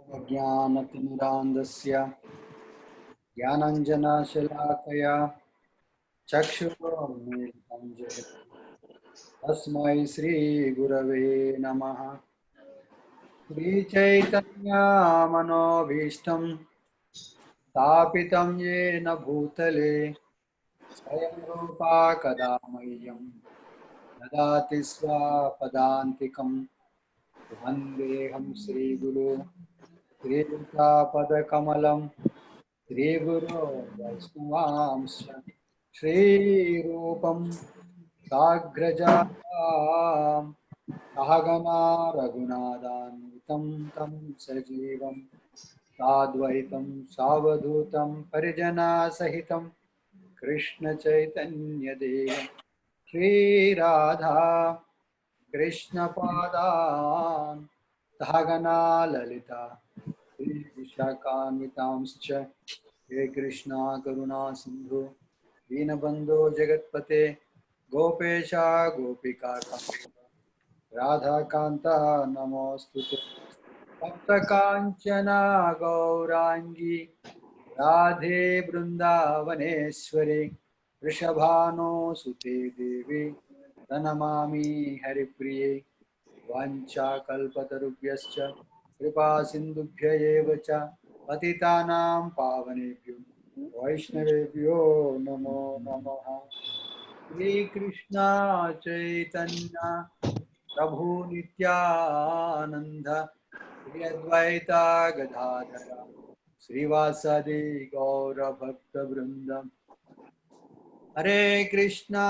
ज्ञानतिमिरान्धस्य ज्ञानाञ्जनशलाकया चक्षुरुन्मीलितं येन तस्मै श्रीगुरवे नमः। श्रीचैतन्यमनोभीष्टं स्थापितं येन भूतले स्वयं रूपा कदा मह्यं ददाति स्वपदान्तिकं। वन्देऽहं श्रीगुरो श्रीयुतापदकमलं श्रीगुरो वैष्णवांश्च श्रीरूपं साग्रजां सहगना रघुनाथान्वितं तं सजीवं साद्वैतं सावधूतं परिजनसहितं कृष्णचैतन्यदेवं श्रीराधा कृष्णपादान् सहगना ललिता श्रीविशाखान्वितांश्च हे कृष्णा करुणा सिन्धु दीनबन्धो जगत्पते गोपेश गोपिकान्त राधाकान्त नमोऽस्तुते। तप्तकाञ्चन गौराङ्गी राधे वृन्दावनेश्वरी वृषभानुसुते देवी प्रणमामि हरिप्रिये। वाञ्छाकल्पतरुभ्यश्च कृपा सिन्धुभ्य एव च पतितानां पावनेभ्यो वैष्णवेभ्यो नमो नमः। श्रीकृष्ण चैतन्य प्रभु नित्यानंद श्री अद्वैत गदाधर श्रीवासदि गौरभक्तवृंद। हरे कृष्णा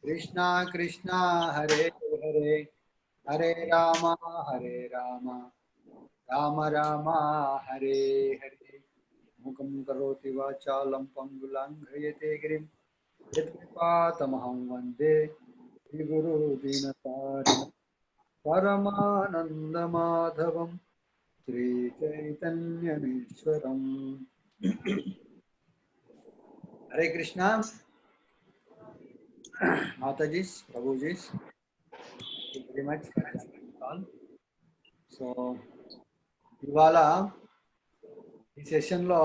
कृष्णा कृष्णा हरे हरे हरे राम राम राम हरे हरे। मुखं करोति वाचालं पङ्गुलङ्घयते गिरिं यत्कृपातमहं वन्दे श्रीगुरुदीनतारिणं परमानन्दमाधवं श्रीचैतन्यमीश्वरम्। हरे कृष्णा माताजी प्रभुजी, వెరీ మచ్ ఆల్. సో ఇవాళ ఈ సెషన్లో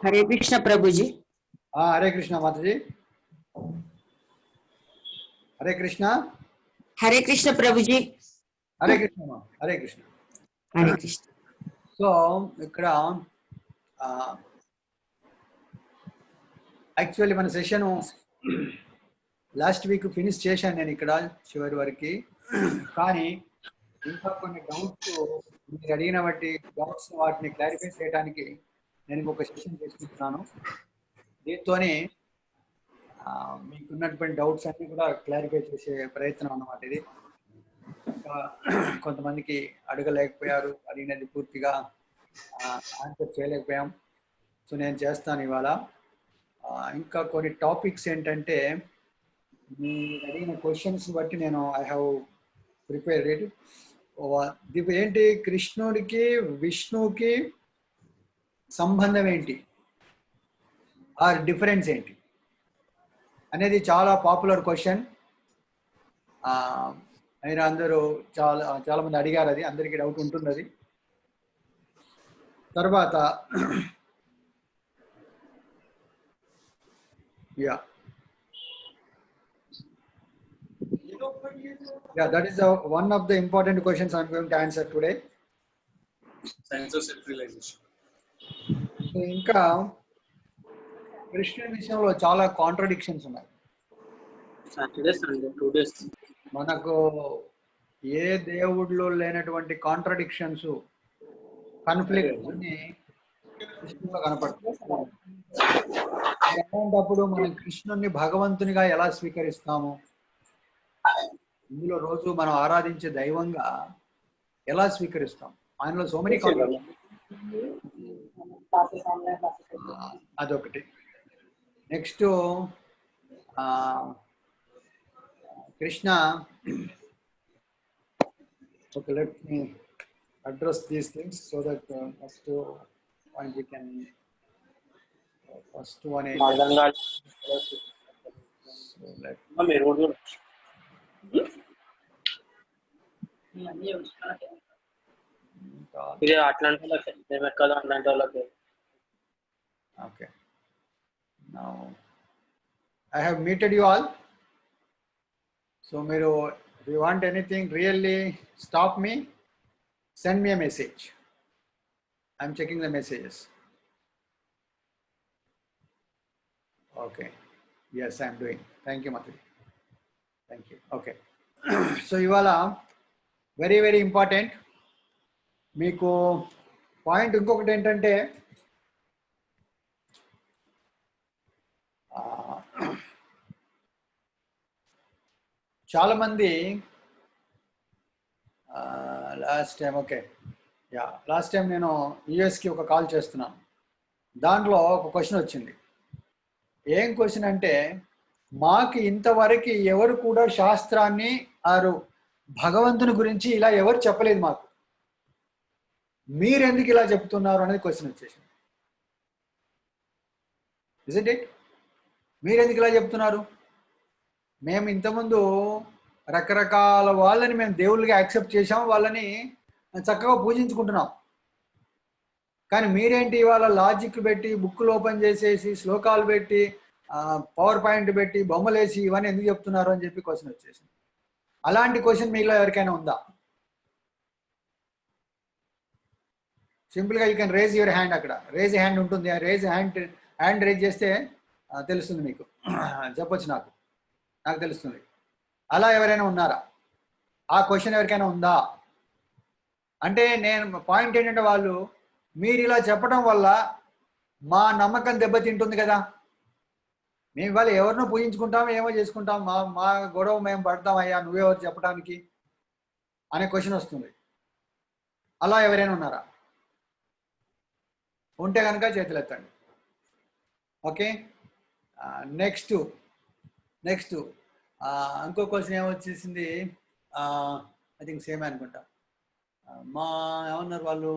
हरे कृष्ण प्रभु जी। हरे कृष्ण माताजी. हरे कृष्ण प्रभु जी. हरे कृष्ण हरे कृष्ण हरे कृष्ण. సో ఇక్కడ యాక్చువల్లీ మన సెషన్ లాస్ట్ వీక్ ఫినిష్ చేశాను నేను ఇక్కడ చివరి వరకు. కానీ ఇంకా కొన్ని డౌట్స్ మీరు అడిగిన బట్టి డౌట్స్ వాటిని క్లారిఫై చేయడానికి నేను ఇంకొక సెషన్ చేసుకుంటున్నాను. దీంతోనే మీకున్నటువంటి డౌట్స్ అన్ని కూడా క్లారిఫై చేసే ప్రయత్నం అన్నమాట ఇది. కొంతమందికి అడగలేకపోయారు, అడిగినది పూర్తిగా ఆన్సర్ చేయలేకపోయాం. సో నేను చేస్తాను ఇవాళ. ఇంకా కొన్ని టాపిక్స్ ఏంటంటే మీరు అడిగిన క్వశ్చన్స్ బట్టి నేను ఐ హ్యావ్ ప్రిపేర్డ్ ఇట్. ఏంటి కృష్ణుడికి విష్ణువుకి సంబంధం ఏంటి, ఆర్ డిఫరెన్స్ ఏంటి అనేది చాలా పాపులర్ క్వశ్చన్. అయినా అందరూ చాలా మంది అడిగారు, అది అందరికీ డౌట్ ఉంటుంది. అది తర్వాత that is one of the important questions I'm going to answer today. Science of self-realization. ఇంకా కృష్ణుడి విషయంలో చాలా కాంట్రడిక్షన్స్ ఉన్నాయి. Saturday, Sunday, 2 days. మనకు ఏ దేవుడిలో లేనటువంటి కాంట్రడిక్షన్స్, కాన్ఫ్లిక్ట్స్ అన్ని కృష్ణుడిలో కనపడతాయి. అలాంటప్పుడు మనం కృష్ణుడిని భగవంతునిగా ఎలా స్వీకరిస్తాము, ఇందులో రోజు మనం ఆరాధించే దైవంగా ఎలా స్వీకరిస్తాం, ఆయనలో సో మెనీ అదొకటి. Next Krishna, okay, let me address these things so that next point we can first one is, so let ఇది అట్లాంటి వాళ్ళకి మేము ఎక్కడ అట్లాంటి వాళ్ళకి Okay. Now I have muted you all. So Miro, if you want anything, really stop me. Send me a message. I'm checking the messages. Okay. Yes, I'm doing. Thank you, Matri. Thank you. Okay. So ఇవాళ very very important. మీకు point ఇంకొకటి ఏంటంటే చాలా మంది last time నేను యుఎస్కి ఒక call చేస్తున్నాను. దాంట్లో ఒక క్వశ్చన్ వచ్చింది. ఏం క్వశ్చన్ అంటే, మాకు ఇంతవరకు ఎవరు కూడా శాస్త్రాన్ని ఆరు భగవంతుని గురించి ఇలా ఎవరు చెప్పలేదు, మాకు మీరెందుకు ఇలా చెప్తున్నారు అనేది క్వశ్చన్ వచ్చేసింది. Isn't it? మీరెందుకు ఇలా చెప్తున్నారు? మేము ఇంతకుముందు రకరకాల వాళ్ళని మేము దేవుళ్ళకి యాక్సెప్ట్ చేసాం, వాళ్ళని చక్కగా పూజించుకుంటున్నాం. కానీ మీరేంటి ఇవాళ లాజిక్ పెట్టి, బుక్కులు ఓపెన్ చేసేసి, శ్లోకాలు పెట్టి, పవర్ పాయింట్ పెట్టి, బొమ్మలేసి ఇవన్నీ ఎందుకు చెప్తున్నారు అని చెప్పి క్వశ్చన్ వచ్చేసింది. అలాంటి క్వశ్చన్ మీలో ఎవరికైనా ఉందా? సింపుల్గా you can raise your hand. అక్కడ రేజ్ హ్యాండ్ ఉంటుంది. రేజ్ హ్యాండ్ రేజ్ చేస్తే తెలుస్తుంది మీకు, చెప్పొచ్చు, నాకు తెలుస్తుంది. అలా ఎవరైనా ఉన్నారా? ఆ క్వశ్చన్ ఎవరికైనా ఉందా? అంటే నేను పాయింట్ ఏంటంటే, వాళ్ళు మీరు ఇలా చెప్పడం వల్ల మా నమ్మకం దెబ్బతింటుంది కదా. మేము ఇవాళ ఎవరినో పూజించుకుంటాం, ఏమో చేసుకుంటాం, మా గొడవ మేము పడతాం, అయ్యా నువ్వెవరు చెప్పడానికి అనే క్వశ్చన్ వస్తుంది. అలా ఎవరైనా ఉన్నారా? ఉంటే కనుక చేతులు ఎత్తండి. ఓకే, నెక్స్ట్ ఇంకో క్వశ్చన్ ఏమొచ్చేసింది, ఐ థింక్ సేమ్ అనుకుంటా. ఏమన్నారు వాళ్ళు?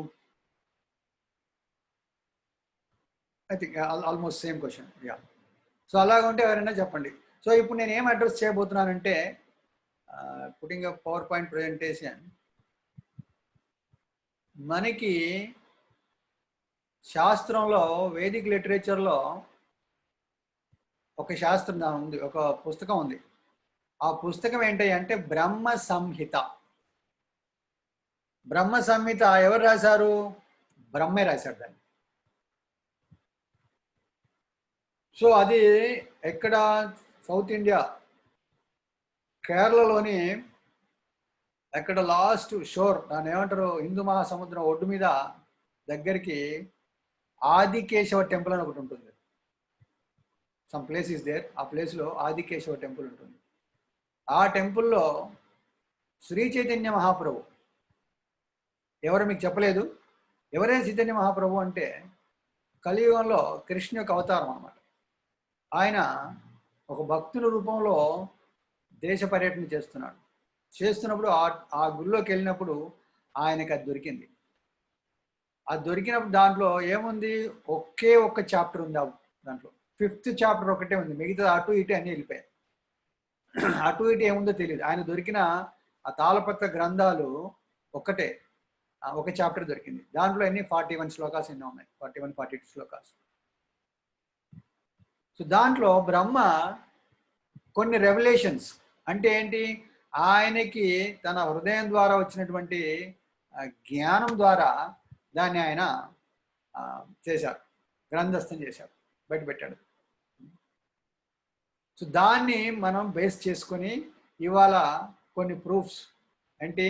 I think almost same question. Yeah. So అలాగ ఉంటే ఎవరైనా చెప్పండి. సో ఇప్పుడు నేను ఏం అడ్రస్ చేయబోతున్నానంటే, putting a power point presentation. మనకి శాస్త్రంలో, వేదిక్ లిటరేచర్లో ఒక శాస్త్రం ఉంది, ఒక పుస్తకం ఉంది. ఆ పుస్తకం ఏంటి అంటే బ్రహ్మ సంహిత. బ్రహ్మ సంహిత ఎవరు రాశారు? బ్రహ్మే రాశారు దాన్ని. సో అది ఎక్కడ? సౌత్ ఇండియా, కేరళలోని ఎక్కడ లాస్ట్ షోర్, దాన్ని ఏమంటారు, హిందూ మహాసముద్రం ఒడ్డు మీద దగ్గరికి ఆదికేశవ టెంపుల్ అని ఒకటి ఉంటుంది. Some place is there. ఆ ప్లేస్లో ఆదికేశవ టెంపుల్ ఉంటుంది. ఆ టెంపుల్లో శ్రీ చైతన్య మహాప్రభు, ఎవరు మీకు చెప్పలేదు? ఎవరైనా చైతన్య మహాప్రభు అంటే కలియుగంలో కృష్ణ యొక్క అవతారం అన్నమాట. ఆయన ఒక భక్తుల రూపంలో దేశ పర్యటన చేస్తున్నప్పుడు ఆ గుడిలోకి వెళ్ళినప్పుడు ఆయనకి అది దొరికింది. అది దొరికినప్పుడు దాంట్లో ఏముంది? ఒకే ఒక్క చాప్టర్ ఉంది. దాంట్లో 5th చాప్టర్ ఒకటే ఉంది. మిగతా అటు ఇటు అన్నీ వెళ్ళిపోయాయి. అటు ఇటు ఏముందో తెలియదు. ఆయన దొరికిన ఆ తాళపత్ర గ్రంథాలు ఒక్కటే, ఒక చాప్టర్ దొరికింది. దాంట్లో ఎన్ని 41 శ్లోకాస్ ఎన్నో ఉన్నాయి, 41, 42 శ్లోకాస్. సో దాంట్లో బ్రహ్మ కొన్ని రెవల్యూషన్స్ అంటే ఏంటి? ఆయనకి తన హృదయం ద్వారా వచ్చినటువంటి జ్ఞానం ద్వారా దాన్ని ఆయన చేశారు, గ్రంథస్థం చేశారు, బయటపెట్టాడు. సో దాన్ని మనం బేస్ చేసుకొని ఇవాళ కొన్ని ప్రూఫ్స్ ఏంటి?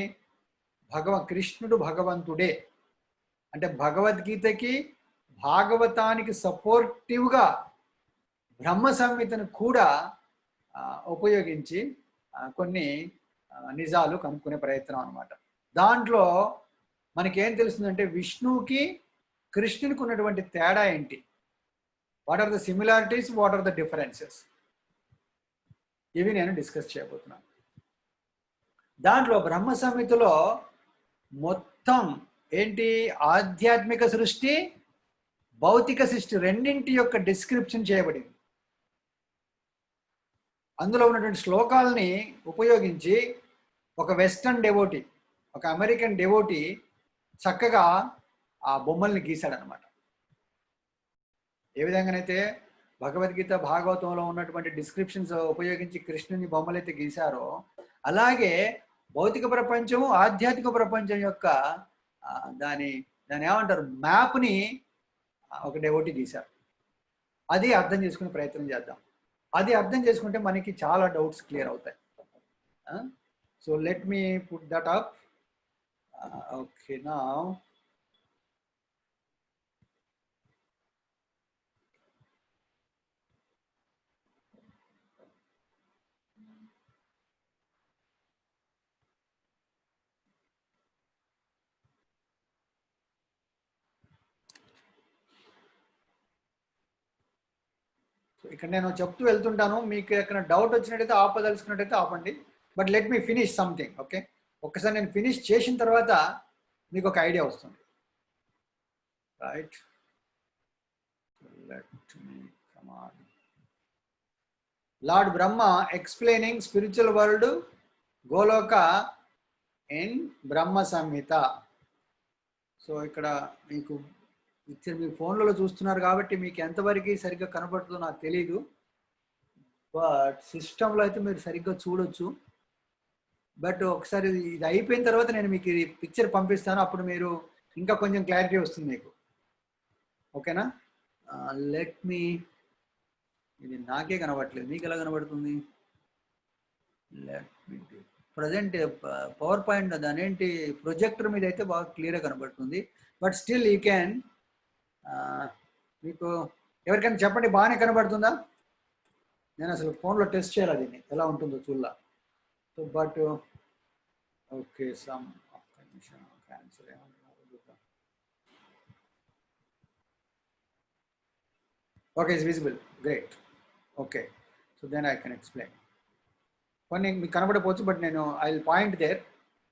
కృష్ణుడు భగవంతుడే అంటే భగవద్గీతకి, భాగవతానికి సపోర్టివ్గా బ్రహ్మ సంహితను కూడా ఉపయోగించి కొన్ని నిజాలు కనుక్కునే ప్రయత్నం అన్నమాట. దాంట్లో మనకేం తెలుస్తుందంటే, విష్ణువుకి కృష్ణునికి ఉన్నటువంటి తేడా ఏంటి? What are the similarities, what are the differences? ఇవి నేను డిస్కస్ చేయబోతున్నాను. దాంట్లో బ్రహ్మ సంహితలో మొత్తం ఏంటి? ఆధ్యాత్మిక సృష్టి, భౌతిక సృష్టి రెండింటి యొక్క డిస్క్రిప్షన్ చేయబడింది. అందులో ఉన్నటువంటి శ్లోకాలని ఉపయోగించి ఒక వెస్టర్న్ డెవోటీ, ఒక అమెరికన్ డెవోటీ చక్కగా ఆ బొమ్మల్ని గీశాడనమాట. ఏ విధంగానైతే భగవద్గీత భాగవతంలో ఉన్నటువంటి డిస్క్రిప్షన్స్ ఉపయోగించి కృష్ణుని బొమ్మలైతే గీశారో, అలాగే భౌతిక ప్రపంచము ఆధ్యాత్మిక ప్రపంచం యొక్క దాని ఏమంటారు మ్యాప్ని ఒక డెవోటీ గీశారు. అది అర్థం చేసుకునే ప్రయత్నం చేద్దాం. అది అర్థం చేసుకుంటే మనకి చాలా డౌట్స్ క్లియర్ అవుతాయి. So let me put that up. Okay, now ఇక్కడ నేను చెప్తూ వెళ్తుంటాను. మీకు ఎక్కడ డౌట్ వచ్చినట్టయితే ఆపదలుచుకున్నట్టయితే ఆపండి. But let me finish something. Okay, ఒక్కసారి నేను ఫినిష్ చేసిన తర్వాత మీకు ఒక ఐడియా వస్తుంది. Right, let me come on. Lord Brahma explaining spiritual world Goloka in Brahma Samhita. So ఇక్కడ మీకు మీరు ఫోన్లలో చూస్తున్నారు కాబట్టి మీకు ఎంతవరకు సరిగ్గా కనబడుతుందో నాకు తెలీదు. బట్ సిస్టంలో అయితే మీరు సరిగ్గా చూడొచ్చు. బట్ ఒకసారి ఇది అయిపోయిన తర్వాత నేను మీకు ఈ పిక్చర్ పంపిస్తాను. అప్పుడు మీరు ఇంకా కొంచెం క్లారిటీ వస్తుంది మీకు. ఓకేనా? లెట్ మీ, ఇది నాకే కనబడట్లేదు, మీకు ఎలా కనబడుతుంది? Let me present power point దాని ఏంటి ప్రొజెక్టర్ మీద అయితే బాగా క్లియర్గా కనబడుతుంది. బట్ స్టిల్ యూ క్యాన్, మీకు ఎవరికైనా చెప్పండి, బాగానే కనబడుతుందా? నేను అసలు ఫోన్లో టెస్ట్ చేయాలి దీన్ని ఎలా ఉంటుందో చూడాల. So but okay, some cancer ఏమంటున్నారు. Okay, it's visible, great. Okay, so then I can explain. కొన్ని మీకు కనబడకపోవచ్చు, బట్ నేను I will point there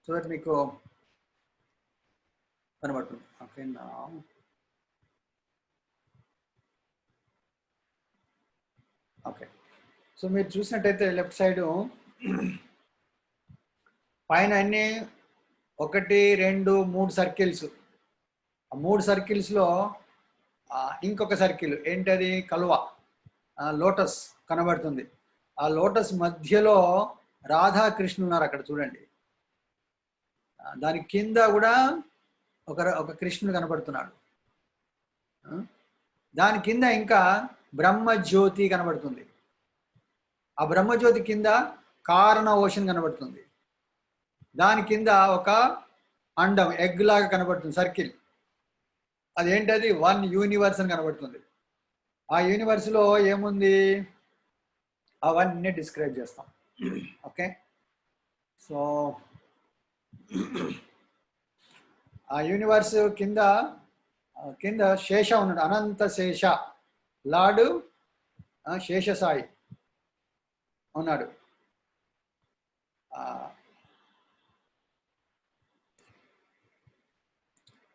so that మీకు కనబడుతుంది. ఓకే, నా ఓకే, సో మీరు చూసినట్టయితే లెఫ్ట్ సైడ్ పైన అన్ని 1, 2, 3 సర్కిల్స్. ఆ 3 సర్కిల్స్లో ఇంకొక సర్కిల్ ఏంటది? కలువ, లోటస్ కనబడుతుంది. ఆ లోటస్ మధ్యలో రాధాకృష్ణులు ఉన్నారు అక్కడ చూడండి. దాని కింద కూడా ఒక కృష్ణుడు కనబడుతున్నాడు. దాని కింద ఇంకా బ్రహ్మజ్యోతి కనబడుతుంది. ఆ బ్రహ్మజ్యోతి కింద కారణ ఓషన్ కనబడుతుంది. దాని కింద ఒక అండం, ఎగ్ లాగా కనబడుతుంది, సర్కిల్. అదేంటది? 1 యూనివర్స్ అని కనబడుతుంది. ఆ యూనివర్స్లో ఏముంది అవన్నీ డిస్క్రైబ్ చేస్తాం. ఓకే, సో ఆ యూనివర్స్ కింద శేష ఉన్నాడు, అనంత శేష. లార్డు శేషసాయి ఉన్నాడు.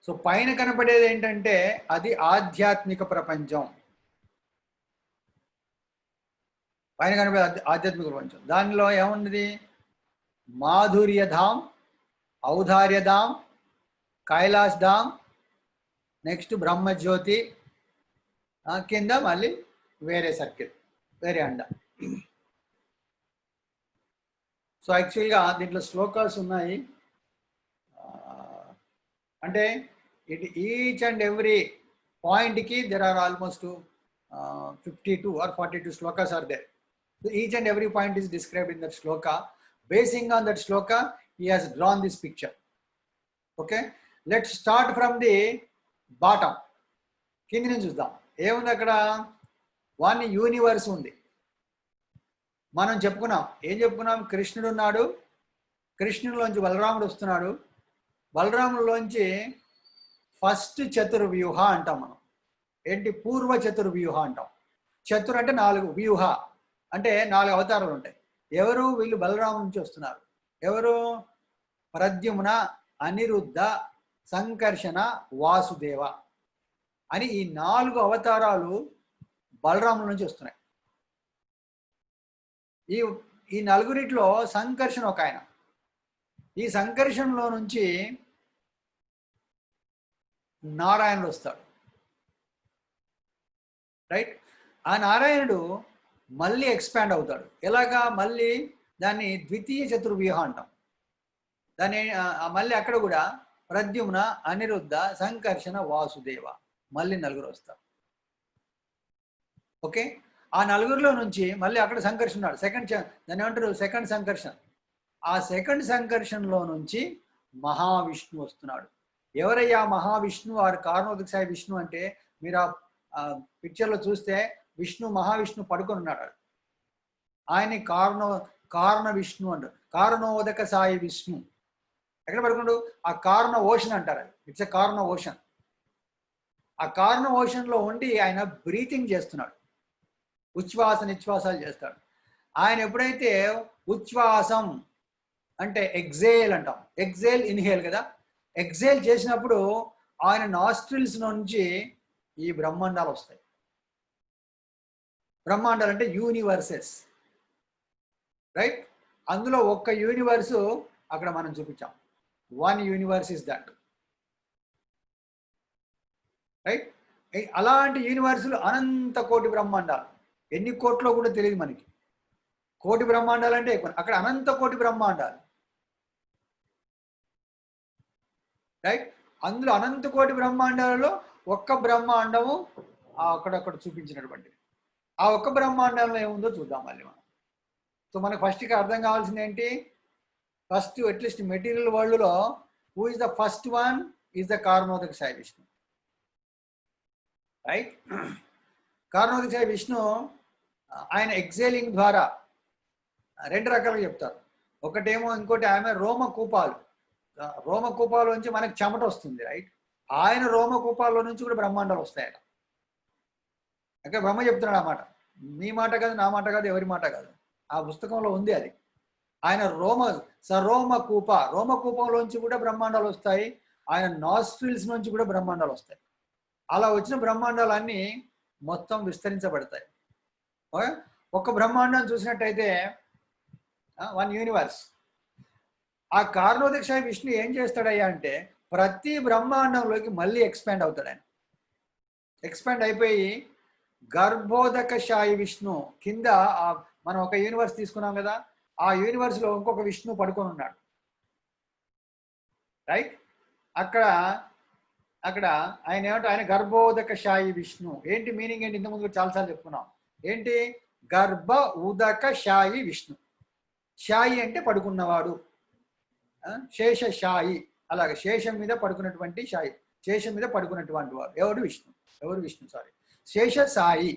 సో పైన కనపడేది ఏంటంటే అది ఆధ్యాత్మిక ప్రపంచం. పైన కనపడేది ఆధ్యాత్మిక ప్రపంచం. దానిలో ఏమున్నది? మాధుర్యధామ్, ఔదార్యధామ్, కైలాస్ ధామ్, నెక్స్ట్ బ్రహ్మజ్యోతి, కింద మళ్ళీ వేరే సర్కిల్, వేరే అండ. సో యాక్చువల్గా దీంట్లో శ్లోకాస్ ఉన్నాయి. అంటే ఈచ్ అండ్ ఎవ్రీ పాయింట్కి there are almost 52 or 42 shlokas are there. So each and every point is described in that shloka. Basing on that shloka, he has drawn this picture. Okay, let's start from the bottom. కింది నుంచి చూద్దాం. ఏముంది అక్కడ? 1 universe ఉంది. మనం చెప్పుకున్నాం, ఏం చెప్పుకున్నాం? కృష్ణుడు ఉన్నాడు, కృష్ణుడిలోంచి బలరాముడు వస్తున్నాడు, బలరాముడిలోంచి ఫస్ట్ చతుర్వ్యూహ అంటాం మనం. ఏంటి? పూర్వ చతుర్వ్యూహ అంటాం. చతుర్ అంటే 4, వ్యూహ అంటే 4 అవతారాలు ఉంటాయి. ఎవరు? వీళ్ళు బలరాముడి నుంచి వస్తున్నారు. ఎవరు? ప్రద్యుమ్న, అనిరుద్ధ, సంకర్షణ, వాసుదేవ అని ఈ 4 అవతారాలు బలరాముడి నుంచి వస్తున్నాయి. ఈ నలుగురిట్లో సంకర్షణ ఒక ఆయన. ఈ సంకర్షణలో నుంచి నారాయణుడు వస్తాడు, రైట్. ఆ నారాయణుడు మళ్ళీ ఎక్స్పాండ్ అవుతాడు. ఎలాగా? మళ్ళీ దాన్ని ద్వితీయ చతుర్వ్యూహ అంటాం. దాన్ని మళ్ళీ అక్కడ కూడా ప్రద్యుమ్న, అనిరుద్ధ, సంకర్షణ, వాసుదేవ, మళ్ళీ నలుగురు వస్తారు. ఓకే, ఆ నలుగురిలో నుంచి మళ్ళీ అక్కడ సంకర్షణ ఉన్నాడు. దాన్ని ఏమంటారు? సెకండ్ సంకర్షణ. ఆ సెకండ్ సంకర్షణలో నుంచి మహావిష్ణు వస్తున్నాడు. ఎవరయ్యా మహావిష్ణు? వారు కారణోదక సాయి విష్ణు అంటే మీరు ఆ పిక్చర్లో చూస్తే విష్ణు, మహావిష్ణు పడుకొని ఉన్నాడు. ఆయన్ని కారణ విష్ణు అంటారు. కారణోదక సాయి విష్ణు ఎక్కడ పడుకుండు? ఆ కారణ ఓషన్ అంటారు. ఇట్స్ ఎ కారణ ఓషన్. ఆ కారణ ఓషన్లో ఉండి ఆయన బ్రీతింగ్ చేస్తున్నాడు. ఉచ్ఛ్వాస నిశ్వాసాలు చేస్తాడు. ఆయన ఎప్పుడైతే ఉచ్ఛ్వాసం అంటే ఎగ్జేల్ అంటాం, ఎగ్జేల్ ఇన్హేల్ కదా, ఎగ్జేల్ చేసినప్పుడు ఆయన నాస్ట్రిల్స్ నుంచి ఈ బ్రహ్మాండాలు వస్తాయి. బ్రహ్మాండాలు అంటే యూనివర్సెస్, రైట్. అందులో ఒక్క యూనివర్సు అక్కడ మనం చూపించాం. One universe is that, right. అలాంటి యూనివర్సులు అనంత కోటి బ్రహ్మాండాలు. ఎన్ని కోట్లో కూడా తెలియదు మనకి. కోటి బ్రహ్మాండాలు అంటే ఎక్కువ, అక్కడ అనంత కోటి బ్రహ్మాండాలు, రైట్. అందులో అనంత కోటి బ్రహ్మాండాలలో ఒక్క బ్రహ్మాండము అక్కడక్కడ చూపించినటువంటిది. ఆ ఒక్క బ్రహ్మాండంలో ఏముందో చూద్దాం మళ్ళీ మనం. సో మనకు ఫస్ట్కి అర్థం కావాల్సింది ఏంటి? ఫస్ట్ అట్లీస్ట్ మెటీరియల్ వరల్డ్లో who is the first one? Is the Karanodaka Sayi Vishnu, right. Karanodaka Sayi Vishnu ఆయన ఎగ్జేలింగ్ ద్వారా రెండు రకాలుగా చెప్తారు. ఒకటేమో, ఇంకోటి ఆమె రోమకూపాలు నుంచి మనకి చెమట వస్తుంది, రైట్. ఆయన రోమకూపాల్లో నుంచి కూడా బ్రహ్మాండాలు వస్తాయట. అంటే బ్రహ్మ చెప్తున్నాడు అన్నమాట. మీ మాట కాదు, నా మాట కాదు, ఎవరి మాట కాదు, ఆ పుస్తకంలో ఉంది అది. ఆయన రోమకూపంలోంచి కూడా బ్రహ్మాండాలు వస్తాయి. ఆయన నాస్ట్రిల్స్ నుంచి కూడా బ్రహ్మాండాలు వస్తాయి. అలా వచ్చిన బ్రహ్మాండాలన్నీ మొత్తం విస్తరించబడతాయి. ఒక బ్రహ్మాండం చూసినట్టయితే వన్ యూనివర్స్. ఆ కారణోదక సాయి విష్ణు ఏం చేస్తాడయ్యా అంటే ప్రతి బ్రహ్మాండంలోకి మళ్ళీ ఎక్స్పాండ్ అవుతాడు. ఆయన ఎక్స్పాండ్ అయిపోయి గర్భోదక సాయి విష్ణు కింద మనం ఒక యూనివర్స్ తీసుకున్నాం కదా, ఆ యూనివర్స్లో ఇంకొక విష్ణు పడుకొని ఉన్నాడు, రైట్. అక్కడ ఆయన ఏమంటే ఆయన గర్భోదక సాయి విష్ణు. ఏంటి మీనింగ్ ఏంటి? ఇంతకుముందు చాలాసార్లు చెప్పుకున్నాం. ఏంటి? గర్భ ఉదక సాయి విష్ణు. షాయి అంటే పడుకున్నవాడు, శేష షాయి. అలాగే శేషం మీద పడుకున్నటువంటి షాయి, శేషం మీద పడుకున్నటువంటి వాడు ఎవరు? విష్ణు సారీ, శేష సాయి.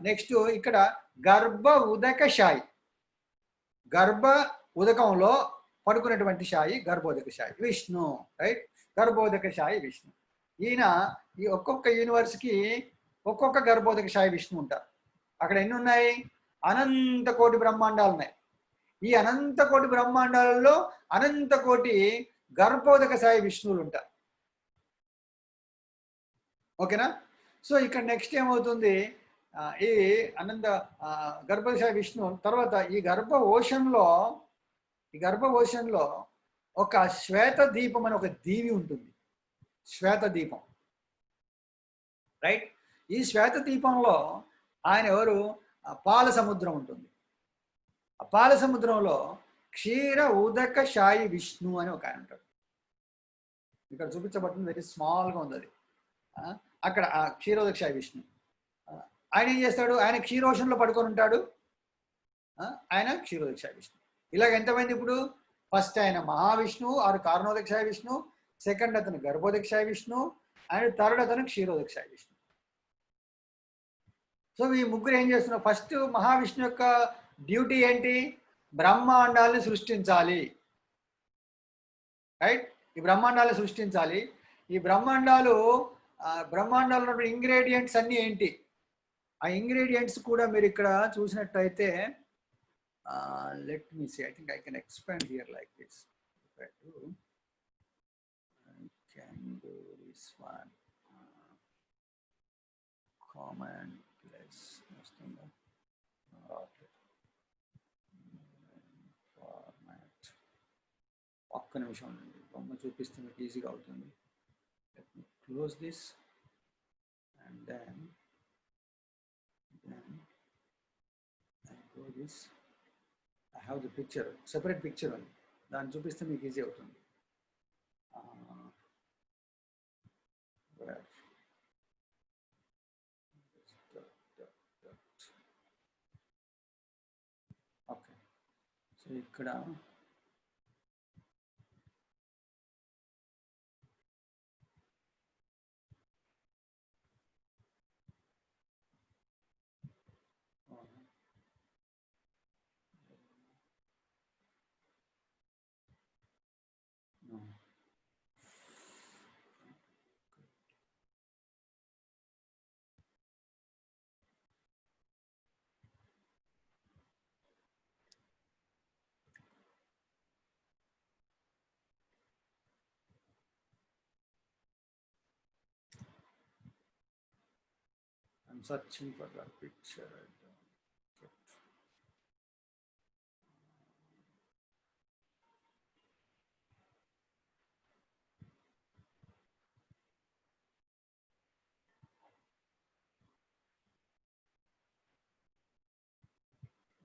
నెక్స్ట్ ఇక్కడ గర్భ ఉదక షాయి, గర్భ ఉదకంలో పడుకున్నటువంటి షాయి గర్భోదక షాయి విష్ణు, రైట్. గర్భోదక షాయి విష్ణు. ఈయన ఈ ఒక్కొక్క యూనివర్స్కి ఒక్కొక్క గర్భోదక షాయి విష్ణు ఉంటారు. అక్కడ ఎన్ని ఉన్నాయి? అనంత కోటి బ్రహ్మాండాలు ఉన్నాయి. ఈ అనంత కోటి బ్రహ్మాండాలలో అనంత కోటి గర్భోదక సాయి విష్ణువులు ఉంటారు. ఓకేనా? సో ఇక్కడ నెక్స్ట్ ఏమవుతుంది? ఈ అనంత గర్భోదక సాయి విష్ణు తర్వాత ఈ గర్భ ఓషన్లో ఒక శ్వేత దీపం అని ఒక దీవి ఉంటుంది. శ్వేత దీపం, రైట్. ఈ శ్వేత దీపంలో ఆయన ఎవరు? పాల సముద్రం ఉంటుంది. ఆ పాల సముద్రంలో క్షీర ఉదక సాయి విష్ణు అని ఒక ఆయన ఉంటాడు. ఇక్కడ చూపించబడుతుంది, వెరీ స్మాల్గా ఉంది అది. అక్కడ ఆ క్షీరోదక సాయి విష్ణు ఆయన ఏం చేస్తాడు? ఆయన క్షీరోషంలో పడుకొని ఉంటాడు. ఆయన క్షీరోదక సాయి విష్ణు. ఇలాగ ఎంతమంది ఇప్పుడు? ఫస్ట్ ఆయన మహావిష్ణువు ఆరు కారణోదక సాయి విష్ణు, సెకండ్ అతను గర్భోదక సాయి విష్ణు, అండ్ థర్డ్ అతను క్షీరోదక సాయి విష్ణు. సో ఈ ముగ్గురు ఏం చేస్తున్నారు? ఫస్ట్ మహావిష్ణు యొక్క డ్యూటీ ఏంటి? బ్రహ్మాండాన్ని సృష్టించాలి, రైట్. ఈ బ్రహ్మాండాలు సృష్టించాలి. ఈ బ్రహ్మాండాల్లో ఇంగ్రీడియంట్స్ అన్నీ ఏంటి? ఆ ఇంగ్రీడియంట్స్ కూడా మీరు ఇక్కడ చూసినట్టయితే let me see, I think I can expand here like this. If I do, I can do this one. Command plus okay. Format. ఒక్క నిమిషం ఉండండి, బొమ్మ చూపిస్తే మీకు ఈజీగా అవుతుంది. Let me close this and then I go this. I have the picture, separate picture ఉంది, దాన్ని చూపిస్తే మీకు ఈజీ అవుతుంది. ఓకే, సో ఇక్కడ I'm searching for that picture.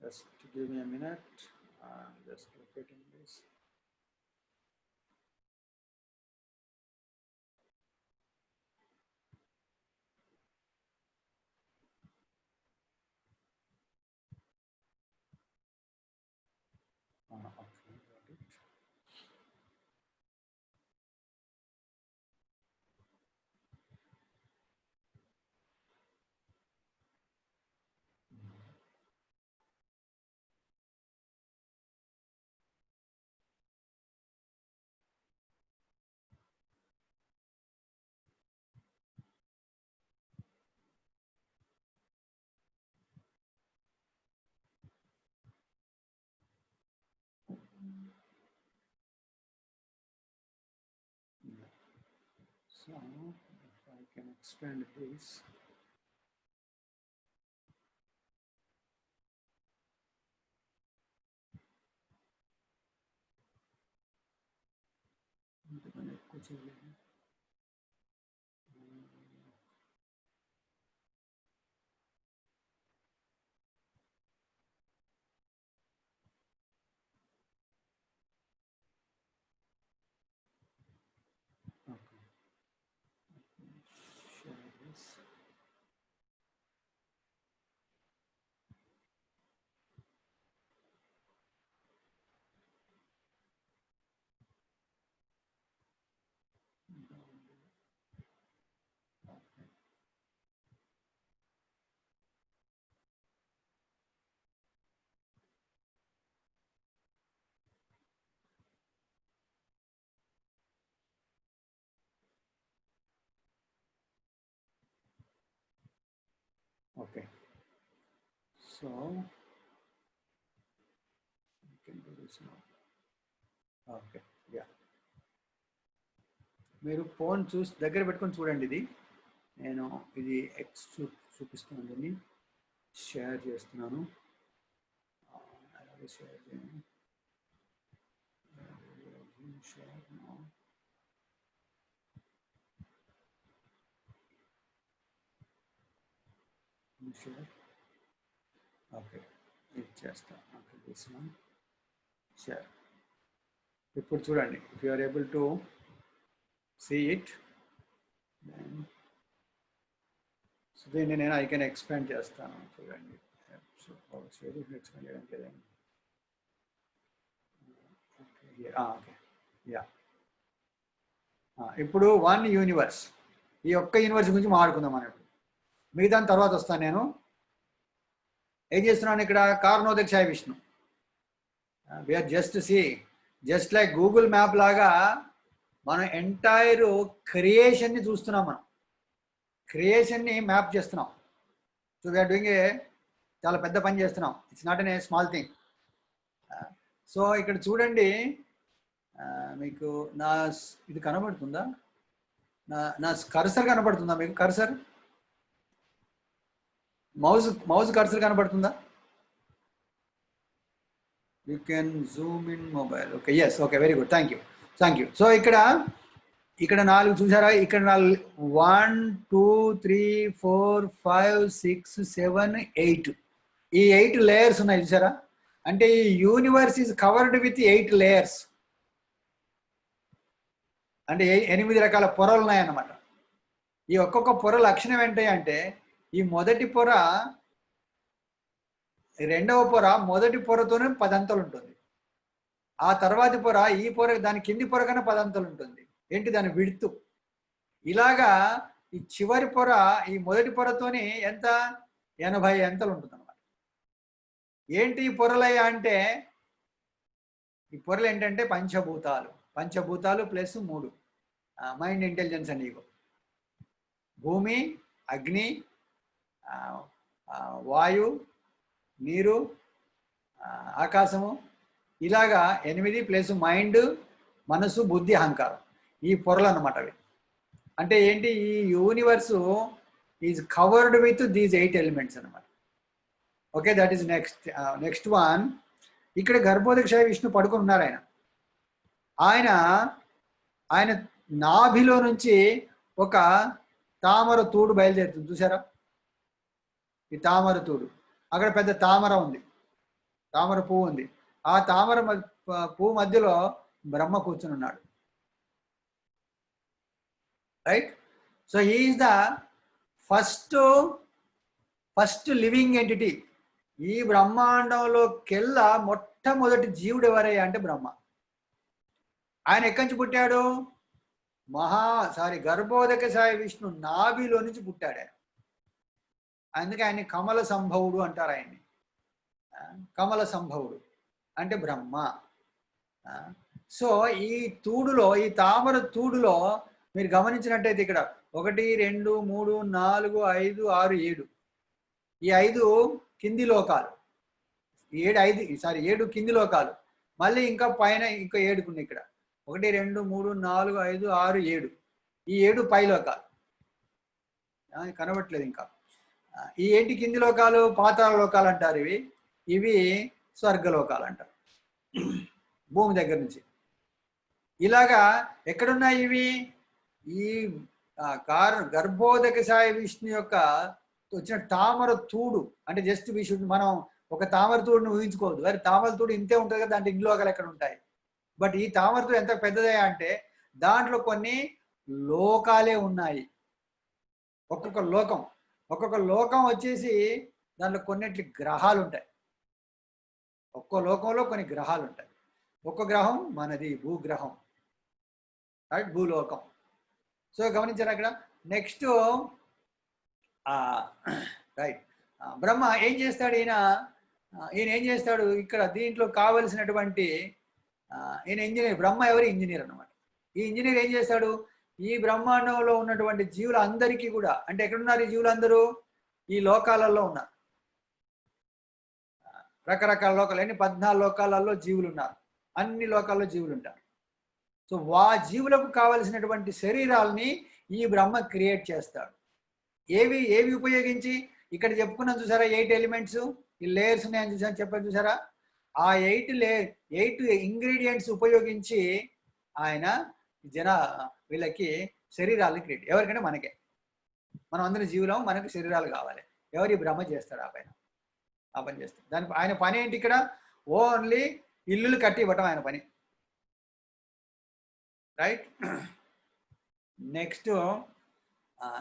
Just give me a minute. Just locating this. Okay, got it. So if I can expand this. Okay. Share this. Okay, so you can do this now. Okay, yeah. మీరు phone చూసి దగ్గర పెట్టుకొని చూడండి. నేను ఇది X చూపిస్తున్నాను, share చేస్తున్నాను. అలాగే షేర్ చేయండి. Share share. ఓకే, ఇది చేస్తా. Okay, this one share. ఇప్పుడు చూడండి, if you are able to see it, then so then నేను I can expand చేస్తాను. చూడండి, సో షేర్ ఎక్స్పాండ్ చేయడానికి ఏదైనా ఓకే, యా. ఇప్పుడు వన్ యూనివర్స్, ఈ ఒక్క యూనివర్స్ గురించి మాట్లాడుకుందాం మనం. ఇప్పుడు మిగతా తర్వాత వస్తాను. నేను ఏం చేస్తున్నాను ఇక్కడ, Karanodakashayi Vishnu. We are just like Google map లాగా మనం ఎంటైర్ క్రియేషన్ని చూస్తున్నాం. మనం క్రియేషన్ని మ్యాప్ చేస్తున్నాం. సో వీఆర్ డూయింగ్ చాలా పెద్ద పని చేస్తున్నాం. It's not an a small thing. So ఇక్కడ చూడండి, మీకు నా ఇది కనబడుతుందా, నా కర్సర్ కనబడుతుందా మీకు? కర్సర్, మౌజ్ కర్సర్ కనబడుతుందా? You can zoom in mobile. Okay, yes, okay, very good, thank you. Thank you. So ఇక్కడ 4 చూసారా? ఇక్కడ 1 2 3 4 5 6 7 8 ఈ 8 లేయర్స్ ఉన్నాయి చూసారా? అంటే ఈ universe is covered with 8 layers. అంటే 8 రకాల పొరలు ఉన్నాయన్నమాట. ఈ ఒక్కొక్క పొర లక్షణం ఏంటి అంటే, ఈ మొదటి పొర రెండవ పొర మొదటి పొరతోనే 10 అంతలు ఉంటుంది. ఆ తర్వాతి పొర ఈ పొర దాని కింది పొర కన్నా 10 అంతలు ఉంటుంది. ఏంటి దాని విడ్తు. ఇలాగా ఈ చివరి పొర ఈ మొదటి పొరతోని ఎంత 80 అంతలు ఉంటుంది అన్నమాట. ఏంటి ఈ పొరలయ్యా అంటే, ఈ పొరలు ఏంటంటే పంచభూతాలు plus 3 mind, intelligence and ego. భూమి, అగ్ని, వాయు, నీరు, ఆకాశము, ఇలాగా 8 ప్లస్ మైండ్, మనసు, బుద్ధి, అహంకారం. ఈ పొరలు అన్నమాట అవి. అంటే ఏంటి, ఈ universe is covered with these 8 elements అన్నమాట. Okay, that is next one. ఇక్కడ గర్భోదక్ష విష్ణు పడుకొని ఉన్నారు. ఆయన నాభిలో నుంచి ఒక తామర తూడు బయలుదేరుతుంది చూసారా? ఈ తామర తూడు, అక్కడ పెద్ద తామర ఉంది, తామర పువ్వు ఉంది. ఆ తామర పువ్వు మధ్యలో బ్రహ్మ కూర్చుని ఉన్నాడు. Right. So he is the first living entity. ఈ బ్రహ్మాండంలోకెల్లా మొట్టమొదటి జీవుడు ఎవరయ్యా అంటే బ్రహ్మ. ఆయన ఎక్కడి నుంచి పుట్టాడు? గర్భోదక సాయి విష్ణు నాభిలో నుంచి పుట్టాడు ఆయన. అందుకే ఆయన్ని కమల సంభవుడు అంటారు. ఆయన్ని కమల సంభవుడు అంటే బ్రహ్మ. సో ఈ తూడులో, ఈ తామర తూడులో మీరు గమనించినట్టయితే ఇక్కడ 1 2 3 4 5 6 7 ఈ 5 కింది లోకాలు, 7 కింది లోకాలు. మళ్ళీ ఇంకా పైన ఇంకా 7 ఉన్నాయి ఇక్కడ. 1 2 3 4 5 6 7 ఈ 7 పై లోకాలు కనబట్లేదు ఇంకా. ఈ 8 కింది లోకాలు పాతాళ లోకాలు అంటారు. ఇవి స్వర్గలోకాలు అంటారు, భూమి దగ్గర నుంచి. ఇలాగా ఎక్కడున్నాయి ఇవి? ఈ గర్భోదక సాయి విష్ణు యొక్క వచ్చిన తామర తూడు. అంటే జస్ట్ మనం ఒక తామర తూడును ఊహించుకోవద్దు. మరి తామర తూడు ఇంతే ఉంటుంది కదా, దాంట్లో ఇన్ని లోకాలు ఎక్కడ ఉంటాయి. బట్ ఈ తామర తూడు ఎంత పెద్దదయ్యా అంటే, దాంట్లో కొన్ని లోకాలే ఉన్నాయి. ఒక్కొక్క లోకం వచ్చేసి దాంట్లో కొన్నిటి గ్రహాలు ఉంటాయి. ఒక్కో లోకంలో కొన్ని గ్రహాలు ఉంటాయి. ఒక్కో గ్రహం మనది భూగ్రహం, రైట్, భూలోకం. సో గమనించారు అక్కడ. నెక్స్ట్ రైట్, బ్రహ్మ ఏం చేస్తాడు? ఈయన ఏం చేస్తాడు ఇక్కడ? దీంట్లో కావలసినటువంటి ఈయన ఇంజనీర్. బ్రహ్మ ఎవరు? ఇంజనీర్ అన్నమాట. ఈ ఇంజనీర్ ఏం చేస్తాడు? ఈ బ్రహ్మాండంలో ఉన్నటువంటి జీవులందరికీ కూడా, అంటే ఎక్కడున్నారు ఈ జీవులందరూ? ఈ లోకాలలో ఉన్నారు. రకరకాల లోకాలు, 14 లోకాలలో జీవులు ఉన్నారు. అన్ని లోకాల్లో జీవులు ఉంటారు. సో జీవులకు కావలసినటువంటి శరీరాల్ని ఈ బ్రహ్మ క్రియేట్ చేస్తాడు. ఏవి ఉపయోగించి? ఇక్కడ చెప్పుకున్నాం చూసారా, 8 ఎలిమెంట్స్, ఈ లేయర్స్ ఉన్నాయని చెప్పాను చూసారా? ఆ 8 ఇంగ్రీడియంట్స్ ఉపయోగించి ఆయన వీళ్ళకి శరీరాలను క్రియేట్. ఎవరికంటే మనకే. మనం అందరం జీవులం, మనకు శరీరాలు కావాలి. ఎవరి బ్రహ్మ చేస్తాడు ఆ పని చేస్తాడు. ఆయన పని ఏంటి ఇక్కడ? ఓన్లీ ఇల్లులు కట్టి ఇవ్వటం ఆయన పని, రైట్.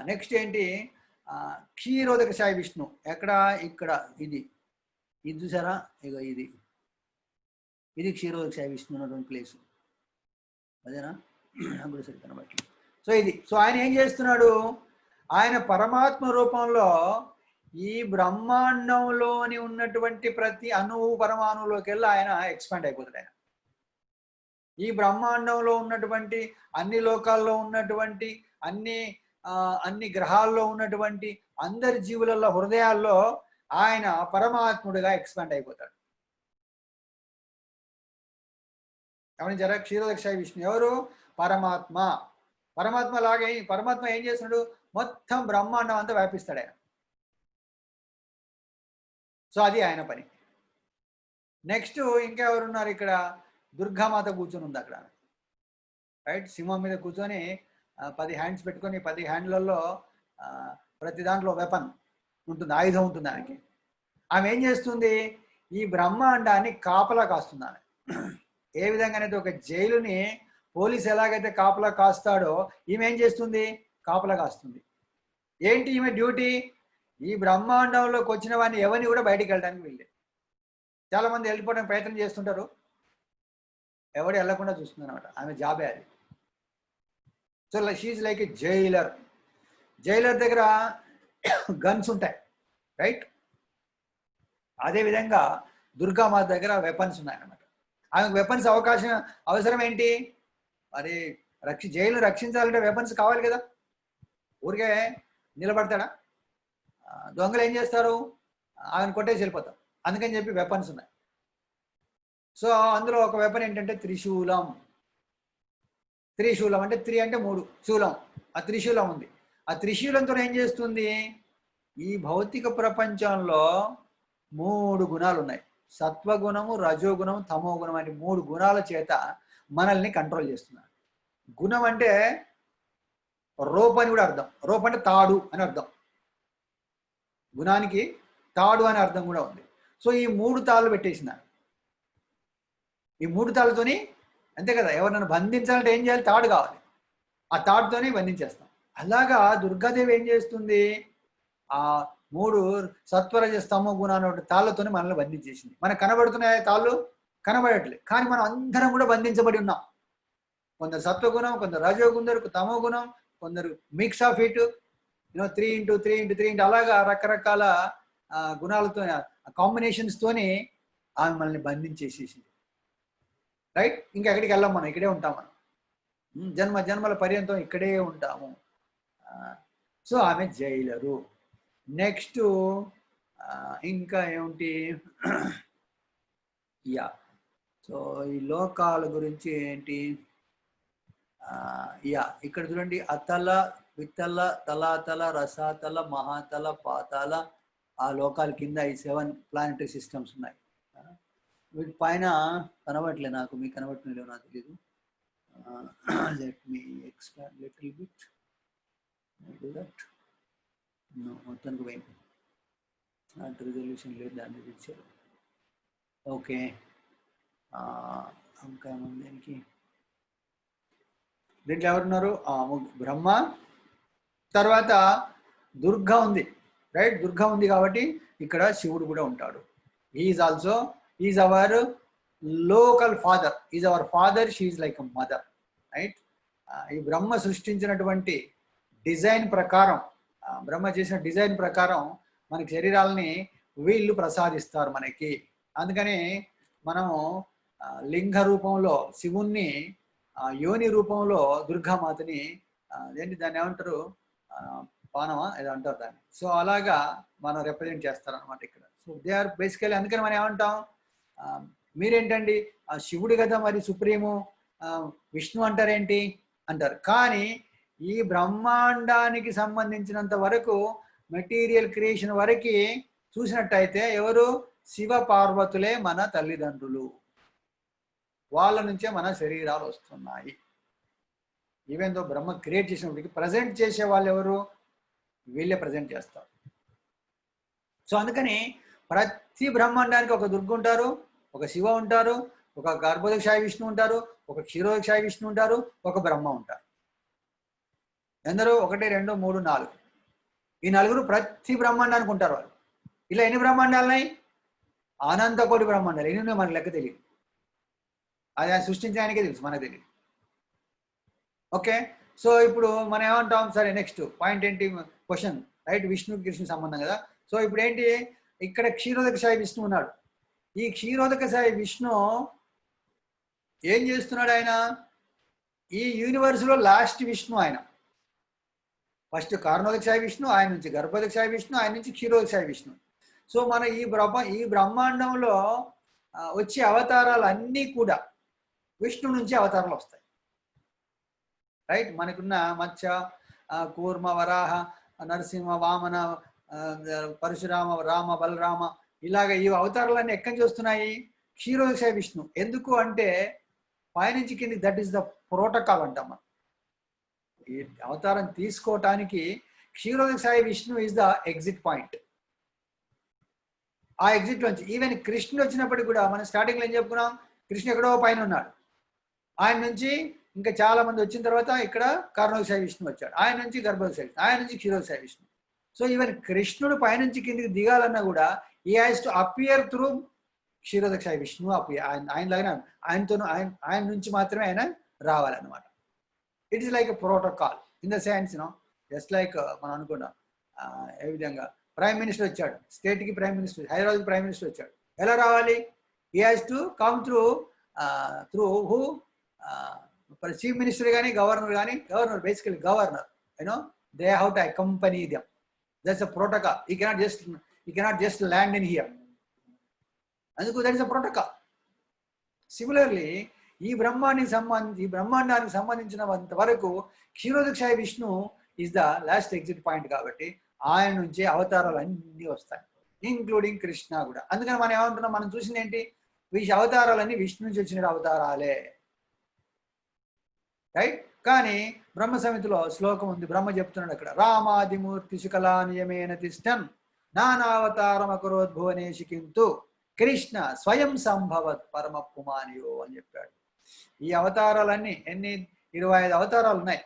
నెక్స్ట్ ఏంటి? క్షీరోదక సాయి విష్ణు ఎక్కడ? ఇక్కడ ఇది చూసారా? ఇగో ఇది క్షీరోదక సాయి విష్ణు ఉన్నటువంటి ప్లేసు, అదేనా? అప్పుడు సరి కనబట్టి. సో ఆయన ఏం చేస్తున్నాడు? ఆయన పరమాత్మ రూపంలో ఈ బ్రహ్మాండంలోని ఉన్నటువంటి ప్రతి అణువు పరమాణువులోకి వెళ్ళి ఆయన ఎక్స్పాండ్ అయిపోతాడు. ఆయన ఈ బ్రహ్మాండంలో ఉన్నటువంటి అన్ని లోకాల్లో ఉన్నటువంటి అన్ని గ్రహాల్లో ఉన్నటువంటి అందరి జీవులలో హృదయాల్లో ఆయన పరమాత్ముడిగా ఎక్స్పాండ్ అయిపోతాడు. గమనించారా? క్షీరోదక సాయి విష్ణు ఎవరు? పరమాత్మ. పరమాత్మ ఏం చేస్తున్నాడు? మొత్తం బ్రహ్మాండం అంతా వ్యాపిస్తాడు ఆయన. సో అది ఆయన పని. నెక్స్ట్ ఇంకా ఎవరున్నారు ఇక్కడ? దుర్గామాత కూర్చొని ఉంది అక్కడ. రైట్. సింహం మీద కూర్చొని 10 హ్యాండ్స్ పెట్టుకొని 10 హ్యాండ్లలో ప్రతి దాంట్లో వెపన్ ఉంటుంది, ఆయుధం ఉంటుంది ఆయనకి. ఆమె ఏం చేస్తుంది? ఈ బ్రహ్మాండాన్ని కాపలా కాస్తుంది ఆమె. ఏ విధంగానైతే ఒక జైలుని పోలీస్ ఎలాగైతే కాపలా కాస్తాడో ఈమె ఏం చేస్తుంది? కాపలా కాస్తుంది. ఏంటి ఈమె డ్యూటీ? ఈ బ్రహ్మాండంలోకి వచ్చిన వాడిని ఎవరిని కూడా బయటికి వెళ్ళడానికి వీళ్ళే. చాలా మంది వెళ్ళిపోవడానికి ప్రయత్నం చేస్తుంటారు, ఎవడు వెళ్ళకుండా చూస్తుంది అనమాట. ఆమె జాబే అది. So she's like a jailer. Jailer దగ్గర గన్స్ ఉంటాయి, రైట్. అదేవిధంగా దుర్గామాత దగ్గర వెపన్స్ ఉన్నాయన్నమాట. ఆమెకు వెపన్స్ అవసరం ఏంటి? మరి జైలు రక్షించాలంటే వెపన్స్ కావాలి కదా. ఊరికే నిలబడతాడా? దొంగలు ఏం చేస్తారు? ఆమెను కొట్టేసి వెళ్ళిపోతారు. అందుకని చెప్పి వెపన్స్ ఉన్నాయి. సో అందులో ఒక వెపన్ ఏంటంటే త్రిశూలం. త్రిశూలం అంటే 3 అంటే 3 శూలం. ఆ త్రిశూలం ఉంది. ఆ త్రిశూలంతో ఏం చేస్తుంది? ఈ భౌతిక ప్రపంచంలో 3 గుణాలు ఉన్నాయి. సత్వగుణము, రజోగుణము, తమో గుణం అనే 3 గుణాల చేత మనల్ని కంట్రోల్ చేస్తున్నారు. గుణం అంటే రోప్ అని కూడా అర్థం. రోప్ అంటే తాడు అని అర్థం. గుణానికి తాడు అనే అర్థం కూడా ఉంది. సో ఈ 3 తాళ్ళు పెట్టేసినారు. ఈ 3 తాళ్ళతోని అంతే కదా, ఎవరినైనా బంధించాలంటే ఏం చేయాలి? తాడు కావాలి. ఆ తాడుతోనే బంధించేస్తాం. అలాగా దుర్గాదేవి ఏం చేస్తుంది? ఆ 3 సత్వరజ స్తమ గుణాలు తాళ్ళతోనే మనల్ని బంధించేసింది. మనకు కనబడుతున్నాయి తాళ్ళు? కనబడట్లేదు. కానీ మనం అందరం కూడా బంధించబడి ఉన్నాం. కొందరు సత్వగుణం, కొందరు రజోగుణం, తమో గుణం, కొందరు మిక్స్ ఆఫ్ ఇట్, 3x3x3 అలాగా రకరకాల గుణాలతో కాంబినేషన్స్ తోని ఆమె మనల్ని బంధించేసేసింది, రైట్. ఇంకా ఎక్కడికి వెళ్ళాం, మనం ఇక్కడే ఉంటాం. మనం జన్మ జన్మల పర్యంతం ఇక్కడే ఉంటాము. సో ఆమె జైలరు. నెక్స్ట్ ఇంకా ఏమిటి? యా, సో ఈ లోకాల గురించి ఏంటి? యా, ఇక్కడ చూడండి. అతల, వితల, తలాతల, రసాతల, మహాతల, పాతాల, ఆ లోకాల కింద ఈ 7 ప్లానెటరీ సిస్టమ్స్ ఉన్నాయి. వీటి పైన కనబడట్లే నాకు, మీకు కనబడుతుందో నాకు తెలియదు. Let me explain little bit. Do that. No, మొత్తానికి పోయింది. నాట్ రిజల్యూషన్ లేదు దాన్ని ఇచ్చారు. ఓకే, ఇంకా ఏముంది దీనికి? దీంట్లో ఎవరున్నారు? బ్రహ్మ, తర్వాత దుర్గా ఉంది, రైట్. దుర్గా ఉంది కాబట్టి ఇక్కడ శివుడు కూడా ఉంటాడు. Is also is our local father. Is our father, she's like a mother, right. ఈ బ్రహ్మ సృష్టించినటువంటి డిజైన్ ప్రకారం, బ్రహ్మ చేసిన డిజైన్ ప్రకారం మనకి శరీరాలని వీళ్ళు ప్రసాదిస్తారు మనకి. అందుకని మనము లింగ రూపంలో శివుణ్ణి, యోని రూపంలో దుర్గామాతని, ఏంటి దాన్ని ఏమంటారు? పానమా ఏదో అంటారు దాన్ని. సో అలాగా మనం రిప్రజెంట్ చేస్తారనమాట ఇక్కడ. So they are basically. అందుకని మనం ఏమంటాం? మీరేంటండి శివుడు కదా మరి సుప్రీము, విష్ణు అంటారేంటి అంటారు. కానీ ఈ బ్రహ్మాండానికి సంబంధించినంత వరకు, మెటీరియల్ క్రియేషన్ వరకు చూసినట్టయితే ఎవరు? శివ పార్వతులే మన తల్లిదండ్రులు. వాళ్ళ నుంచే మన శరీరాలు వస్తున్నాయి. ఈవెన్ దో బ్రహ్మ క్రియేట్ చేసినప్పటికీ ప్రజెంట్ చేసే వాళ్ళు ఎవరు? వీళ్ళే ప్రజెంట్ చేస్తారు. సో అందుకని ప్రతి బ్రహ్మాండానికి ఒక దుర్గ ఉంటారు, ఒక శివ ఉంటారు, ఒక గర్భోదక్షాయ విష్ణు ఉంటారు, ఒక క్షీరోదక్షాయ విష్ణు ఉంటారు, ఒక బ్రహ్మ ఉంటారు. ఎందరో 1 2 3 4 ఈ 4 ప్రతి బ్రహ్మాండానికి ఉంటారు వాళ్ళు. ఇలా ఎన్ని బ్రహ్మాండాలు ఉన్నాయి? అనంత కోటి బ్రహ్మాండాలు. ఎన్ని ఉన్నాయి మనకు లెక్క తెలియదు. అది ఆయన సృష్టించడానికే తెలుసు, మనకు తెలియదు. ఓకే, సో ఇప్పుడు మనం ఏమంటాం? సరే, నెక్స్ట్ పాయింట్ ఏంటి? Question, right. విష్ణు కృష్ణ సంబంధం కదా. సో ఇప్పుడు ఏంటి? ఇక్కడ క్షీరోదకశాయ విష్ణు ఉన్నాడు. ఈ క్షీరోదకశాయ విష్ణు ఏం చేస్తున్నాడు? ఆయన ఈ యూనివర్స్లో లాస్ట్ విష్ణు. ఆయన ఫస్ట్ కారణోదకశాయ విష్ణు, ఆయన నుంచి గర్భోదకశాయ విష్ణు, ఆయన నుంచి క్షీరోదకశాయ విష్ణు. సో మన ఈ బ్రహ్మాండంలో వచ్చే అవతారాలు అన్నీ కూడా విష్ణు నుంచి అవతారాలు వస్తాయి, రైట్. మనకున్న మత్స్య, కూర్మ, వరాహ, నరసింహ, వామన, పరశురామ, రామ, బలరామ, ఇలాగ ఈ అవతారాలన్నీ ఎక్కడి నుంచి వస్తున్నాయి? క్షీరోదకశాయ విష్ణు. ఎందుకు అంటే పైనుంచి కింది, దట్ ఈస్ ద ప్రోటోకాల్ అంటాం మనం. ఈ అవతారం తీసుకోవటానికి Ksheerodaka Sayi Vishnu is the exit point. ఆ ఎగ్జిట్ నుంచి ఈవెన్ కృష్ణుడు వచ్చినప్పటికి కూడా మనం స్టార్టింగ్లో ఏం చెప్పుకున్నాం, కృష్ణుడు ఎక్కడో పైన ఉన్నాడు. ఆయన నుంచి ఇంకా చాలా మంది వచ్చిన తర్వాత ఇక్కడ కర్ణోదక సాయి విష్ణు వచ్చాడు, ఆయన నుంచి గర్భోదక సాయి విష్ణు, ఆయన నుంచి క్షీరోదక సాయి విష్ణు. సో ఈవెన్ కృష్ణుడు పైనుంచి కిందికి దిగాలన్నా కూడా ఈ has to appear through Ksheerodaka Sayi Vishnu. ఆయనలాగానే ఆయనతో ఆయన నుంచి మాత్రమే ఆయన రావాలన్నమాట. It is like a protocol in the sense just like మనం అనుకున్నాం ఏ విధంగా ప్రైమ్ మినిస్టర్ వచ్చాడు, స్టేట్కి ప్రైమ్ మినిస్టర్, హైదరాబాద్కి ప్రైమ్ మినిస్టర్ వచ్చాడు, ఎలా రావాలి? He has to come through who chief minister కానీ governor basically governor, they have to accompany them. That's a protocol. You cannot just land in here. అందుకు that is a protocol. Similarly ఈ బ్రహ్మాండానికి సంబంధించినంత వరకు Ksheerodaka Sayi Vishnu is the last exit point. కాబట్టి ఆయన నుంచి అవతారాలు అన్నీ వస్తాయి, ఇంక్లూడింగ్ కృష్ణ కూడా. అందుకని మనం ఏమంటున్నాం, మనం చూసింది ఏంటి, అవతారాలన్నీ విష్ణు నుంచి వచ్చిన అవతారాలే, రైట్? కానీ బ్రహ్మ సమితిలో శ్లోకం ఉంది, బ్రహ్మ చెప్తున్నాడు అక్కడ, రామాదిమూర్తి శుకలా నియమేన తిష్టన్ నానావతారమకరోద్భువనేషి కింతు కృష్ణ స్వయం సంభవత్ పరమ పుమానియో అని చెప్పాడు. ఈ అవతారాలన్నీ 25 అవతారాలు ఉన్నాయి.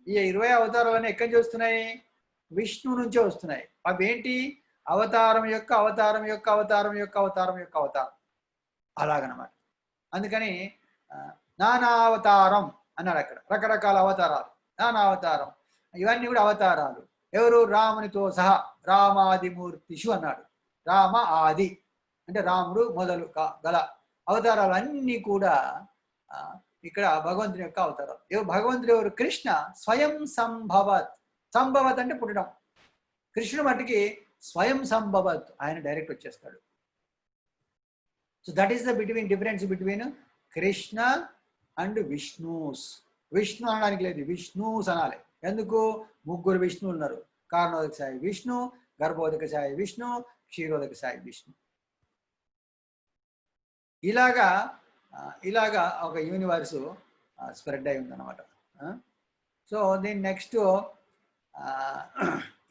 ఈ 20 అవతారాలన్నీ ఎక్కడి నుంచి వస్తున్నాయి? విష్ణు నుంచే వస్తున్నాయి. అవి ఏంటి? అవతారం యొక్క అవతారం యొక్క అవతారం యొక్క అవతారం యొక్క అవతారం, అలాగనమాట. అందుకని నానావతారం అన్నాడు అక్కడ, రకరకాల అవతారాలు, నానావతారం, ఇవన్నీ కూడా అవతారాలు. ఎవరు? రామునితో సహా రామాదిమూర్తిషు అన్నాడు. రామ ఆది అంటే రాముడు మొదలు గల అవతారాలు అన్నీ కూడా ఇక్కడ భగవంతుని యొక్క అవతారాలు. భగవంతుడు ఎవరు? కృష్ణ స్వయం సంభవత్. సంభవత్ అంటే పుట్టడం. కృష్ణుడు మట్టికి స్వయం సంభవత్, ఆయన డైరెక్ట్ వచ్చేస్తాడు. So that is the difference between Krishna and Vishnus. Vishnu అనడానికి లేదు, విష్ణూస్ అనాలి. ఎందుకు? ముగ్గురు విష్ణువులు ఉన్నారు, కారణోదక సాయి విష్ణు, గర్భోదక సాయి విష్ణు, క్షీరోదక సాయి విష్ణు. ఇలాగా ఒక యూనివర్సు స్ప్రెడ్ అయి ఉందన్నమాట. సో దీని నెక్స్ట్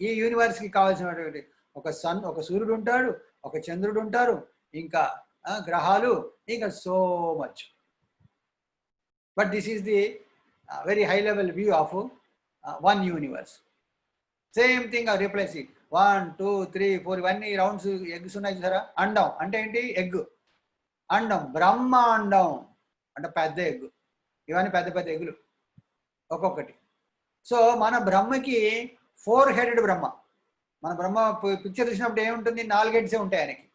ఈ యూనివర్స్కి కావాల్సినటువంటి ఒక సూర్యుడు ఉంటాడు, ఒక చంద్రుడు ఉంటారు, ఇంకా గ్రహాలు, ఇంకా so much. But this is the very high level view of one universe. Same thing replace 1 2 3 4 ఇవన్నీ రౌండ్స్ ఎగ్స్ ఉన్నాయి చూసారా? అండం అంటే ఏంటి? ఎగ్. అండం, బ్రహ్మాండం అంటే పెద్ద ఎగ్గు. ఇవన్నీ పెద్ద పెద్ద ఎగ్గులు ఒక్కొక్కటి. సో మన బ్రహ్మకి 4 హెడెడ్ బ్రహ్మ. మన బ్రహ్మ పిక్చర్ చూసినప్పుడు ఏముంటుంది? 4 హెడ్సే ఉంటాయి ఆయనకి.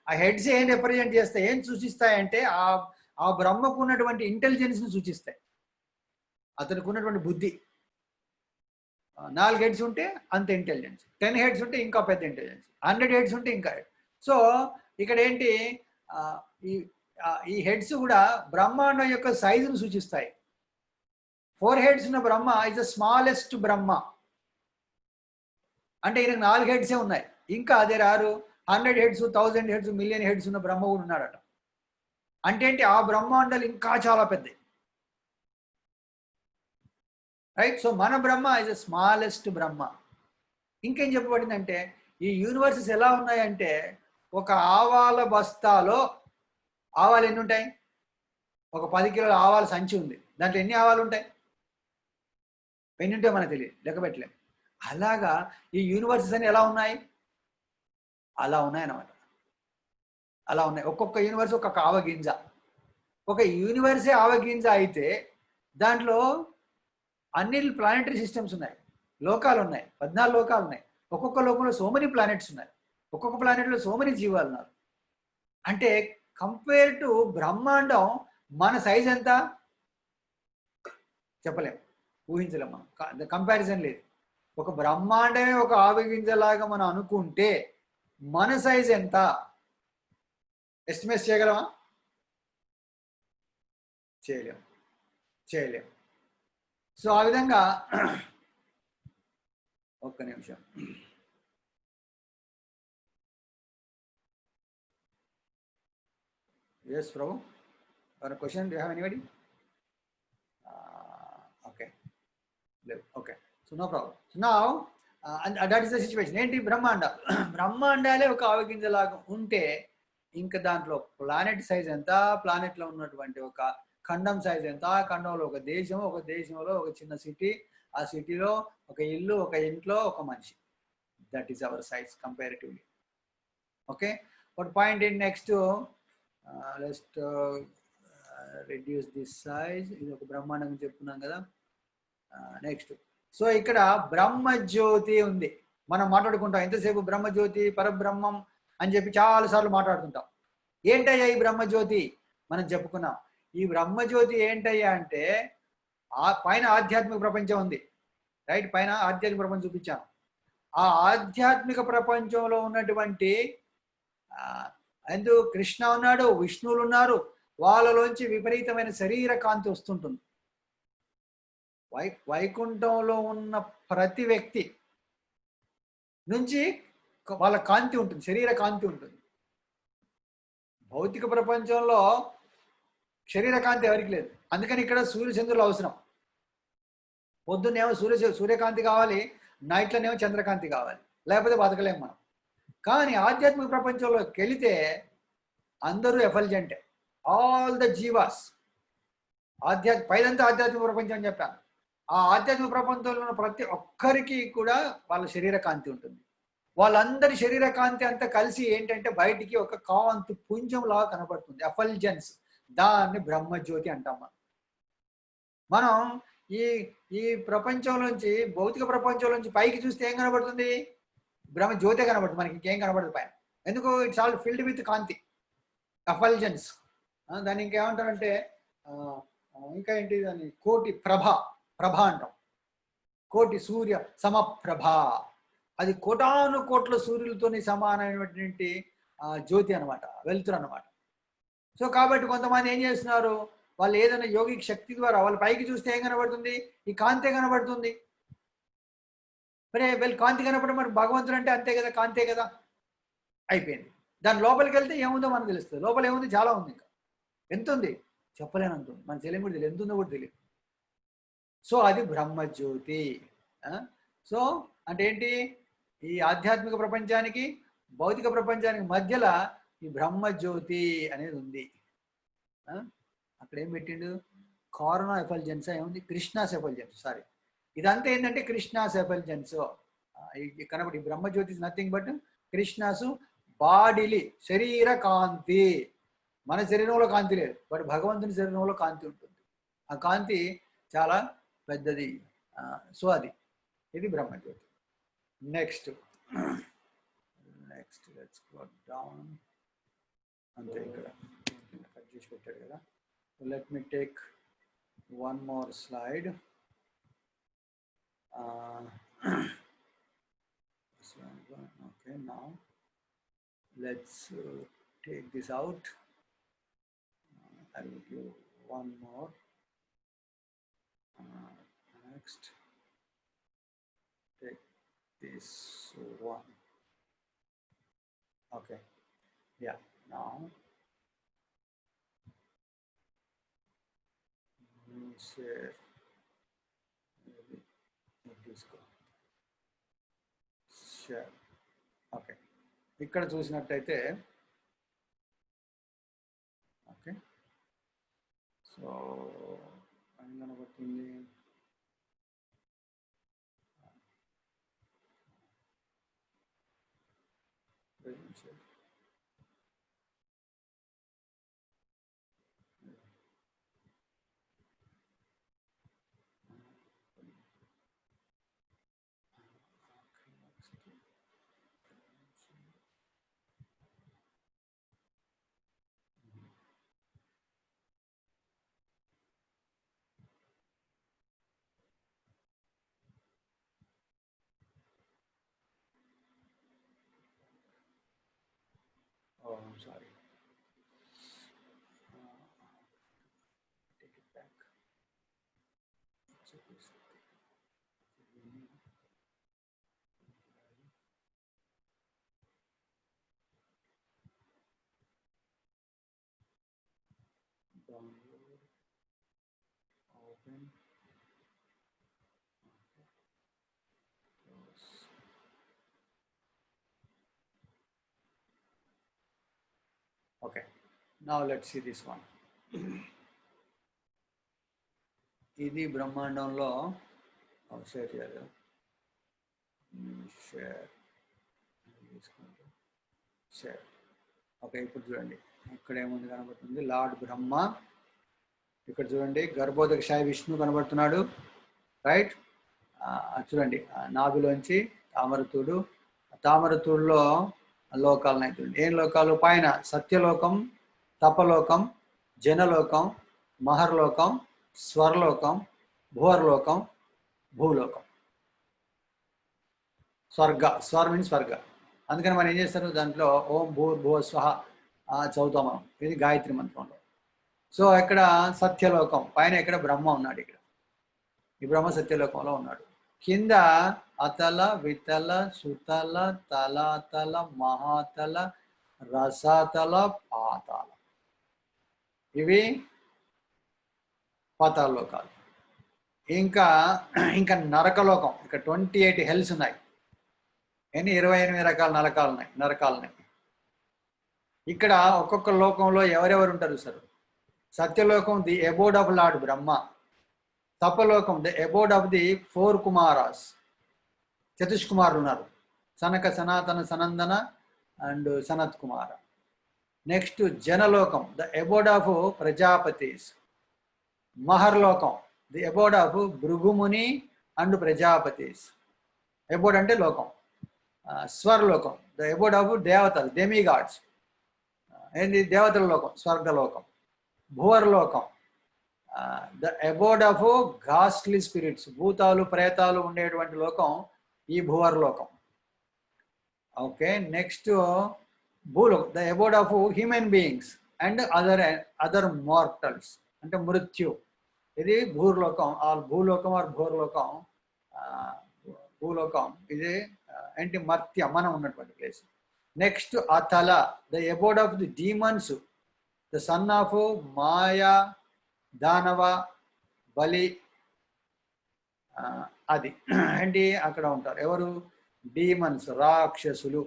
ఆ హెడ్స్ ఏం రిప్రజెంట్ చేస్తాయి, ఏం సూచిస్తాయంటే ఆ బ్రహ్మకు ఉన్నటువంటి ఇంటెలిజెన్స్ని సూచిస్తాయి, అతనికి ఉన్నటువంటి బుద్ధి. 4 హెడ్స్ ఉంటే అంత ఇంటెలిజెన్స్, 10 హెడ్స్ ఉంటే ఇంకా పెద్ద ఇంటెలిజెన్స్, 100 హెడ్స్ ఉంటే ఇంకా. సో ఇక్కడ ఏంటి, ఈ హెడ్స్ కూడా బ్రహ్మాండం యొక్క సైజును సూచిస్తాయి. 4 హెడ్స్ ఉన్న బ్రహ్మ ఇస్ ద స్మాలెస్ట్ బ్రహ్మ. అంటే ఈయనకు 4 హెడ్సే ఉన్నాయి. ఇంకా అదే రారు 100 హెడ్స్, 1000 హెడ్స్, మిలియన్ హెడ్స్ ఉన్న బ్రహ్మ కూడా ఉన్నాడట. అంటే ఏంటి? ఆ బ్రహ్మాండాలు ఇంకా చాలా పెద్దవి, రైట్? సో మన బ్రహ్మ ఇస్ ద స్మాలెస్ట్ బ్రహ్మ. ఇంకేం చెప్పబడిందంటే ఈ యూనివర్సెస్ ఎలా ఉన్నాయంటే, ఒక ఆవాల బస్తాలో ఆవాలు ఎన్ని ఉంటాయి? ఒక 10 కిలోల ఆవాల సంచి ఉంది, దాంట్లో ఎన్ని ఆవాలు ఉంటాయి? ఎన్ని ఉంటాయో మనకు తెలియదు, లెక్క పెట్టలేము. అలాగా ఈ యూనివర్సెస్ అని ఎలా ఉన్నాయి? అలా ఉన్నాయి అన్నమాట. అలా ఉన్నాయి. ఒక్కొక్క యూనివర్స్ ఒక్కొక్క ఆవగింజ. ఒక యూనివర్సే ఆవగింజ అయితే దాంట్లో అన్ని ప్లానెటరీ సిస్టమ్స్ ఉన్నాయి, లోకాలు ఉన్నాయి, 14 లోకాలు ఉన్నాయి. ఒక్కొక్క లోకంలో సో మెనీ ప్లానెట్స్ ఉన్నాయి, ఒక్కొక్క ప్లానెట్లో సో మెనీ జీవాలు ఉన్నారు. అంటే కంపేర్ టు బ్రహ్మాండం మన సైజ్ ఎంత చెప్పలేము, ఊహించలేము మనం. కంపారిజన్ లేదు. ఒక బ్రహ్మాండమే ఒక ఆవగింజలాగా మనం అనుకుంటే మన సైజ్ ఎంత ఎస్టిమేట్ చేయగలమా? చేయలేము. సో ఆ విధంగా ఒక్క నిమిషం. Yes, Prabhu. Or a question? Do you have anybody? లేవు. Okay, so no problem. So నా దట్ ఇస్ ద సిచ్యువేషన్. ఏంటి బ్రహ్మాండ బ్రహ్మాండాలే ఒక ఆవగింజలాగా ఉంటే ఇంకా దాంట్లో ప్లానెట్ సైజ్ ఎంత, ప్లానెట్లో ఉన్నటువంటి ఒక ఖండం సైజ్ ఎంత, ఆ ఖండంలో ఒక దేశం, ఒక దేశంలో ఒక చిన్న సిటీ, ఆ సిటీలో ఒక ఇల్లు, ఒక ఇంట్లో ఒక మనిషి. That is our size comparatively. Okay, but point in next లెస్ట్ రెడ్యూస్ దిస్ సైజ్. ఇది ఒక బ్రహ్మాండం చెప్పుకున్నాం కదా. నెక్స్ట్, సో ఇక్కడ బ్రహ్మజ్యోతి ఉంది. మనం మాట్లాడుకుంటాం ఎంతసేపు బ్రహ్మజ్యోతి, పరబ్రహ్మం అని చెప్పి చాలాసార్లు మాట్లాడుతుంటాం. ఏంటయ్యా ఈ బ్రహ్మజ్యోతి? మనం చెప్పుకున్నాం. ఈ బ్రహ్మజ్యోతి ఏంటయ్యా అంటే ఆ పైన ఆధ్యాత్మిక ప్రపంచం ఉంది, రైట్? పైన ఆధ్యాత్మిక ప్రపంచం చూపించాను. ఆ ఆధ్యాత్మిక ప్రపంచంలో ఉన్నటువంటి ఎందుకు కృష్ణ ఉన్నాడు, విష్ణువులు ఉన్నారు, వాళ్ళలోంచి విపరీతమైన శరీర కాంతి వస్తుంటుంది. వైకుంఠంలో ఉన్న ప్రతి వ్యక్తి నుంచి వాళ్ళ కాంతి ఉంటుంది, శరీర కాంతి ఉంటుంది. భౌతిక ప్రపంచంలో శరీర కాంతి ఎవరికి లేదు. అందుకని ఇక్కడ సూర్యచంద్రులు అవసరం. పొద్దున్నేమో సూర్యకాంతి కావాలి, నైట్లోనేమో చంద్రకాంతి కావాలి, లేకపోతే బతకలేము మనం. కానీ ఆధ్యాత్మిక ప్రపంచంలోకి వెళితే అందరూ ఎఫల్జెంటే, ఆల్ ద జీవాస్. పైదంతా ఆధ్యాత్మిక ప్రపంచం అని చెప్పాను. ఆ ఆధ్యాత్మిక ప్రపంచంలో ఉన్న ప్రతి ఒక్కరికి కూడా వాళ్ళ శరీర కాంతి ఉంటుంది. వాళ్ళందరి శరీర కాంతి అంతా కలిసి ఏంటంటే బయటికి ఒక కాంతి పుంజం లాగా కనపడుతుంది, ఎఫల్జెన్స్. దాన్ని బ్రహ్మజ్యోతి అంటాం. మనం ఈ ఈ ప్రపంచంలోంచి, భౌతిక ప్రపంచంలోంచి పైకి చూస్తే ఏం కనబడుతుంది? బ్రహ్మజ్యోతే కనబడుతుంది, మనకి ఇంకేం కనబడదు పైన. ఎందుకు? It's all filled with Kanthi, effulgence. దాన్ని ఇంకేమంటారంటే ఇంకా ఏంటి, దాన్ని కోటి ప్రభ అంటాం. కోటి సూర్య సమప్రభ, అది కోటాను కోట్ల సూర్యులతోని సమానమైనటువంటి జ్యోతి అనమాట, వెలుతురు అనమాట. సో కాబట్టి కొంతమంది ఏం చేస్తున్నారు, వాళ్ళు ఏదైనా యోగిక శక్తి ద్వారా వాళ్ళు పైకి చూస్తే ఏం కనబడుతుంది? ఈ కాంతే కనబడుతుంది. మరి వీళ్ళు కాంతి కనపడడం, మరి భగవంతుడు అంటే అంతే కదా, కాంతే కదా, అయిపోయింది. దాని లోపలికి వెళ్తే ఏముందో మనకు తెలుస్తుంది. లోపల ఏముంది? చాలా ఉంది. ఇంకా ఎంత ఉంది చెప్పలేనంత ఉంది, మన తెలియదు కూడా తెలియదు, ఎంత ఉందో కూడా తెలియదు. సో అది బ్రహ్మజ్యోతి. సో అంటే ఏంటి? ఈ ఆధ్యాత్మిక ప్రపంచానికి, భౌతిక ప్రపంచానికి మధ్యలో ఈ బ్రహ్మజ్యోతి అనేది ఉంది. అక్కడ ఏం పెట్టిండు? కారోనా ఎఫల్జెన్స్ ఏముంది? కృష్ణాస్ ఎఫల్జెన్స్. సారీ, ఇదంతా ఏంటంటే కృష్ణాస్ ఎఫల్జెన్స్. కనబడి బ్రహ్మజ్యోతి ఇస్ నథింగ్ బట్ కృష్ణాసు బాడీలి, శరీర కాంతి. మన శరీరంలో కాంతి లేదు, బట్ భగవంతుని శరీరంలో కాంతి ఉంటుంది. ఆ కాంతి చాలా పెద్దది. సో అది, ఇది Brahmajyoti. Next let's go down. అంతే, ఇక్కడ కట్ చేసి పెట్టాడు కదా. Let me take one more slide. Okay, now let's take this out. I will give one more. Next, take this one. Okay, yeah, now share. Share. Okay, ఇక్కడ చూసినట్టయితే okay, so ఏం కనబడుతుంది? Oh, I'm sorry. Take it back. Download, open. Okay, now let's see this one. ఇది బ్రహ్మాండంలో share చేయాలి. Share share. Okay, ఇప్పుడు చూడండి ఇక్కడ ఏముంది కనబడుతుంది. లార్డ్ బ్రహ్మ. ఇక్కడ చూడండి గర్భోదక సాయి విష్ణు కనబడుతున్నాడు, రైట్. చూడండి నాభిలోంచి తామరతూడు, తామరతూడులో లోకాలను అయితే ఏం లోకాలు? పైన సత్యలోకం, తపలోకం, జనలోకం, మహర్లోకం, స్వర్లోకం, భువర్లోకం, భూలోకం. స్వర్ మీన్స్ స్వర్గ. అందుకని మనం ఏం చేస్తారు, దాంట్లో ఓం భూర్భువ స్వహ చదువుతాం మనం, ఇది గాయత్రి మంత్రంలో. సో ఇక్కడ సత్యలోకం పైన, ఇక్కడ బ్రహ్మ ఉన్నాడు. ఇక్కడ ఈ బ్రహ్మ సత్యలోకంలో ఉన్నాడు. కింద అతల, వితల, సుతల, తలాతల, మహాతల, రసాతల, పాతాల. ఇవి పాతాల లోకాలు. ఇంకా ఇంకా నరకలోకం. ఇక్కడ 28 హెల్స్ ఉన్నాయి. 28 రకాల నరకాలు ఉన్నాయి. ఇక్కడ ఒక్కొక్క లోకంలో ఎవరెవరు ఉంటారు సార్? సత్యలోకం the abode of lord Brahma. తపలోకం the abode of the 4 Kumaras, చతుష్కుమారులు ఉన్నారు. సనక, సనాతన, సనందన అండ్ సనత్ కుమార. నెక్స్ట్ జనలోకం ద అబోర్డ్ ఆఫ్ ప్రజాపతిస్. మహర్లోకం the abode of Bhrigumuni and Prajapatis. Abode అంటే లోకం. స్వర్లోకం ద అబోర్డ్ ఆఫ్ దేవతలు, డెమిగాడ్స్. ఏంటి? దేవతల లోకం, స్వర్గలోకం. భువర్లోకం the abode of ghastly spirits, భూతాలు ప్రేతాలు ఉండేటువంటి లోకం ఈ భువర్లోకం. ఓకే, నెక్స్ట్ భూలోకం the abode of human beings and other మార్టల్స్, అంటే మృత్యు. ఇది భూర్లోకం. భూలోకం ఆర్ భూర్లోకం. భూలోకం ఇది ఏంటి? మర్త్య, మనం ఉన్నటువంటి place. Next Atala the abode of the demons, the son of Maya, Danava, Bali. అది ఏంటి? అక్కడ ఉంటారు ఎవరు? డీమన్స్, రాక్షసులు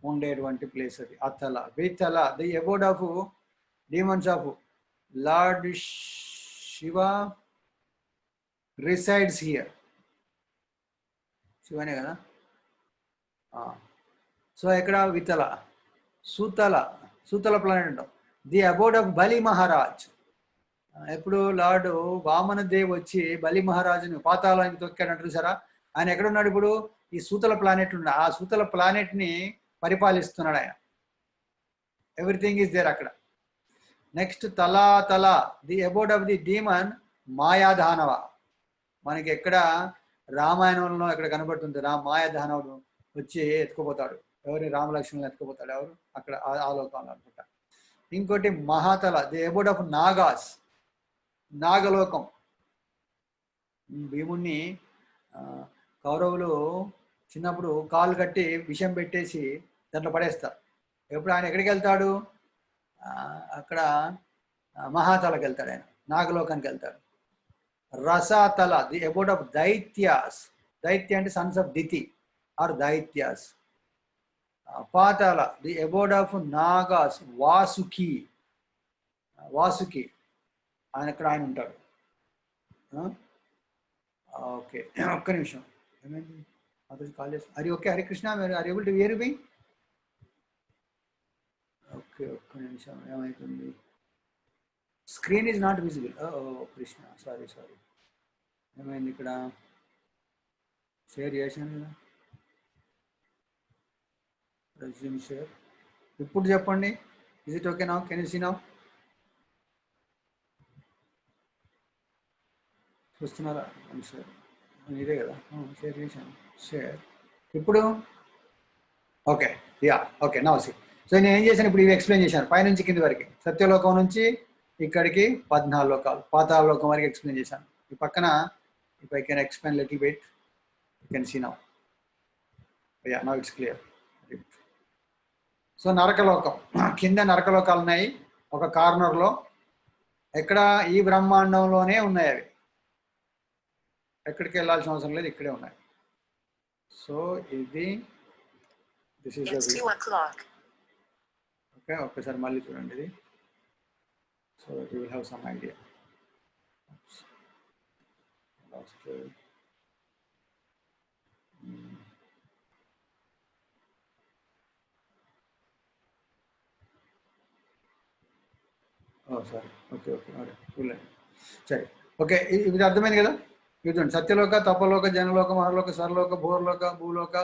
ఉండేటువంటి ప్లేస్ అది Atala. Vitala the abode of demons of lord Shiva resides here. శివనే కదా. సో ఇక్కడ వితల. సుతల ప్లానెట్ ఉంటాం. The abode of Bali Maharaj. ఎప్పుడు లార్డు వామన దేవ్ వచ్చి బలి మహారాజుని పాతాళానికి తొక్కాడంటారు చూసారా? ఆయన ఎక్కడున్నాడు ఇప్పుడు? ఈ సూతల ప్లానెట్ ఉన్న ఆ సూతల ప్లానెట్ ని పరిపాలిస్తున్నాడు ఆయన. ఎవ్రీథింగ్ ఈజ్ దేర్ అక్కడ. Next Tala the abode of the demon Mayadanava. మనకి ఎక్కడ రామాయణంలో ఎక్కడ కనబడుతుంది? మాయాదానవుడు వచ్చి ఎత్తుకుపోతాడు. ఎవరి? రామలక్ష్మణులు ఎత్తుకుపోతాడు. ఎవరు? అక్కడ ఆ లోకంలో అనుకుంటా. ఇంకోటి మహాతల ది అబోర్డ్ ఆఫ్ నాగాస్, నాగలోకం. భీముణ్ణి కౌరవులు చిన్నప్పుడు కాలు కట్టి విషం పెట్టేసి దాంట్లో పడేస్తారు. ఎప్పుడు ఆయన ఎక్కడికి వెళ్తాడు? అక్కడ మహాతలకి వెళ్తాడు ఆయన, నాగలోకానికి వెళ్తాడు. Rasatala the abode of Daityas. Daitya అంటే sons of Diti or Daityas. Patala the abode of Nagas, Vasuki. ఆయన ఇక్కడ ఆయన ఉంటాడు. ఓకే, ఒక్క నిమిషం. ఏమైంది? అతను కాల్ చేసి అది okay. Hare Krishna, are able to hear me? Okay, ఒక్క నిమిషం. ఏమవుతుంది? Screen is not visible. Oh Krishna, sorry. ఏమైంది ఇక్కడ? షేర్ చేశాను కదా. Resume share. ఇప్పుడు చెప్పండి. Is it okay now? Can you see now? చూస్తున్నారా? షేర్ ఇదే కదా, షేర్ చేశాను. షేర్ ఇప్పుడు okay. Okay now see. So నేను ఏం చేశాను ఇప్పుడు? ఇవి ఎక్స్ప్లెయిన్ చేశాను పైనుంచి కింది వరకు. సత్యలోకం నుంచి ఇక్కడికి 14 లోకాలు, పాతాళ లోకం వరకు ఎక్స్ప్లెయిన్ చేశాను. ఈ పక్కన if I can explain little bit, you can see now. Now it's clear. So నరకలోకం, కింద నరకలోకాలు ఉన్నాయి ఒక కార్నర్లో. ఎక్కడ? ఈ బ్రహ్మాండంలోనే ఉన్నాయి అవి. ఎక్కడికి వెళ్ళాల్సిన అవసరం లేదు, ఇక్కడే ఉన్నాయి. సో ఇది దిస్ ఇస్ ఓకే, ఒక్కసారి మళ్ళీ చూడండి ఇది. So you will have some idea. Sorry, okay okay, చూడండి. సరే, ఓకే, ఇది అర్థమైంది కదా. ఇది చూడండి, సత్యలోక, తపలోక, జనలోక, మహర్లోక, స్వర్లోక, భూర్లోక, భూలోక,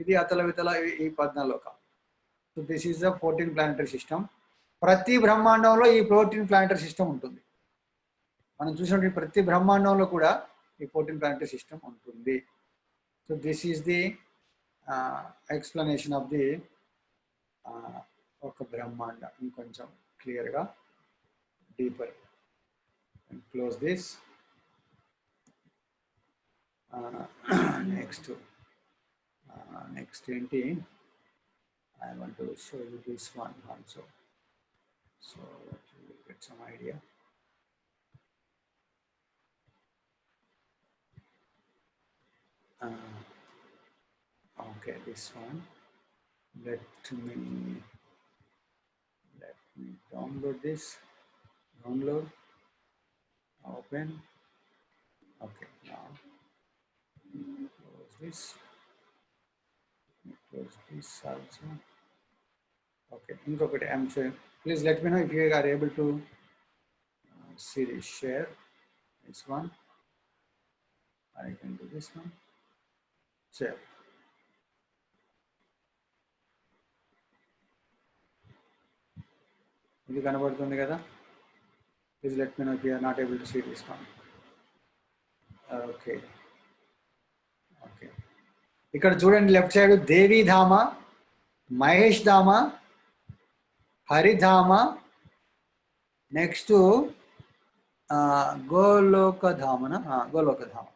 ఇది అతల వితల, ఈ 14 లోక. So this is the 14 planetary system. ప్రతి బ్రహ్మాండంలో ఈ 14 ప్లానటరీ సిస్టమ్ ఉంటుంది. మనం చూసినటువంటి ప్రతి బ్రహ్మాండంలో కూడా ఈ 14 ప్లానటరీ సిస్టమ్ ఉంటుంది. So this is the explanation of the ఒక బ్రహ్మాండ. ఇంకొంచెం క్లియర్గా deeper. And close this. Next ఏంటి, I want to show you this one also, so that you will get some idea. Okay, this one. Let me download this. Download. Open. Okay, now close this. Close this also. Okay, incorporate. I'm sure. Please let me know if you are able to see this. Share this one. I can do this one. Share. ఇది కనబడుతుంది కదా. Please let me know if you are not able to see this one. Okay. Okay. ఇక్కడ చూడండి, left side Devidhama, Mahesh Dhama, Haridhama, next గోలోకధామన, Golokadhama.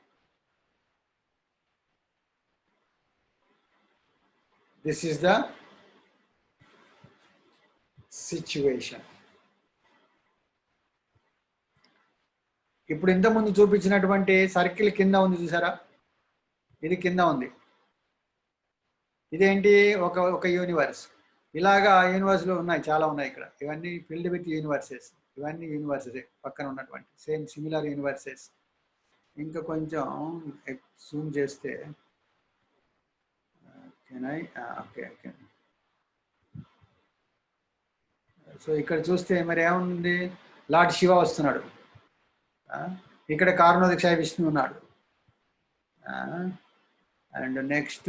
This is the situation. ఇప్పుడు ఇంతకుముందు చూపించినటువంటి circle కింద ఉంది చూసారా, ఇది కింద ఉంది. ఇదేంటి, ఒక యూనివర్స్. ఇలాగా యూనివర్స్లో ఉన్నాయి, చాలా ఉన్నాయి ఇక్కడ. ఇవన్నీ ఫిల్డ్ విత్ యూనివర్సెస్. ఇవన్నీ యూనివర్సెస్ పక్కన ఉన్నటువంటి సేమ్ సిమిలర్ యూనివర్సెస్. ఇంకా కొంచెం జూమ్ చేస్తే ఓకే. సో ఇక్కడ చూస్తే మరి ఏముంది, లార్డ్ శివ వస్తున్నాడు. ఇక్కడ కారణోదక్షాయ విష్ణు ఉన్నాడు. అండ్ నెక్స్ట్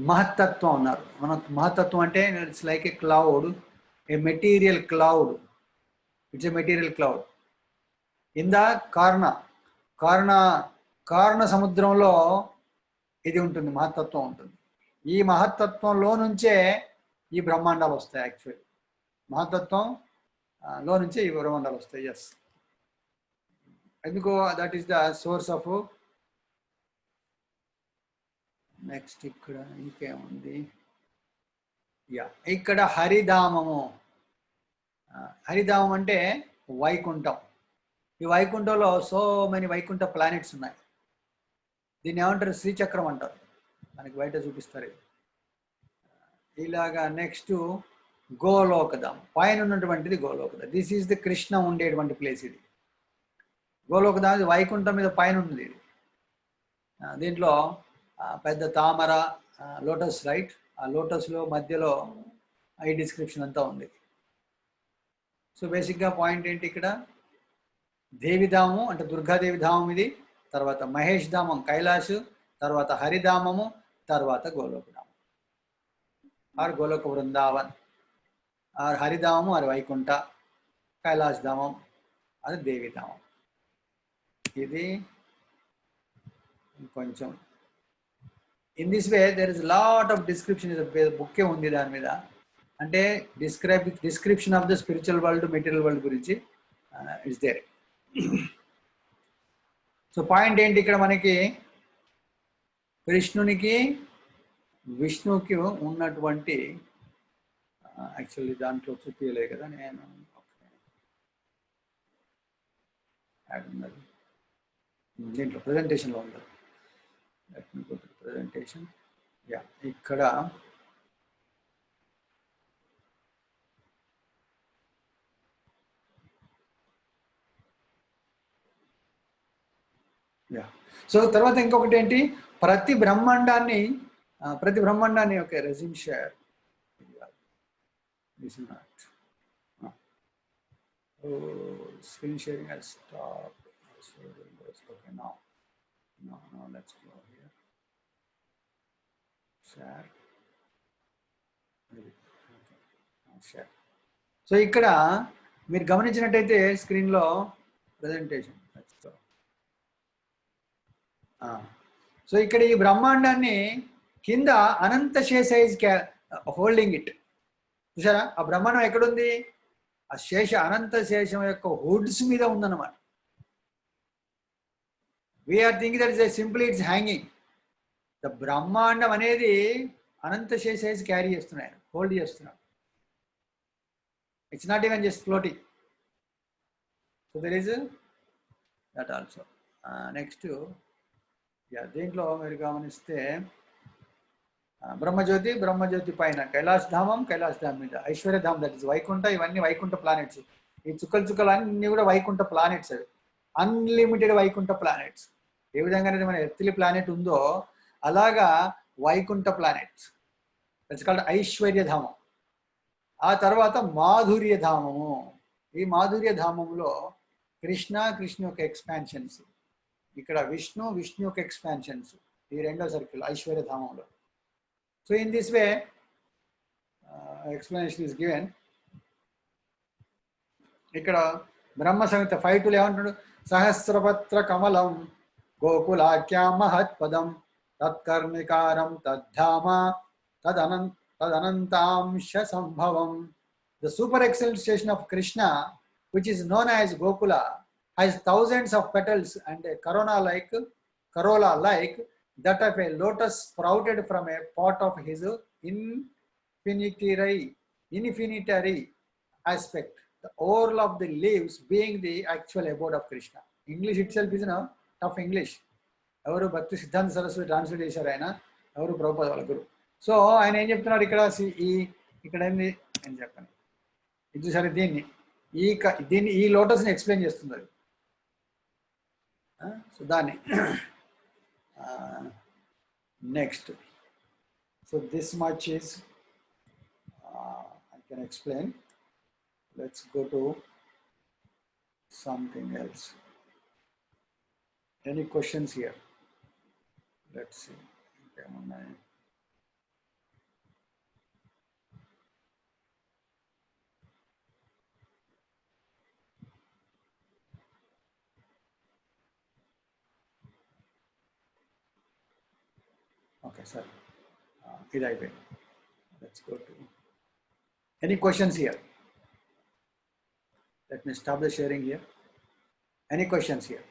మహత్తత్వం ఉన్నారు. మన మహత్తత్వం అంటే it's like a cloud, A material cloud. It's a material cloud in the కారణ సముద్రంలో ఇది ఉంటుంది, మహత్తత్వం ఉంటుంది. ఈ మహత్తత్వంలో నుంచే ఈ బ్రహ్మాండాలు వస్తాయి. యాక్చువల్లీ మహత్తత్వం లో నుంచే ఈ బ్రహ్మాండాలు వస్తాయి. ఎస్, ఎందుకో that is the source of. Next ఇక్కడ ఇంకేముంది, ఇక్కడ హరిధామము. హరిధామం అంటే వైకుంఠం. ఈ వైకుంఠంలో సో మెనీ వైకుంఠ ప్లానెట్స్ ఉన్నాయి. దీన్ని ఏమంటారు, శ్రీచక్రం అంటారు. మనకి బయట చూపిస్తారు ఇలాగా. నెక్స్ట్ గోలోకధాం, పైన ఉన్నటువంటిది గోలోకధాం. దిస్ ఈజ్ ది కృష్ణ ఉండేటువంటి ప్లేస్. ఇది గోలోకధాం, ఇది వైకుంఠం మీద పైన ఉంది. ఇది దీంట్లో పెద్ద తామర, లోటస్, రైట్. ఆ లోటస్లో మధ్యలో ఈ డిస్క్రిప్షన్ అంతా ఉంది. సో బేసిక్గా పాయింట్ ఏంటి, ఇక్కడ దేవిధామం అంటే దుర్గాదేవి ధామం ఇది, తర్వాత మహేష్ ధామం కైలాష్, తర్వాత హరిధామము, తర్వాత గోలోకధామం ఆర్ గోలోక బృందావన్, ఆర్ హరిధామము ఆర్ వైకుంఠ, కైలాష్ ధామం అది దేవిధామం. ఇది కొంచెం in this way there is lot of description. బుక్కే ఉంది దాని మీద, అంటే description of the spiritual world, material world గురించి ఇస్ దేర్. సో పాయింట్ ఏంటి, ఇక్కడ మనకి కృష్ణునికి విష్ణువుకి ఉన్నటువంటి, యాక్చువల్లీ దాంట్లో చూపించలేదు కదా నేను, ఉన్నది దీంట్లో ప్రెజెంటేషన్లో ఉంది. Let me go to presentation. Yeah, ఇక్కడ యా. సో తర్వాత ఇంకొకటి ఏంటి, ప్రతి బ్రహ్మాండాన్ని okay resume share this is not screen sharing has stopped. So okay, now let's go here, share. Okay, now share. So ఇక్కడ మీరు గమనించినట్టయితే స్క్రీన్లో ప్రెజెంటేషన్. సో ఇక్కడ ఈ బ్రహ్మాండాన్ని కింద అనంత శేషైజ్ హోల్డింగ్ ఇట్. చూసారా ఆ బ్రహ్మాండం ఎక్కడుంది? ఆ శేష అనంత శేషం యొక్క హుడ్స్ మీద ఉందన్నమాట. We are thinking that is simply it's hanging. The బ్రహ్మాండం అనేది అనంత శేషైజ్ క్యారీ చేస్తున్నాయి, హోల్డ్ చేస్తున్నాడు. It's not even just floating. So there is that also. Next దీంట్లో మీరు గమనిస్తే బ్రహ్మజ్యోతి పైన కైలాస ధామం మీద ఐశ్వర్యధామం, దట్ ఇస్ వైకుంఠ. ఇవన్నీ వైకుంఠ ప్లానెట్స్. ఈ చుక్కలు అన్ని కూడా వైకుంఠ ప్లానెట్స్. అవి అన్లిమిటెడ్ వైకుంఠ ప్లానెట్స్. ఏ విధంగా మన ఎర్త్లీ ప్లానెట్ ఉందో అలాగా వైకుంఠ ప్లానెట్స్. దట్స్ కాల్డ్ ఐశ్వర్యధామం. ఆ తర్వాత మాధుర్యధామము. ఈ మాధుర్యధామంలో కృష్ణ యొక్క ఎక్స్పాన్షన్స్, ఇక్కడ విష్ణు యొక్క ఎక్స్పాన్షన్స్, ఈ రెండో circle ఐశ్వర్యధామంలో. So in this way, explanation is given. ఇక్కడ బ్రహ్మ సంహిత 5:2 ఏమంటాడు? సహస్రపత్ర కమలం గోకులాఖ్యాం మహత్పదం తత్కర్ణికారం తద్ధామ తదనంతాంశ సంభవం. The super excellent station of Krishna, which is known as Gokula, has thousands of petals and a corolla like that of a lotus sprouted from a pot of his infinitary aspect, the whole of the leaves being the actual abode of Krishna. English itself is tough English. ఎవరు భక్తి సిద్ధాంత Saraswati translate చేశారు ఆయన, ఎవరు ప్రభుపాద వాళ్ళ గురు. So ఆయన ఏం చెప్తున్నారు ఇక్కడ, ఇక్కడ ఏంది అని చెప్పండి. ఇది చూసారు, దీన్ని ఈ లోటస్ని ఎక్స్ప్లెయిన్ చేస్తున్నారు. సో దాన్ని next. So this much is I can explain. Let's go to something else. Any questions here? Let's see. Okay, sir. Let's go to any questions here. Let me stop the sharing here. Any questions here?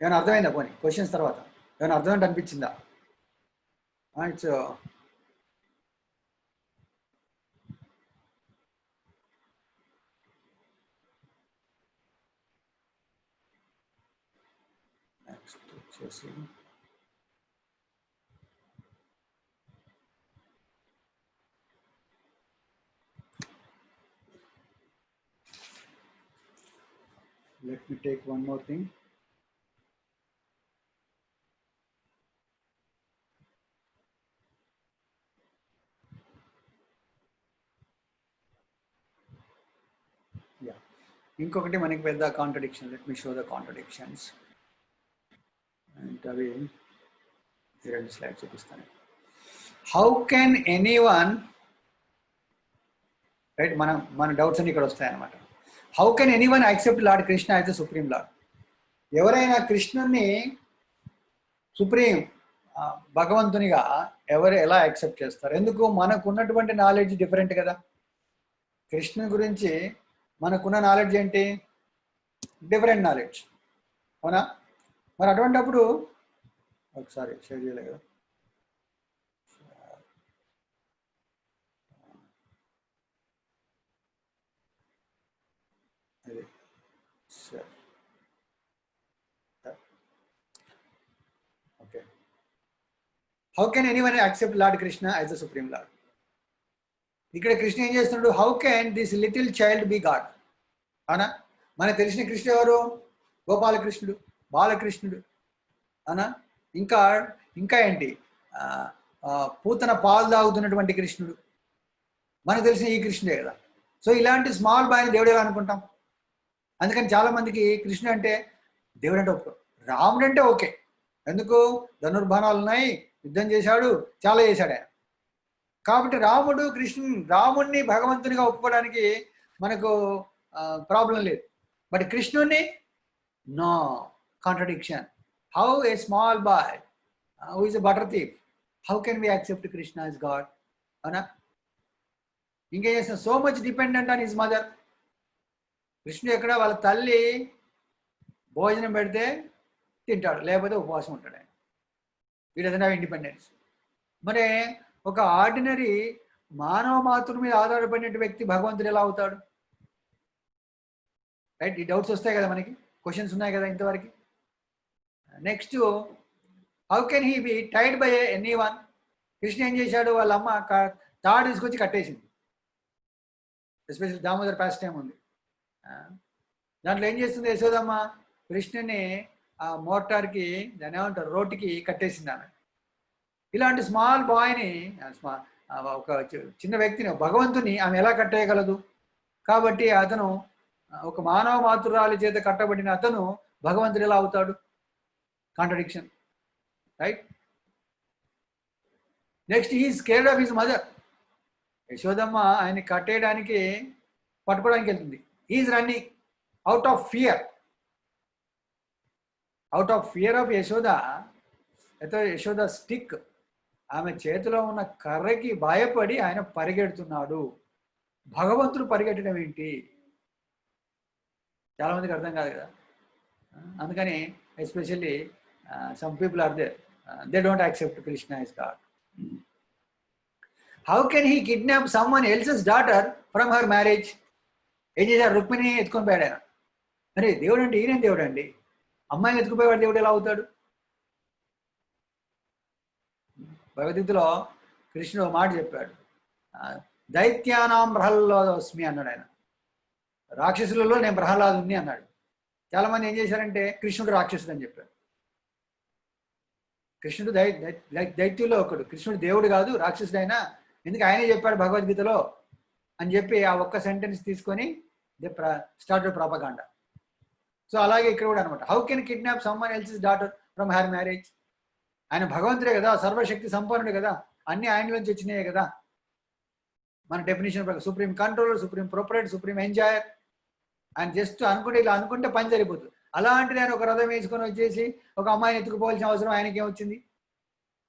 ఏమైనా అర్థమైందా? పోనీ questions తర్వాత ఏమైనా అర్థమైంది అనిపించిందా? It's next వచ్చేసి let me take one more thing. Yeah, ఇంకొకటి మనకి పెద్ద contradiction. Let me show the contradictions. And అవి రెండు స్లైడ్స్ చూపిస్తాను. హౌ కెన్ ఎనీవన్, రైట్, మన డౌట్స్ అన్ని ఇక్కడ వస్తాయన్నమాట. How can anyone accept Lord Krishna as the supreme lord? ఎవరైనా కృష్ణుని సుప్రీం భగవంతునిగా ఎలా యాక్సెప్ట్ చేస్తారు? ఎందుకు? మనకు ఉన్నటువంటి నాలెడ్జ్ డిఫరెంట్ కదా. కృష్ణుని గురించి మనకున్న నాలెడ్జ్ ఏంటి? డిఫరెంట్ నాలెడ్జ్, అవునా? మరి అటువంటిప్పుడు ఒకసారి షేర్ చేయలేదు కదా. అది సరే. How can anyone accept Lord Krishna as the supreme Lord? ఇక్కడ కృష్ణ ఏం చేస్తున్నాడు? How can this little child be God? అవునా? మనకు తెలిసిన కృష్ణ ఎవరు? గోపాలకృష్ణుడు, బాలకృష్ణుడు. అవునా? ఇంకా ఇంకా ఏంటి, పూతన పాలు తాగుతున్నటువంటి కృష్ణుడు. మనకు తెలిసిన ఈ కృష్ణుడే కదా. సో ఇలాంటి స్మాల్ బాయ్ని దేవుడు ఎలా అనుకుంటాం? అందుకని చాలా మందికి కృష్ణుడు అంటే దేవుడు అంటే ఒప్పుకో. రాముడు అంటే ఓకే. ఎందుకు? ధనుర్బాణాలు ఉన్నాయి, యుద్ధం చేశాడు, చాలా చేశాడు ఆయన. కాబట్టి రాముడిని భగవంతునిగా ఒప్పుకోవడానికి మనకు ప్రాబ్లం లేదు. బట్ కృష్ణుడిని no, contradiction. How a small boy who is a butter thief, how can we accept Krishna is God? అవునా? ఇంకేం చేస్తాం? So much dependent on his mother. కృష్ణుడు ఎక్కడ? వాళ్ళ తల్లి భోజనం పెడితే తింటాడు, లేకపోతే ఉపవాసం ఉంటాడు ఆయన. ఈ డజంట్ హావ్ ఇండిపెండెన్స్. మరి ఒక ఆర్డినరీ మానవ మాతృ మీద ఆధారపడిన వ్యక్తి భగవంతుడు ఎలా అవుతాడు? రైట్, ఈ డౌట్స్ వస్తాయి కదా మనకి, క్వశ్చన్స్ ఉన్నాయి కదా ఇంతవరకు. Next, how can he be tied by anyone? Krishna ఏం చేశాడు? వాళ్ళ అమ్మ తాడు తీసుకొచ్చి కట్టేసింది. ఎస్పెషల్లీ దామోదర్ పాస్ టైం ఉంది, దాంట్లో ఏం చేస్తుంది యశోదమ్మ? కృష్ణుని ఆ మోటార్కి, దాని ఏమంటారు, రోడ్డుకి కట్టేసింది ఆమె. ఇలాంటి స్మాల్ బాయ్ని, ఒక చిన్న వ్యక్తిని, భగవంతుని ఆమె ఎలా కట్టేయగలదు? కాబట్టి అతను, ఒక మానవ మాతృరాలి చేత కట్టబడిన అతను భగవంతుడు ఎలా అవుతాడు? Contradiction, right? Next, he is scared of his mother. Yashodamma ఆయన కట్టేయడానికి, పట్టుకోవడానికి వెళ్తుంది. Is running out of fear. Out of fear of Yashoda, Yashoda stick, ఆమె చేతిలో ఉన్న కర్రకి భయపడి ఆయన పరిగెడుతున్నాడు. భగవంతుడు పరిగెట్టడం ఏంటి? చాలా మందికి అర్థం కాదు కదా. అందుకని especially some people are there, they don't accept Krishna is God. How can he kidnap someone else's daughter from her marriage? ఏం చేశారు? రుక్మిణి ఎత్తుకొని పోయాడు ఆయన. అరే దేవుడు అంటే ఈయనేం దేవుడు అండి? అమ్మాయిని ఎత్తుకుపోయేవాడు దేవుడు ఎలా అవుతాడు? భగవద్గీతలో కృష్ణుడు ఒక మాట చెప్పాడు, దైత్యానాం ప్రహ్లాదోస్మి అన్నాడు ఆయన. రాక్షసులలో నేను ప్రహ్లాదుని అన్నాడు. చాలామంది ఏం చేశారంటే కృష్ణుడు రాక్షసుడు అని చెప్పారు. కృష్ణుడు దైత్యుల్లో ఒకడు. కృష్ణుడు దేవుడు కాదు, రాక్షసుడు అయినా. ఎందుకు ఆయనే చెప్పాడు భగవద్గీతలో అని చెప్పి ఆ ఒక్క సెంటెన్స్ తీసుకొని దే స్టార్టెడ్ ప్రాపగాండా. సో అలాగే ఇక్కడ కూడా అనమాట. How can kidnap someone else's daughter from her marriage? ఆయన భగవంతుడే కదా, సర్వశక్తి సంపన్నుడు కదా, అన్ని ఆయనలోంచి వచ్చినాయే కదా. మన డెఫినేషన్ ప్రకారం supreme controller, supreme proprietor, supreme enjoyer. ఆయన జస్ట్ అనుకుంటే, ఇలా అనుకుంటే పని సరిపోతుంది. అలాంటిది ఆయన ఒక రథం వేసుకొని వచ్చేసి ఒక అమ్మాయిని ఎత్తుకుపోవాల్సిన అవసరం ఆయనకి ఏమొచ్చింది?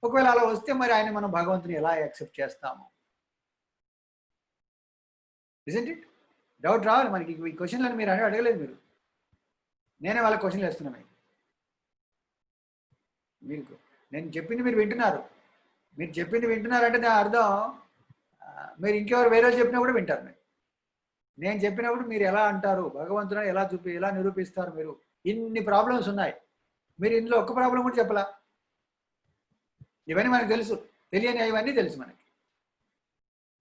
ఒకవేళ అలా వస్తే మరి ఆయన మనం భగవంతుని ఎలా యాక్సెప్ట్ చేస్తాము? Isn't it? డౌట్ రావాలి మనకి. ఈ క్వశ్చన్లను మీరు అడగలేదు, మీరు, నేనే వాళ్ళ క్వశ్చన్లు వేస్తున్నాను. మీకు నేను చెప్పింది మీరు వింటున్నారు. మీరు చెప్పింది వింటున్నారంటే దాని అర్థం మీరు ఇంకెవరు వేరే చెప్పినా కూడా వింటారు. మీరు, నేను చెప్పినప్పుడు మీరు ఎలా అంటారు, భగవంతుని ఎలా నిరూపిస్తారు? మీరు ఇన్ని ప్రాబ్లమ్స్ ఉన్నాయి, మీరు ఇందులో ఒక్క ప్రాబ్లం కూడా చెప్పలా. ఇవన్నీ మనకు తెలుసు, తెలియని ఇవన్నీ తెలుసు మనకి.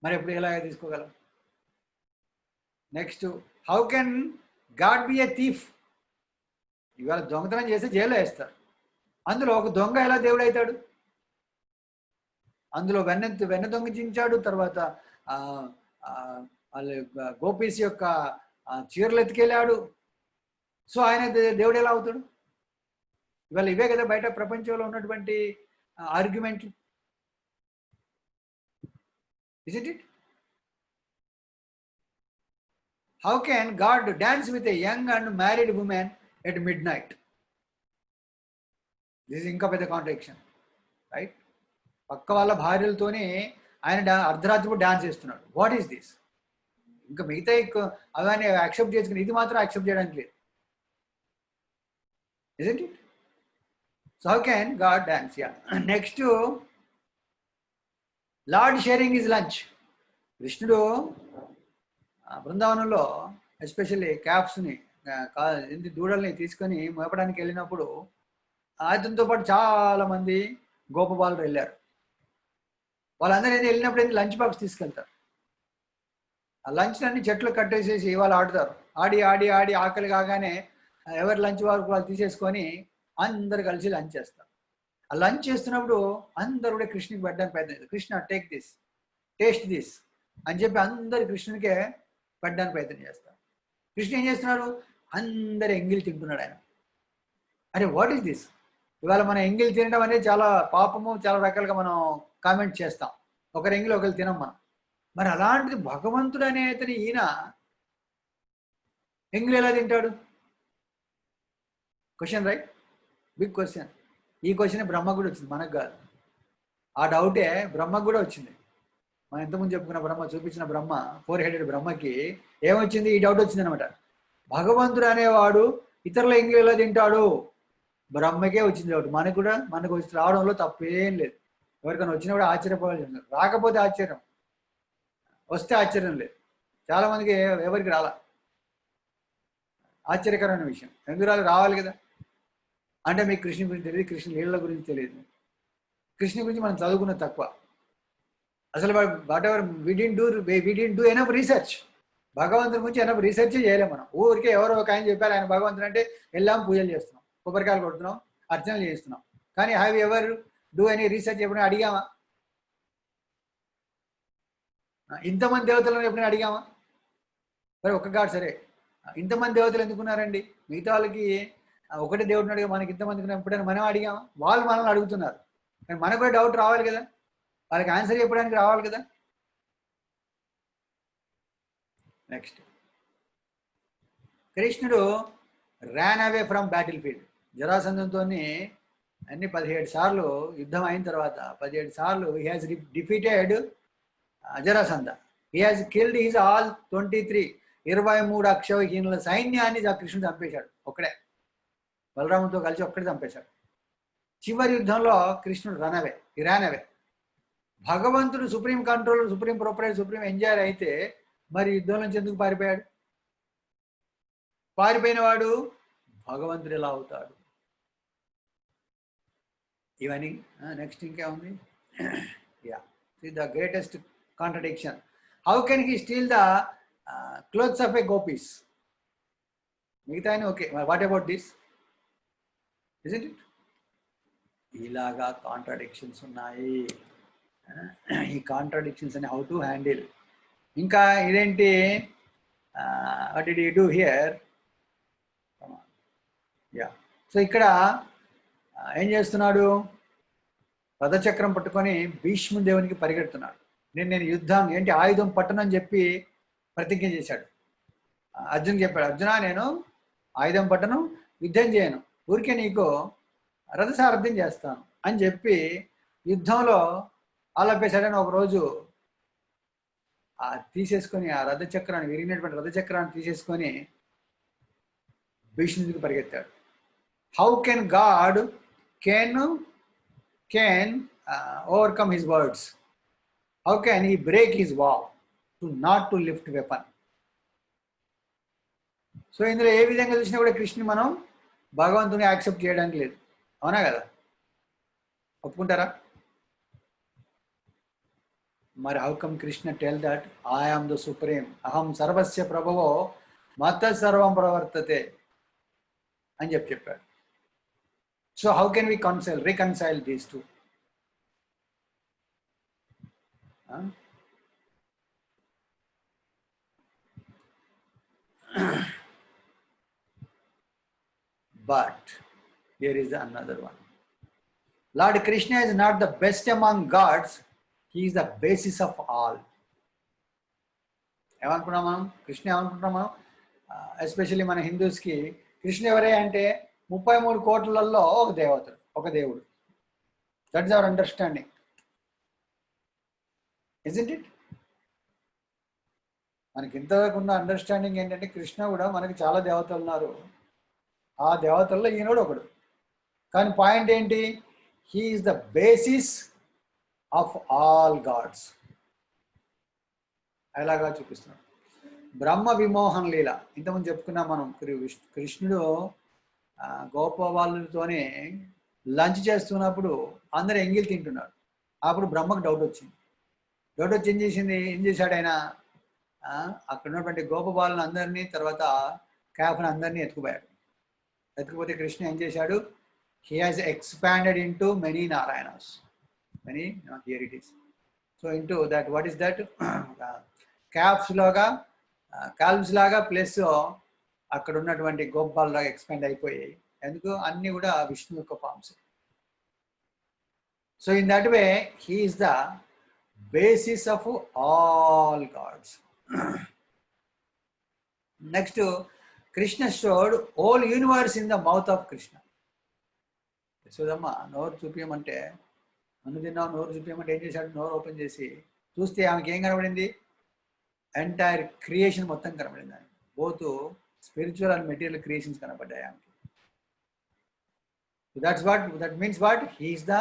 మరి ఎప్పుడు ఎలా తీసుకోగలం? Next, how can God be a thief? ఇవాళ దొంగతనం చేస్తే జైల్లో వేస్తారు. అందులో ఒక దొంగ ఎలా దేవుడు అవుతాడు? అందులో వెన్న దొంగిలించాడు, తర్వాత గోపీస్ యొక్క చీరలు ఎత్తుకెళ్ళాడు. సో ఆయన దేవుడు ఎలా అవుతాడు? ఇవాళ ఇవే కదా బయట ప్రపంచంలో ఉన్నటువంటి ఆర్గ్యుమెంట్లు. Isn't it? How can God dance with a young and married woman at midnight? This ఇంకా పెద్ద కాంట్రడిక్షన్, రైట్? పక్క వాళ్ళ భార్యలతోనే ఆయన అర్ధరాత్రి డాన్స్ చేస్తున్నాడు. What is this? ఇంకా మిగతా అవన్నీ యాక్సెప్ట్ చేసుకుని ఇది మాత్రం యాక్సెప్ట్ చేయడానికి లేదు. Isn't it? So how can God dance? Yeah. Next, lord sharing his lunch. కృష్ణుడు బృందావనంలో ఎస్పెషల్లీ క్యాప్స్ని, దూడల్ని తీసుకొని మేపడానికి వెళ్ళినప్పుడు అతనితో పాటు చాలా మంది గోపబాలురు వెళ్ళారు. వాళ్ళందరూ ఏదో వెళ్ళినప్పుడు లంచ్ బాక్స్ తీసుకెళ్తారు. ఆ లంచ్ అన్ని చెట్లు కట్టేసేసి వాళ్ళు ఆడుతారు. ఆడి ఆడి ఆడి ఆకలి కాగానే ఎవరి లంచ్ వరకు వాళ్ళు తీసేసుకొని అందరు కలిసి లంచ్ చేస్తారు. ఆ లంచ్ చేస్తున్నప్పుడు అందరు కూడా కృష్ణుడికి పెట్టడానికి ప్రయత్నం, Krishna take this, taste this అని చెప్పి అందరు కృష్ణునికే పెట్టడానికి ప్రయత్నం చేస్తారు. కృష్ణ ఏం చేస్తున్నాడు? అందరు ఎంగిల్ తింటున్నాడు ఆయన. అరే వాట్ ఈస్ దిస్? ఇవాళ మనం ఎంగిల్ తినడం అనేది చాలా పాపము, చాలా రకాలుగా మనం కామెంట్ చేస్తాం. ఒకరి ఎంగిల్ ఒకరు తినం మనం. మరి అలాంటిది భగవంతుడు అనే అతని ఈయన ఎంగిల్ ఎలా తింటాడు? Question right, big question. ఈ క్వశ్చన్ బ్రహ్మకు కూడా వచ్చింది, మనకు కాదు. ఆ డౌటే బ్రహ్మకు కూడా వచ్చింది. మనం ఇంతకుముందు చెప్పుకున్న బ్రహ్మ, చూపించిన బ్రహ్మ, 4 హెడెడ్ బ్రహ్మకి ఏమొచ్చింది? ఈ డౌట్ వచ్చింది అనమాట. భగవంతుడు అనేవాడు ఇతరుల ఎంగిల్ ఎలా తింటాడు? బ్రహ్మకే వచ్చింది డౌట్. మనకు వచ్చి రావడంలో తప్పేం లేదు. ఎవరికైనా వచ్చినా కూడా ఆశ్చర్యపోవాలి, రాకపోతే ఆశ్చర్యం, వస్తే ఆశ్చర్యం లేదు. చాలా మందికి ఎవరికి రాలా, ఆశ్చర్యకరమైన విషయం. ఎందుకు రావాలి కదా అంటే మీకు కృష్ణ గురించి తెలియదు, కృష్ణ లీలల గురించి తెలియదు, కృష్ణ గురించి మనం చదువుకున్న తక్కువ. అసలు whatever we did do enough research. భగవంతుని గురించి ఎనఫ్ రీసెర్చ్ చేయలేము మనం. ఊరికే ఎవరో ఒక ఆయన చెప్పారు ఆయన భగవంతుడు అంటే వెళ్ళాం, పూజలు చేస్తున్నాం, కొబ్బరికాయలు కొడుతున్నాం, అర్చనలు చేస్తున్నాం. కానీ have ever do any research ఎప్పుడైనా అడిగామా? ఇంతమంది దేవతలను ఎప్పుడైనా అడిగామా? మరి ఒక్క గాడ్ సరే, ఇంతమంది దేవతలు ఎందుకున్నారండి? మిగతా వాళ్ళకి ఒకటే దేవుడిని అడిగా, మనకి ఇంతమందికి ఎప్పుడైనా మనం అడిగామా? వాళ్ళు మనల్ని అడుగుతున్నారు. కానీ మనకు కూడా డౌట్ రావాలి కదా, వాళ్ళకి ఆన్సర్ చెప్పడానికి రావాలి కదా. నెక్స్ట్, కృష్ణుడు ran away from battle field. జరాసంధంతో అన్ని 17 సార్లు యుద్ధం అయిన తర్వాత 17 సార్లు he has defeated Jarasandha. He has killed his all 23 అక్షౌహిణుల సైన్యాన్ని కృష్ణుడు చంపేశాడు ఒక్కడే. బలరాముతో కలిసి ఒక్కడే చంపేశాడు. చివరి యుద్ధంలో కృష్ణుడు ర్యాన్ అవే. భగవంతుడు supreme controller, supreme proprietor, supreme enjoyer అయితే మరి యుద్ధం నుంచి ఎందుకు పారిపోయాడు? పారిపోయిన వాడు భగవంతుడు ఎలా అవుతాడు? ఇవన్నీ నెక్స్ట్ ఇంకా ఉంది. Yeah, the greatest contradiction. How can he steal the clothes of a gopis? మిగతా okay, what about this? Isn't it? ఇలాగా కాంట్రడిక్షన్స్ ఉన్నాయి. ఈ కాంట్రడిక్షన్స్ అని హౌ టు హ్యాండిల్. ఇంకా ఇదేంటి, what did you do here? Yeah, so ఇక్కడ ఏం చేస్తున్నాడు? రథచక్రం పట్టుకొని భీష్ముని దేవునికి పరిగెడుతున్నాడు. నేను యుద్ధం ఏంటి ఆయుధం పట్టనని చెప్పి ప్రతిజ్ఞ చేశాడు. అర్జున్ చెప్పాడు, అర్జున నేను ఆయుధం పట్టను, యుద్ధం చేయను, ఊరికే నీకు రథసారథ్యం చేస్తాను అని చెప్పి యుద్ధంలో ఆలపేశాడని ఒకరోజు తీసేసుకొని ఆ రథచక్రాన్ని, విరిగినటువంటి రథచక్రాన్ని తీసేసుకొని భీష్ముడికి పరిగెత్తాడు. How can God can overcome his words? How can he break his vow not to lift weapon? So ఇందులో ఏ విధంగా చూసినా కూడా కృష్ణుని మనం భగవంతుని యాక్సెప్ట్ చేయడానికి లేదు. అవునా కదా? ఒప్పుకుంటారా? మరి how come Krishna tell that I am the supreme, అహం సర్వస్య ప్రభవో మత సర్వం ప్రవర్తతే అని చెప్పాడు. So how can we reconcile these two? But here is another one. Lord Krishna is not the best among gods. He is the basis of all. ఏమనుకున్నాం మనం? కృష్ణ ఏమనుకుంటున్నాం మనం? Especially మన హిందూస్కి కృష్ణ ఎవరే అంటే 33 కోట్లలో ఒక దేవుడు. That is our understanding, isn't it? మనకి ఇంతవరకు ఉన్న అండర్స్టాండింగ్ ఏంటంటే కృష్ణ కూడా మనకి చాలా దేవతలు ఉన్నారు, ఆ దేవతల్లో ఈయనోడు ఒకడు. కానీ పాయింట్ ఏంటి? He is the basis of all gods. అలాగా చూపిస్తున్నాడు. బ్రహ్మ విమోహన్ లీల ఇంతకుముందు చెప్పుకున్నాం మనం. కృష్ణుడు గోప వాళ్ళతోనే లంచ్ చేస్తున్నప్పుడు అందరు ఎంగిల్ తింటున్నాడు. అప్పుడు బ్రహ్మకు డౌట్ వచ్చింది, డౌట్ వచ్చి ఏం చేశాడు ఆయన, అక్కడ ఉన్నటువంటి గోపబాలను అందరినీ, తర్వాత క్యాఫ్ని అందరినీ ఎత్తుకుపోయాడు. ఎత్తుకుపోతే కృష్ణ ఏం చేశాడు, he has expanded into many Narayanas, many here it is. So into that, what is that, caps లాగా ప్లస్ అక్కడ ఉన్నటువంటి గోపాల్లాగా ఎక్స్పాండ్ అయిపోయాయి. ఎందుకు, అన్ని కూడా విష్ణు యొక్క forms. So in that way he is the basis of all gods. Next, Krishna showed whole universe in the mouth of Krishna. యశోదమ్మ నోరు చూపించమంటే, అన్ను తిన్నావు నోరు చూపించమంటే ఏం చేశాడు, నోరు ఓపెన్ చేసి చూస్తే ఆమెకి ఏం కనబడింది, ఎంటైర్ క్రియేషన్ మొత్తం కనబడింది. ఆమె both spiritual and material creations కనబడ్డాయి ఆమెకి. That means what, he is the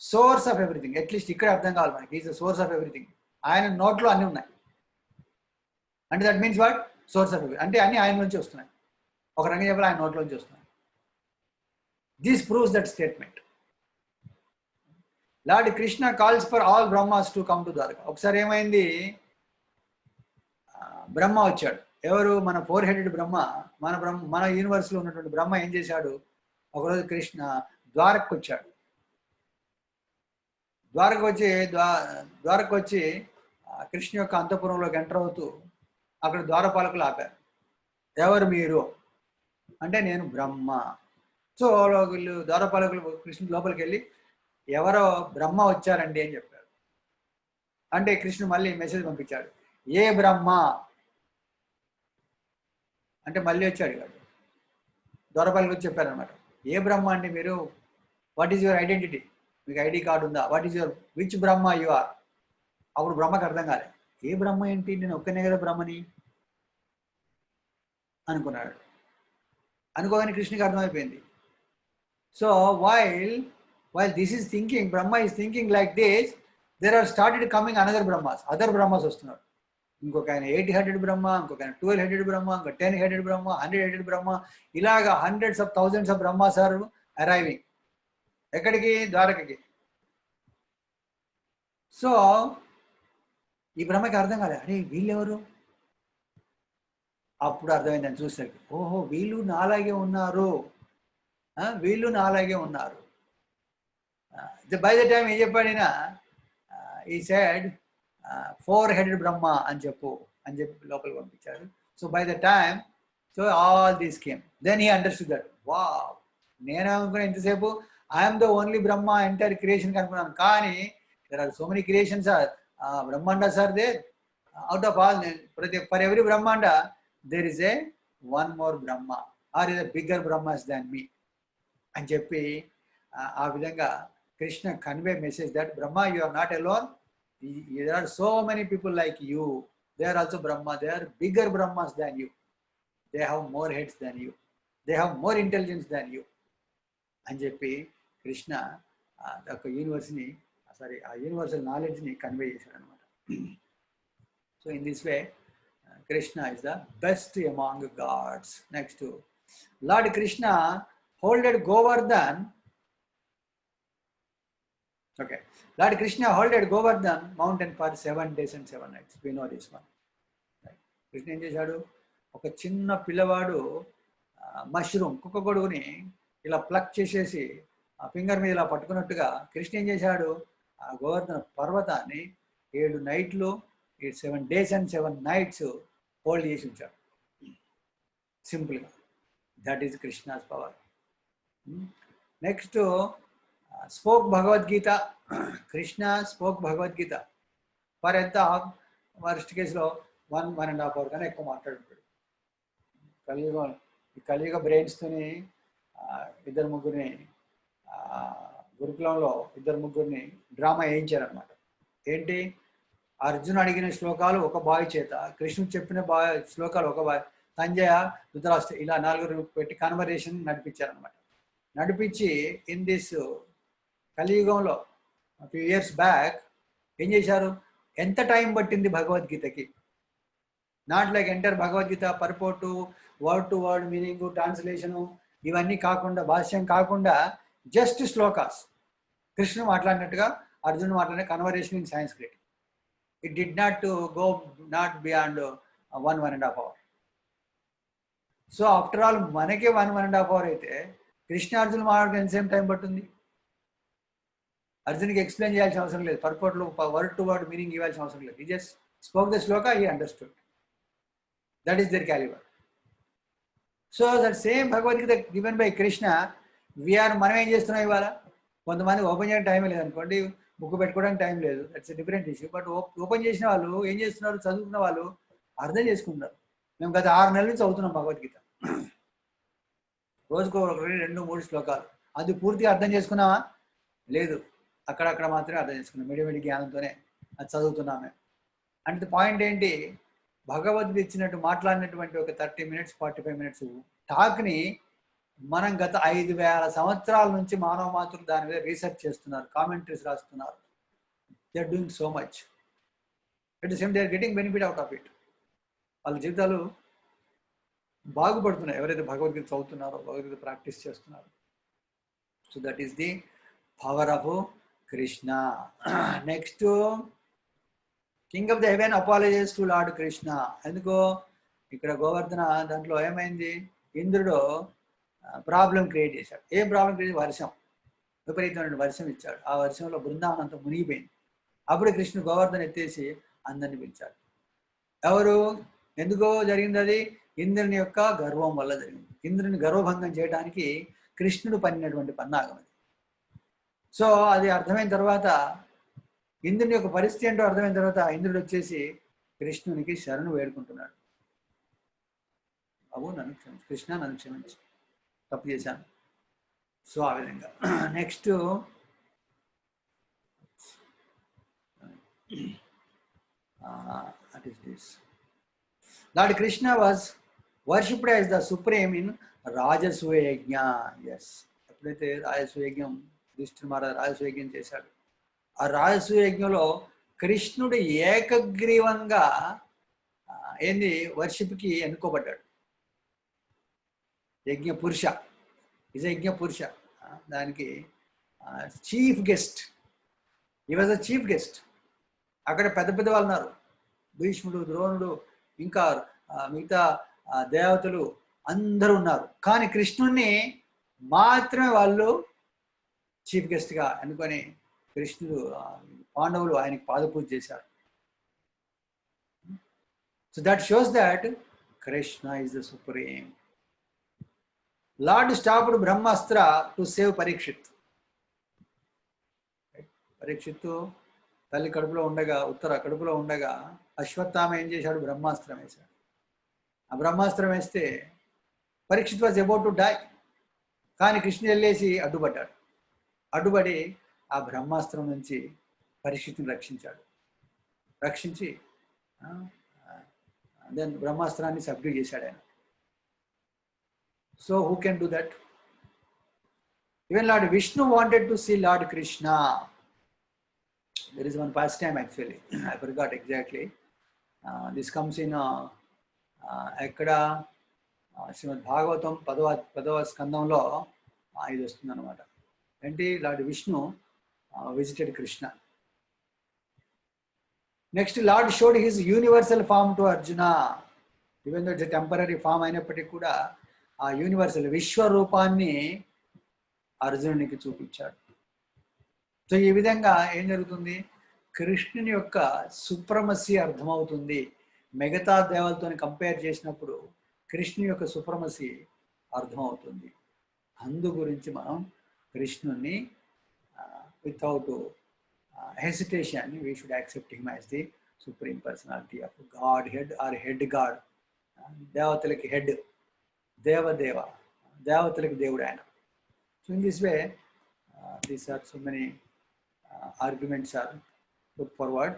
source of everything. At least ఇక్కడ అర్థం కావాలి మనకి, he is the source of everything. ఆయన నోట్లో అన్నీ ఉన్నాయి అంటే that means what, source of everything అంటే అన్ని ఆయన నుంచి వస్తున్నాయి. ఒక రంగం చెప్పాలి, ఆయన నోట్లో నుంచి వస్తున్నాయి. This proves that statement. Lord Krishna calls for all Brahmas to come to Dwarka. ఒకసారి ఏమైంది, బ్రహ్మ వచ్చాడు. ఎవరు, మన 4 హెడెడ్ బ్రహ్మ. మన యూనివర్స్లో ఉన్నటువంటి బ్రహ్మ ఏం చేశాడు, ఒకరోజు కృష్ణ ద్వారకకు వచ్చాడు. ద్వారక వచ్చి కృష్ణ యొక్క అంతఃపురంలోకి ఎంటర్ అవుతూ అక్కడ ద్వారపాలకులు ఆపారు. ఎవరు మీరు అంటే, నేను బ్రహ్మ. సో వీళ్ళు ద్వారపాలకులు కృష్ణ లోపలికి వెళ్ళి, ఎవరో బ్రహ్మ వచ్చారండి అని చెప్పారు. అంటే కృష్ణ మళ్ళీ మెసేజ్ పంపించాడు, ఏ బ్రహ్మ అంటే మళ్ళీ వచ్చాడు కాదు. ద్వారపాలకులు వచ్చి చెప్పారనమాట, ఏ బ్రహ్మ అండి మీరు, వాట్ ఈజ్ యువర్ ఐడెంటిటీ, మీకు ఐడి కార్డు ఉందా, what is your which Brahma you are. అప్పుడు బ్రహ్మకు అర్థం కాలే, ఏ బ్రహ్మ ఏంటి, నేను ఒక్కనే కదా బ్రహ్మని అనుకున్నాడు. అనుకోగానే కృష్ణకి అర్థమైపోయింది. So while this is thinking, Brahma is thinking like this, there are started coming other Brahmas వస్తున్నారు. ఇంకొక ఆయన 8 హెడెడ్ బ్రహ్మ, ఇంకొక ఆయన 12 హెడెడ్ బ్రహ్మ, ఇంకొక 10 హెడెడ్ బ్రహ్మ, 100 హెడెడ్ బ్రహ్మ, ఇలాగా hundreds of thousands of Brahmas are arriving. ఎక్కడికి, ద్వారకకి. సో ఈ బ్రహ్మకి అర్థం కాలే, అరే వీళ్ళెవరు. అప్పుడు అర్థమైంది అని చూసరికి, ఓహో వీళ్ళు నాలాగే ఉన్నారు. బై ద టైం ఏం చెప్పాడినా, ఈ సెడ్ 4 హెడెడ్ బ్రహ్మ అని చెప్పి లోపలికి పంపించాడు. So by the time, so all these came, then he understood that, wow, నేనేమనుకున్నా ఇంతసేపు I'm the only Brahma entire creation అనుకున్నాను. కానీ there are so many creations or Brahmandas are there. Out of all, for every Brahmanda there is a one more Brahma or is a bigger Brahmas than me అని చెప్పి, ఆ విధంగా Krishna convey message that Brahma, you are not alone, there are so many people like you, they are also Brahma, they are bigger Brahmas than you, they have more heads than you, they have more intelligence than you అని చెప్పి కృష్ణ ఒక universal నాలెడ్జ్ని convey చేశాడు అనమాట. So in this way Krishna is the best among gods. Next, Lord Krishna holded Govardhan. Okay, Lord Krishna holded Govardhan mountain for 7 days and 7 nights. We know this one. Krishna ఏం చేశాడు, ఒక చిన్న పిల్లవాడు మష్రూమ్ కుక్క గొడుగుని ఇలా ప్లక్ చేసేసి ఆ ఫింగర్ మీద ఇలా పట్టుకున్నట్టుగా కృష్ణ ఏం చేశాడు, ఆ గోవర్ధన పర్వతాన్ని 7 నైట్లు 7 days and 7 nights హోల్డ్ చేసి ఉంచాడు సింపుల్గా. That is Krishna's power. Next, spoke Bhagavad Gita. Krishna spoke Bhagavad Gita for ఎంత, వర్స్ట్ కేసులో 1.5 hours కన్నా ఎక్కువ మాట్లాడుతాడు. కలియుగ బ్రెయిన్స్తోని ఇద్దరు ముగ్గురిని గురుకులంలో డ్రామా వేయించారనమాట. ఏంటి, అర్జున్ అడిగిన శ్లోకాలు ఒక బావి చేత, కృష్ణుడు చెప్పిన శ్లోకాలు ఒక బావి, సంజయ, ధృతరాష్ట్ర, ఇలా 4 పెట్టి కన్వర్సేషన్ నడిపించారనమాట. నడిపించి ఇన్ దిస్ కలియుగంలో ఫ్యూ ఇయర్స్ బ్యాక్ ఏం చేశారు, ఎంత టైం పట్టింది భగవద్గీతకి, not like enter Bhagavad Gita purport, word to word meaning, translation, ఇవన్నీ కాకుండా, భాష్యం కాకుండా జస్ట్ శ్లోకాస్, కృష్ణుడు మాట్లాడినట్టుగా అర్జునుడు మాట్లాడిన conversation in Sanskrit. It did not to go not beyond 1.5 hour. So after all మనకే 1.5 hour అయితే కృష్ణార్జున మాట్లాడడానికి ఎంతసేపు టైం పట్టుంది? అర్జున్కి ఎక్స్ప్లెయిన్ చేయాల్సిన అవసరం లేదు, పర్పట్లో వర్డ్ టు వర్డ్ మీనింగ్ ఇవ్వాల్సిన అవసరం లేదు. He just spoke the shloka, he understood. That is their calibre. So that same Bhagavad Gita given by Krishna మనం ఏం చేస్తున్నాం ఇవాళ? కొంతమంది ఓపెన్ చేయడానికి టైం లేదు అనుకోండి, బుక్ పెట్టుకోవడానికి టైం లేదు, that's different issue. But open చేసిన వాళ్ళు ఏం చేస్తున్నారు? చదువుకున్న వాళ్ళు అర్థం చేసుకుంటున్నారు. మేము గత 6 నెలల నుంచి చదువుతున్నాం భగవద్గీత, రోజుకు 1, 2, 3 శ్లోకాలు. అది పూర్తిగా అర్థం చేసుకున్నావా? లేదు, అక్కడక్కడ మాత్రమే అర్థం చేసుకున్నాం, మిడిమిడి జ్ఞానంతోనే అది చదువుతున్నామే. అంటే పాయింట్ ఏంటి? భగవద్గీత ఇచ్చినట్టు మాట్లాడినటువంటి ఒక 30 minutes 45 minutes టాక్ని మనం గత 5,000 సంవత్సరాల నుంచి మానవ మాతృలు దాని మీద రీసెర్చ్ చేస్తున్నారు, కామెంటరీస్ రాస్తున్నారు. They are doing so much. At the same they are getting benefit out of it. వాళ్ళ జీవితాలు బాగుపడుతున్నాయి ఎవరైతే భగవద్గీత చదువుతున్నారో, భగవద్గీత ప్రాక్టీస్ చేస్తున్నారు. So that is the power of Krishna. Next, king of the heaven apologize to Lord Krishna. ఎందుకో ఇక్కడ గోవర్ధన దాంట్లో ఏమైంది? ఇంద్రుడు ప్రాబ్లం క్రియేట్ చేశాడు. ఏం ప్రాబ్లం క్రియేట్? వర్షం, విపరీతమైన వర్షం ఇచ్చాడు. ఆ వర్షంలో బృందావనం అంతా మునిగిపోయింది. అప్పుడు కృష్ణుడు గోవర్ధన ఎత్తేసి అందరిని పిలిచాడు. ఎవరు? ఎందుకో జరిగింది అది? ఇంద్రుని యొక్క గర్వం వల్ల జరిగింది. ఇంద్రుని గర్వభంగం చేయడానికి కృష్ణుడు పన్నినటువంటి పన్నాగం అది. సో అది అర్థమైన తర్వాత, ఇంద్రుని యొక్క పరిస్థితి ఏంటో అర్థమైన తర్వాత ఇంద్రుడు వచ్చేసి కృష్ణునికి శరణు వేడుకుంటున్నాడు. బాబు నన్ను క్షమించు, కృష్ణ నన్ను క్షమించు, తప్పు చేశాను. సో ఆ విధంగా. Next, what is this? Lord Krishna was worshipped as the supreme in Rajasuya Yajna. Yes. ఎప్పుడైతే రాజసూయ యజ్ఞం, యుధిష్ఠిర మహారాజు రాజసూయ యజ్ఞం చేశాడు, ఆ రాజసూయ యజ్ఞంలో కృష్ణుడు ఏకగ్రీవంగా ఏంది వర్షిప్కి ఎన్నుకోబడ్డాడు. యజ్ఞ పురుష, ఈజ్ యజ్ఞ పురుష. దానికి చీఫ్ గెస్ట్, ఈ వాజ్ అ చీఫ్ గెస్ట్. అక్కడ పెద్ద పెద్ద వాళ్ళు ఉన్నారు, భీష్ముడు, ద్రోణుడు, ఇంకా మిగతా దేవతలు అందరూ ఉన్నారు. కానీ కృష్ణుణ్ణి మాత్రమే వాళ్ళు చీఫ్ గెస్ట్గా అనుకొని కృష్ణుడు, పాండవులు ఆయనకి పాదపూజ చేశారు. So that shows that Krishna is the supreme. Lord stopped Brahmastra to save Parikshit. Parikshit తల్లి కడుపులో ఉండగా, ఉత్తర కడుపులో ఉండగా అశ్వత్థామ ఏం చేశాడు? బ్రహ్మాస్త్రం వేశాడు. ఆ బ్రహ్మాస్త్రం వేస్తే Parikshit was about to die. కానీ కృష్ణుడు వెళ్ళేసి అడ్డుపడ్డాడు. అడ్డుపడి ఆ బ్రహ్మాస్త్రం నుంచి పరీక్షిత్తుని రక్షించాడు. రక్షించి దెన్ బ్రహ్మాస్త్రాన్ని సబ్డ్యూ చేశాడు ఆయన. So who can do that? Even Lord Vishnu wanted to see Lord Krishna. There is one pastime actually. I forgot exactly. This comes in ఎక్కడ శ్రీమద్ భాగవతం 10వ స్కందంలో ఇది వస్తుంది అనమాట. ఏంటి? Lord Vishnu visited Krishna. Next, Lord showed his universal form to Arjuna. Even though it's temporary form అయినప్పటికీ కూడా ఆ యూనివర్సల్ విశ్వరూపాన్ని అర్జునునికి చూపించాడు. సో ఈ విధంగా ఏం జరుగుతుంది? కృష్ణుని యొక్క సుప్రమసీ అర్థమవుతుంది. మిగతా దేవతలతో కంపేర్ చేసినప్పుడు కృష్ణుని యొక్క సుప్రమసీ అర్థమవుతుంది. అందు గురించి మనం కృష్ణుని without hesitation we should accept him as the supreme personality of Godhead or head God. దేవతలకి హెడ్, దేవదేవ, దేవతలకి దేవుడు ఆయన. So in this way these are so many arguments are put forward.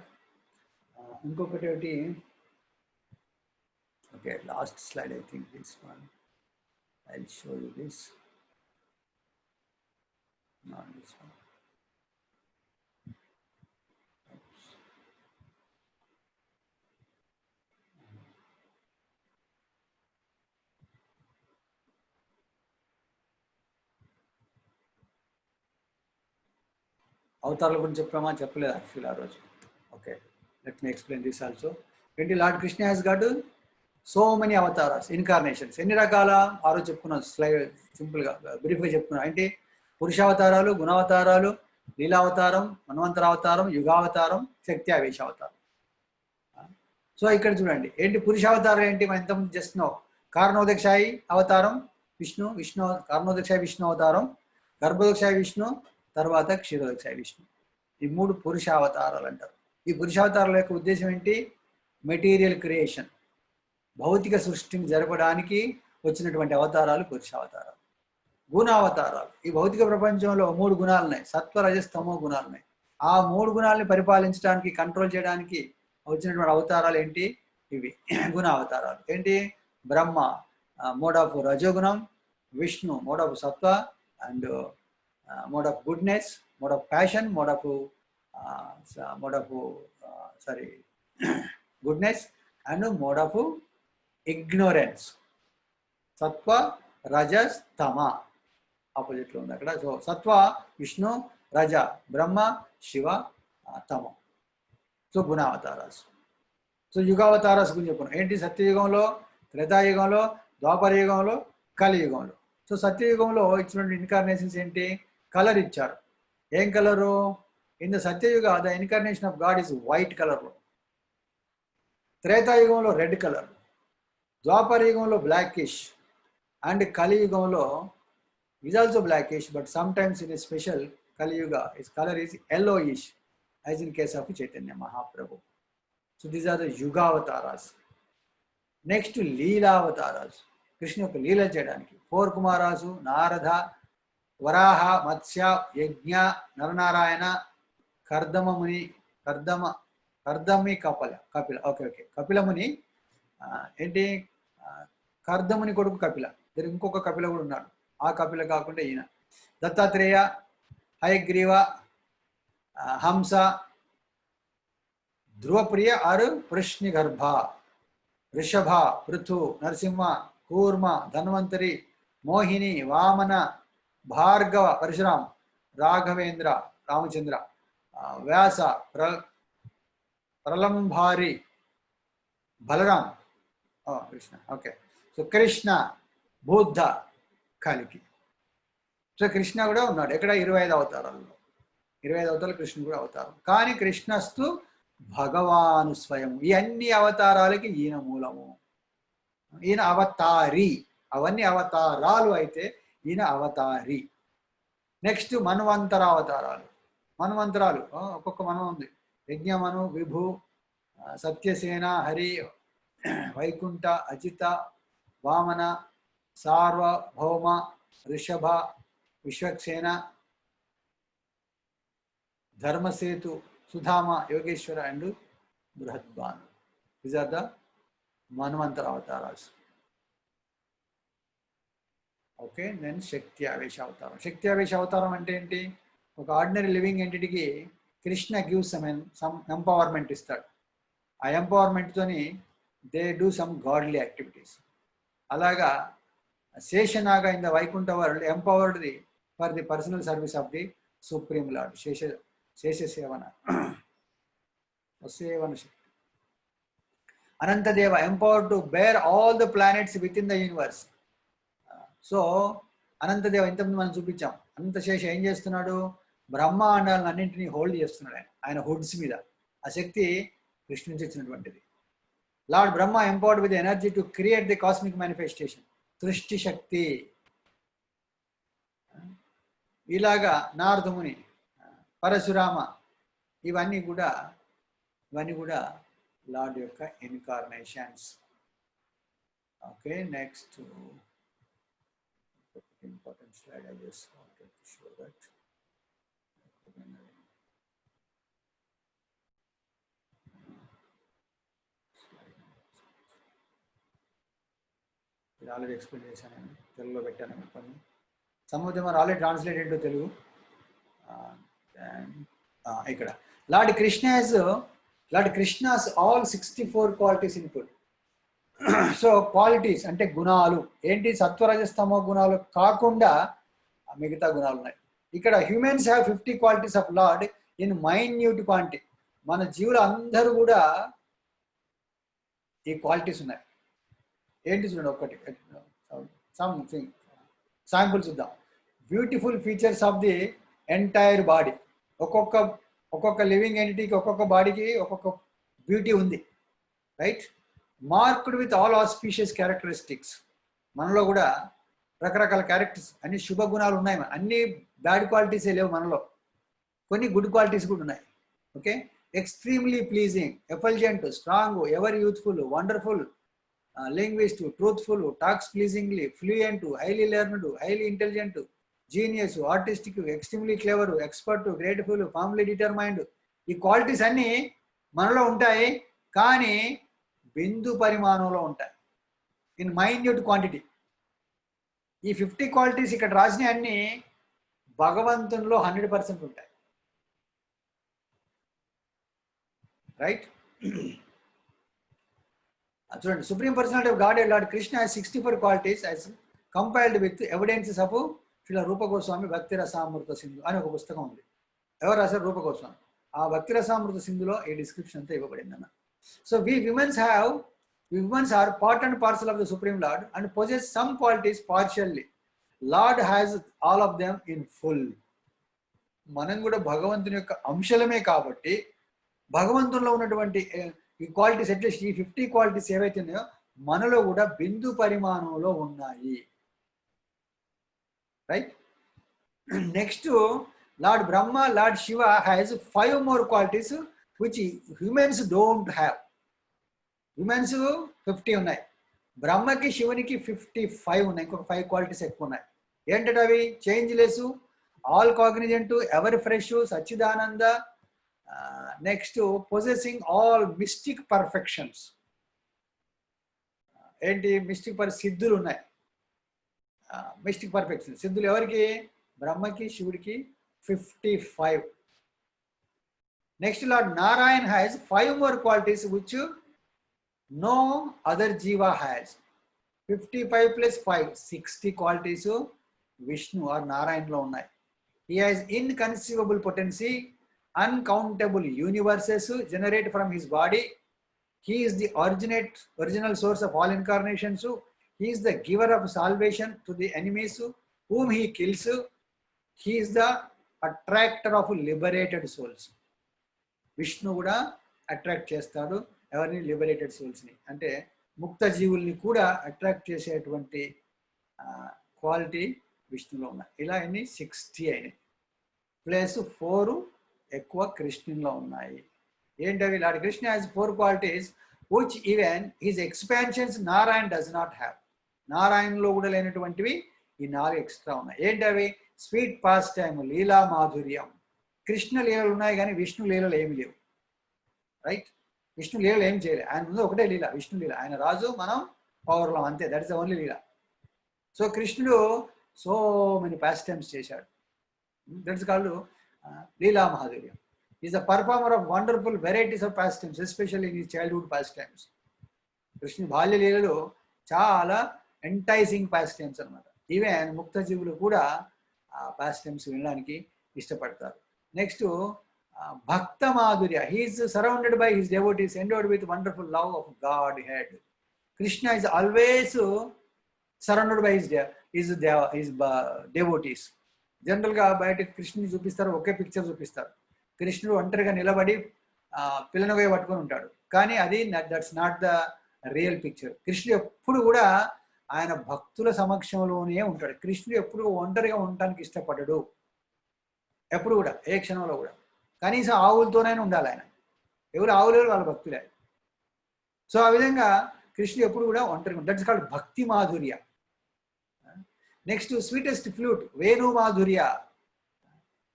ఇంకొకటి ఒకటి, okay, last slide, I think this one, I'll show you this, not this one. అవతారాల గురించి చెప్పామా? చెప్పలేదు actually ఆ రోజు. Okay, Let me explain this also. ఏంటి lord Krishna has got so many avatars, incarnations. ఎన్ని రకాల ఆరో చెప్పుకున్నాం, స్లైడ్ సింపుల్గా బ్రీఫ్గా చెప్పుకున్నాం. ఏంటి? పురుషావతారాలు, గుణావతారాలు, లీలావతారం, మన్వంతరావతారం, యుగావతారం, శక్తి ఆవేశ అవతారం. సో ఇక్కడ చూడండి, ఏంటి పురుషావతారం ఏంటి? మనం ఇంతకుముందు చేస్తున్నాం. కారణోదక్షాయి అవతారం విష్ణు, కారణోదక్షాయి విష్ణు అవతారం, గర్భోదక్షాయి విష్ణు, తర్వాత క్షీరోదక్షాయి విష్ణు. ఈ 3 పురుషావతారాలు అంటారు. ఈ పురుషావతారాల యొక్క ఉద్దేశం ఏంటి? మెటీరియల్ క్రియేషన్, భౌతిక సృష్టిని జరపడానికి వచ్చినటువంటి అవతారాలు పురుషావతారాలు. గుణావతారాలు, ఈ భౌతిక ప్రపంచంలో 3 గుణాలు ఉన్నాయి, సత్వ రజస్ తమో గుణాలు ఉన్నాయి. ఆ 3 గుణాలని పరిపాలించడానికి, కంట్రోల్ చేయడానికి వచ్చినటువంటి అవతారాలు ఏంటి? ఇవి గుణావతారాలు. ఏంటి? బ్రహ్మ మోడ్ ఆఫ్ రజోగుణం, విష్ణు మోడ్ ఆఫ్ సత్వ and mode of goodness, mode of passion, mode of goodness and mode of ignorance. సత్వ రజస్ తమ ఆపోజిట్లో ఉంది అక్కడ. సో సత్వ విష్ణు, రజ బ్రహ్మ, శివ తమ. సో గుణావతారాస్. సో యుగావతారాస్ గురించి చెప్పుకున్నాం. ఏంటి? సత్యయుగంలో, త్రేతాయుగంలో, ద్వాపరయుగంలో, కలియుగంలో. సో సత్యయుగంలో ఇచ్చినటువంటి ఇన్కార్నేషన్స్ ఏంటి? కలర్ ఇచ్చారు. ఏం colour? In the Satyayuga the incarnation of God is white కలర్లో. త్రేతాయుగంలో రెడ్ కలర్, ద్వాపరయుగంలో బ్లాకిష్, అండ్ కలియుగంలో is also blackish, but sometimes in a special Kali-yuga, its color is yellowish, as in case of Chaitanya Mahaprabhu. So these are the Yuga avatars. Next, Leela avatars. Krishna యొక్క లీల చేయడానికి 4 కుమారాసు, నారద, వరాహ, మత్స్య, యజ్ఞ, Nara Narayana, కర్దమముని, కర్దమి Kapila. Okay, Kapila Muni ఏంటి? కర్దముని కొడుకు కపిల. దీనికి ఇంకొక కపిల కూడా ఉన్నాడు. ఆ కపిల కాకుండా ఈయన దత్తాత్రేయ, హయగ్రీవ, హంస, ధ్రువప్రియ ఆరు వృష్ణిగర్భ, వృషభ, పృథు, నరసింహ, కూర్మ, ధన్వంతరి, మోహిని, వామన, భార్గవ, పరశురాం, రాఘవేంద్ర, రామచంద్ర, వ్యాస, ప్రలంభారి, బలరాం, కృష్ణ. ఓకే, సో కృష్ణ, బుద్ధ, కలికి. సో కృష్ణ కూడా ఉన్నాడు ఎక్కడ? 25 అవతారాల్లో. 25 అవతారాలు కృష్ణుడు కూడా అవతారం. కానీ కృష్ణస్తు భగవాను స్వయం. ఈ అన్ని అవతారాలకి ఈయన మూలము, ఈయన అవతారి. అవన్నీ అవతారాలు అయితే ఈయన అవతారి. నెక్స్ట్ మన్వంతర అవతారాలు. మన్వంతరాలు ఒక్కొక్క మనం ఉంది. యజ్ఞమను, విభు, Satyasena, Hari, Vaikuntha, Ajita, Vamana, Sarvabhauma, Rishabha, Vishvaksena, Dharmasetu, Sudhama, Yogeshvara and Brihadbhanu. These are the Manvantara avataras. Okay, నేను శక్తి ఆవేశ అవతారం. శక్తి ఆవేశ అవతారం అంటే ఏంటి? ఒక ఆర్డినరీ లివింగ్ ఎంటిటీకి కృష్ణ గివ్స్ సమ్ ఎంపవర్మెంట్ ఇస్తాడు. ఆ ఎంపవర్మెంట్తోని they do some godly activities. అలాగా Sheshanaga in the Vaikuntha world empowered for the personal service of the supreme lord. శేషసేవన శక్తి. Anantadeva empowered to bear all the planets within the universe. So Anantadeva ఇంతకుముందు మనం చూపించాం. అనంతశేష ఏం చేస్తున్నాడు? బ్రహ్మాండాలను అన్నింటినీ హోల్డ్ చేస్తున్నాడు ఆయన హుడ్స్ మీద. ఆ శక్తి కృష్ణ నుంచి వచ్చినటువంటిది. Lord Brahma empowered with energy to create the cosmic manifestation, సృష్టి శక్తి. ఇలాగా నారదముని, పరశురామ, ఇవన్నీ కూడా లార్డ్ యొక్క incarnations. Okay, next important slide. I just wanted to show that. Already explain చేశాను, నేను తెలుగులో పెట్టాను కొన్ని. Some of them are already translated to Telugu. ఇక్కడ lord Krishna's all 64 qualities in full. So qualities అంటే గుణాలు ఏంటి? సత్వరజస్తమో గుణాలు కాకుండా మిగతా గుణాలు ఉన్నాయి. ఇక్కడ humans have 50 qualities of lord in minute quantity. మన జీవులు అందరూ కూడా ఈ క్వాలిటీస్ ఉన్నాయి. ఏంటి చూడండి ఒక్కటి సంథింగ్ శాంపుల్ చూద్దాం. Beautiful features of the entire body. ఒక్కొక్క లివింగ్ ఎంటిటీకి ఒక్కొక్క బాడీకి ఒక్కొక్క బ్యూటీ ఉంది, right? Marked with all auspicious characteristics. మనలో కూడా రకరకాల క్యారెక్టర్స్, అన్ని శుభ గుణాలు ఉన్నాయి. అన్ని బ్యాడ్ క్వాలిటీసే లేవు మనలో, కొన్ని గుడ్ క్వాలిటీస్ కూడా ఉన్నాయి. Okay, extremely pleasing, effulgent, strong, ever youthful, wonderful, linguist, truthful, talks pleasingly, fluent, highly learned, highly intelligent, genius, artistic, extremely clever, expert, grateful, firmly determined. ఈ క్వాలిటీస్ అన్నీ మనలో ఉంటాయి, కానీ బిందు పరిమాణంలో ఉంటాయి, ఇన్ మైన్యూట్ క్వాంటిటీ. ఈ 50 క్వాలిటీస్ ఇక్కడ రాసిన అన్ని భగవంతునిలో 100% ఉంటాయి, రైట్? చూడండి, supreme personality of God lord Krishna has 64 qualities as compiled with evidences of Srila Rupa Goswami Bhakti Rasamrita Sindhu అని ఒక పుస్తకం ఉంది. ఎవరు రాశారు? రూప గోస్వామి. ఆ భక్తి రసామృత సింధులో ఈ డిస్క్రిప్షన్ అంతా ఇవ్వబడింది అన్న. So we women are part and parcel of the supreme lord and possess some qualities partially. Lord has all of them in full. మనం కూడా భగవంతుని యొక్క అంశలమే కాబట్టి భగవంతునిలో ఉన్నటువంటి ఈ క్వాలిటీస్, అట్లీస్ట్ ఈ 50 క్వాలిటీస్ ఏవైతే ఉన్నాయో మనలో కూడా బిందు పరిమాణంలో ఉన్నాయి, right? Next, lord Brahma, lord Shiva has 5 more qualities which humans don't have. Humans 50 ఉన్నాయి, బ్రహ్మకి శివునికి 55 ఉన్నాయి, ఇంకొక 5 క్వాలిటీస్ ఎక్కువ ఉన్నాయి. ఏంటంటే అవి changeless, all Cognizant, ever fresh, Sachchidananda, next possessing all mystic perfections. ఏంటి మిస్టిక్ సిద్ధులు ఉన్నాయి, మిస్టిక్ పర్ఫెక్షన్ సిద్ధులు ఎవరికి? బ్రహ్మకి శివుడికి 55. Next, lord Narayan has 5 more qualities which no other jiva has. 55 plus 5 60 qualities Vishnu are నారాయణలో ఉన్నాయి. He has inconceivable potency, uncountable universes generate from his body. He is the original source of all incarnations. He is the giver of salvation to the enemies whom he kills. He is the attractor of liberated souls. Vishnu కూడా attract చేస్తాడు ఎవరిని? Liberated సోల్స్ని, అంటే ముక్త జీవుల్ని కూడా attract చేసేటువంటి quality విష్ణులో ఉన్నాయి. ఇలా అన్ని 60 అయినాయి, ప్లస్ 4 ఎక్కువ కృష్ణులో ఉన్నాయి. ఏంటవి? Lord Krishna has 4 qualities which even his expansions Narayana does not have. నారాయణలో కూడా లేనటువంటివి ఈ 4 ఎక్స్ట్రా ఉన్నాయి. ఏంటవి? స్వీట్ పాస్ టైమ్, లీలా మాధుర్యం. కృష్ణ లీలలు ఉన్నాయి కానీ విష్ణు లీలలు ఏమి లేవు, రైట్? విష్ణు లీలలు ఏం చేయలేదు, ఆయన ముందు ఒకటే లీల, విష్ణు లీల. ఆయన రాజు, మనం పౌరులం, అంతే. That is the only leela. So కృష్ణుడు సో మెనీ పాస్ టైమ్స్ చేశాడు. దట్ ఇస్ కాల్డ్ లీలా మాధుర్యం. Is a performer of wonderful varieties of pastimes, especially in his childhood pastimes. కృష్ణుని బాల్య లీలలు చాలా ఎంటైజింగ్ పాస్ టైమ్స్ అనమాట. ఈవెన్ ముక్త జీవులు కూడా ఆ పాస్ టైమ్స్ వినడానికి ఇష్టపడతారు. Next, bhakta madhurya. He is surrounded by his devotees, endowed with wonderful love of Godhead. Krishna is always surrounded by his devotees. జనరల్గా బయట కృష్ణుని చూపిస్తారు, ఒకే పిక్చర్ చూపిస్తారు. కృష్ణుడు ఒంటరిగా నిలబడి పిల్లనగా పట్టుకొని ఉంటాడు, కానీ అది that's not the real picture. కృష్ణుడు ఎప్పుడు కూడా ఆయన భక్తుల సమక్షంలోనే ఉంటాడు. కృష్ణుడు ఎప్పుడు ఒంటరిగా ఉండటానికి ఇష్టపడ్డాడు, ఎప్పుడు కూడా, ఏ క్షణంలో కూడా. కనీసం ఆవులతోనైనా ఉండాలి ఆయన. ఎవరు ఆవులు? వాళ్ళ భక్తులే. సో ఆ విధంగా కృష్ణుడు ఎప్పుడు కూడా ఒంటరిగా. That's called bhakti madhurya. Next, sweetest flute, venu madhurya.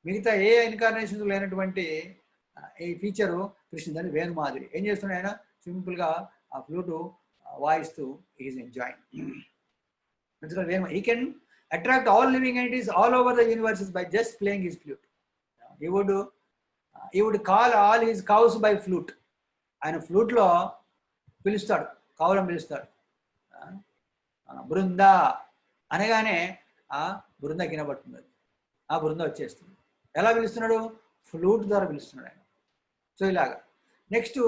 మిగతా ఏ ఇన్కార్నేషన్స్ లేనటువంటి ఈ ఫీచరు కృష్ణుడు, దాన్ని వేణు మాధురి. ఏం చేస్తున్నాడు ఆయన? సింపుల్గా ఆ ఫ్లూటు వాయిస్తూ is enjoying. He can attract all living entities all over the universes by just playing his flute. He would call all his cows by flute. ఆయన ఫ్లూట్లో పిలుస్తాడు, కావులను పిలుస్తాడు. బృంద అనగానే ఆ బృంద కినబడుతుంది, ఆ బృంద వచ్చేస్తుంది. ఎలా పిలుస్తున్నాడు? ఫ్లూట్ ద్వారా పిలుస్తున్నాడు ఆయన. సో ఇలాగా. Next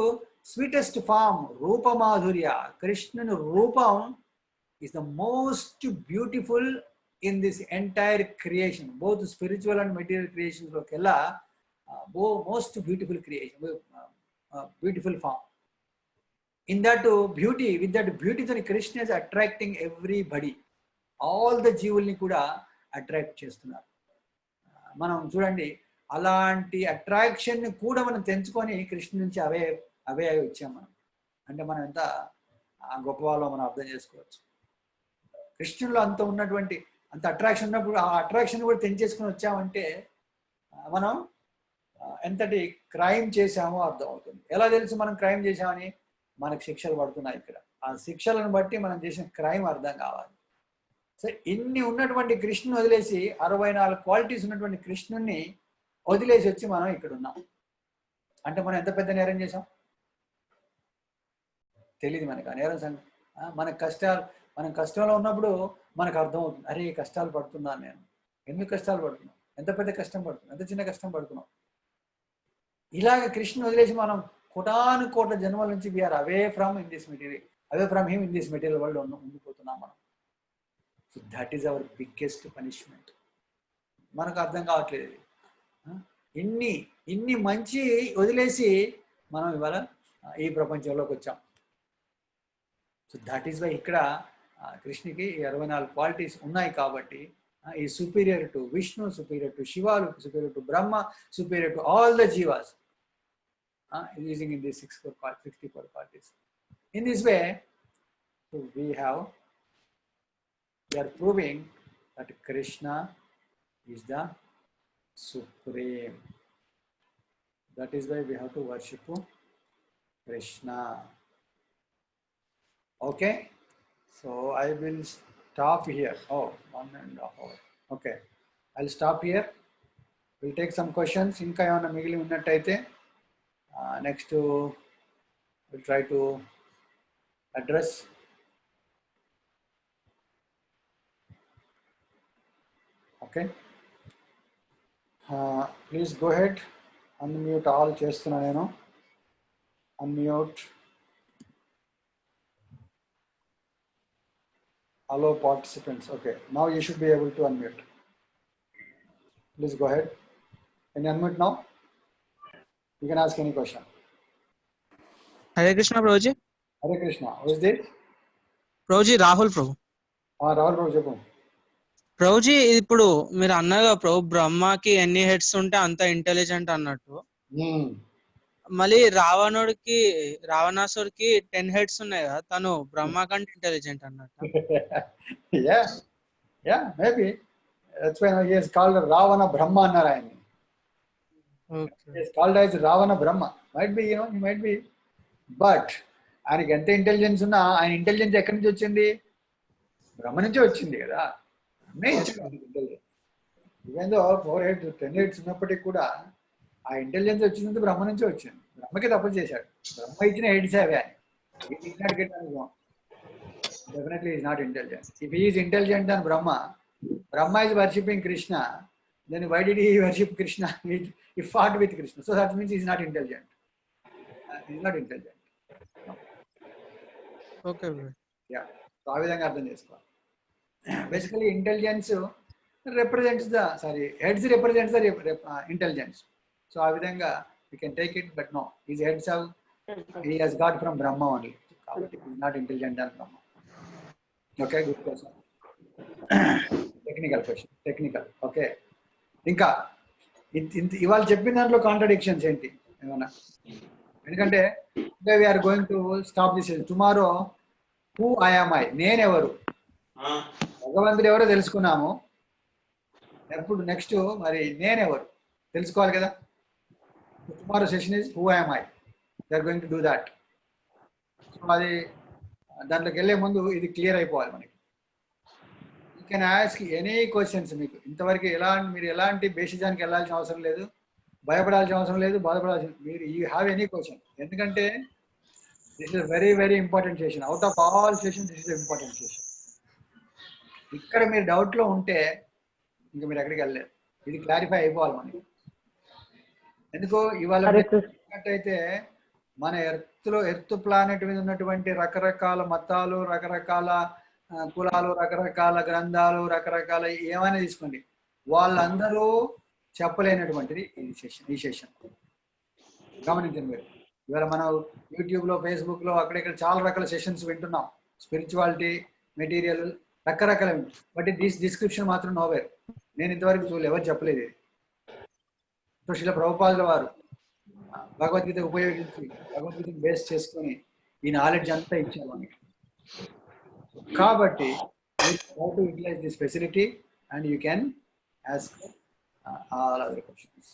sweetest form rupamadhurya. కృష్ణుని రూపం is the most beautiful in this entire creation, both spiritual and material creations lo kella most beautiful creation, beautiful form. In that beauty, with that beauty, the Krishna is attracting everybody, all the జీవుల్ని కూడా attract చేస్తున్నారు. మనం చూడండి, అలాంటి attraction కూడా మనం తెంచుకొని కృష్ణ నుంచి అవే వచ్చాం మనం. అంటే మనం ఎంత గొప్ప వాళ్ళో మనం అర్థం చేసుకోవచ్చు. కృష్ణుల్లో అంత ఉన్నటువంటి అంత అట్రాక్షన్ ఉన్నప్పుడు ఆ అట్రాక్షన్ కూడా తెంచేసుకుని వచ్చామంటే మనం ఎంతటి క్రైమ్ చేశామో అర్థం అవుతుంది. ఎలా తెలుసు మనం క్రైమ్ చేశామని? మనకు శిక్షలు పడుతున్నాయి ఇక్కడ. ఆ శిక్షలను బట్టి మనం చేసిన క్రైమ్ అర్థం కావాలి. సో ఇన్ని ఉన్నటువంటి కృష్ణుని వదిలేసి 64 క్వాలిటీస్ ఉన్నటువంటి కృష్ణుని వదిలేసి వచ్చి మనం ఇక్కడ ఉన్నాం అంటే మనం ఎంత పెద్ద నేరం చేసాం తెలియదు మనకు. ఆ నేరం మనం కష్టంలో ఉన్నప్పుడు మనకు అర్థం అవుతుంది, అరే కష్టాలు పడుతున్నాను నేను, ఎందుకు కష్టాలు పడుతున్నాం, ఎంత పెద్ద కష్టం పడుతున్నాం, ఎంత చిన్న కష్టం పడుతున్నాం. ఇలాగ కృష్ణుని వదిలేసి మనం కోటాను జన్మల నుంచి we are away from him in this material world ఉండిపోతున్నాం మనం. So that is our biggest punishment. మనకు అర్థం కావట్లేదు. ఇన్ని మంచి వదిలేసి మనం ఇవాళ ఈ ప్రపంచంలోకి వచ్చాం. సో దట్ ఈస్ వై ఇక్కడ కృష్ణుకి 64 క్వాలిటీస్ ఉన్నాయి కాబట్టి ఈ superior to Vishnu, superior to Shiva, superior to Brahma, superior to all the jivas, using in these 64 qualities. In this way, so we are proving that Krishna is the supreme. That is why we have to worship Krishna. Okay, so I will stop here. 1.5 hours. Okay, I'll stop here. We'll take some questions. Inka emana migili unnattaithe next we'll try to address. Okay, please go ahead, unmute all chestunna nenu, unmute, allow participants. Okay, now you should be able to unmute. Please go ahead. Can you unmute now? You can ask any question. Hare Krishna Prabhuji. Hare Krishna. Who is this? Prabhuji, Rahul Prabhu. Rahul Prabhu చెప్పు. ప్రభుజీ ఇప్పుడు మీరు అన్నారు ప్రభు బ్రహ్మకి ఎన్ని heads ఉంటే అంత intelligent అన్నట్టు, మళ్ళీ రావణాసుడికి 10 హెడ్స్ ఉన్నాయి కదా, తను బ్రహ్మ కంటే ఇంటెలిజెంట్ అన్నట్టు. Yeah, maybe that's why he is called Ravana Brahma అన్నారు ఆయన్ని. Okay. He is called as Ravana Brahma. Might be, he might be, but ఆయనకి ఎంత ఇంటెలిజెన్స్ ఉన్నా ఆయన ఇంటెలిజెన్స్ ఎక్కడి నుంచి వచ్చింది? బ్రహ్మ నుంచే వచ్చింది కదా. ఈవెన్ దో 4 heads 10 heads ఉన్నప్పటికీ కూడా ఆ ఇంటెలిజెన్స్ వచ్చింది బ్రహ్మ నుంచే వచ్చింది. బ్రహ్మకి తప్పు చేశాడు, బ్రహ్మ ఇచ్చిన హెడ్స్ అవే అని. Definitely is not intelligent. If he is intelligent than Brahma is worshipping Krishna, then why did he worship Krishna? He fought with Krishna. So that means he is not intelligent. He is not intelligent. Okay. Yeah. So ఆ విధంగా అర్థం చేసుకోవాలి. Basically intelligence represents the heads represents the intelligence. So ఆ విధంగా we can take it, but no, his heads he has got from Brahma only. He is not intelligent than Brahma. Okay, good question. Technical question. Okay. ఇంకా ఇవాళ చెప్పిన దాంట్లో contradictions ఏంటి ఏమన్నా? ఎందుకంటే we are going to stop this tomorrow. Who am I? నేనెవరు? భగవంతుడు ఎవరో తెలుసుకున్నాము. ఎప్పుడు నెక్స్ట్ మరి నేనెవరు తెలుసుకోవాలి కదా. Tomorrow session is who I am I. They are going to do that. So అది దాంట్లోకి వెళ్ళే ముందు ఇది క్లియర్ అయిపోవాలి మనకి. You can ask any questions. మీకు ఇంతవరకు మీరు ఎలాంటి బేసిజానికి వెళ్ళాల్సిన అవసరం లేదు, భయపడాల్సిన అవసరం లేదు, బాధపడాల్సిన మీరు యూ హ్యావ్ ఎనీ క్వశ్చన్. ఎందుకంటే this is very very important session. Out of all session this is important session. ఇక్కడ మీరు డౌట్లో ఉంటే ఇంకా మీరు ఎక్కడికి వెళ్ళలేదు. ఇది క్లారిఫై అయిపోవాలి మనకి. ఎందుకో ఇవాళ అయితే మన ఎర్త్ ప్లానెట్ మీద ఉన్నటువంటి రకరకాల మతాలు, రకరకాల కులాలు, రకరకాల గ్రంథాలు, రకరకాల ఏమైనా తీసుకోండి, వాళ్ళందరూ చెప్పలేనటువంటిది ఈ సెషన్. గమనించండి మీరు. ఇవాళ మనం యూట్యూబ్లో, ఫేస్బుక్లో అక్కడిక్కడ చాలా రకాల సెషన్స్ వింటున్నాం. స్పిరిచువాలిటీ, మెటీరియల్ రకరకాల, బట్ డిస్క్రిప్షన్ మాత్రం నోవేర్. నేను ఇంతవరకు చూడలేదు, ఎవరు చెప్పలేదు. శ్రీల ప్రభుపాదుల వారు భగవద్గీత ఉపయోగించి, భగవద్గీతను బేస్ చేసుకొని ఈ నాలెడ్జ్ అంతా ఇచ్చారు మనకి. కాబట్టి how to utilize this facility and you can ask all other questions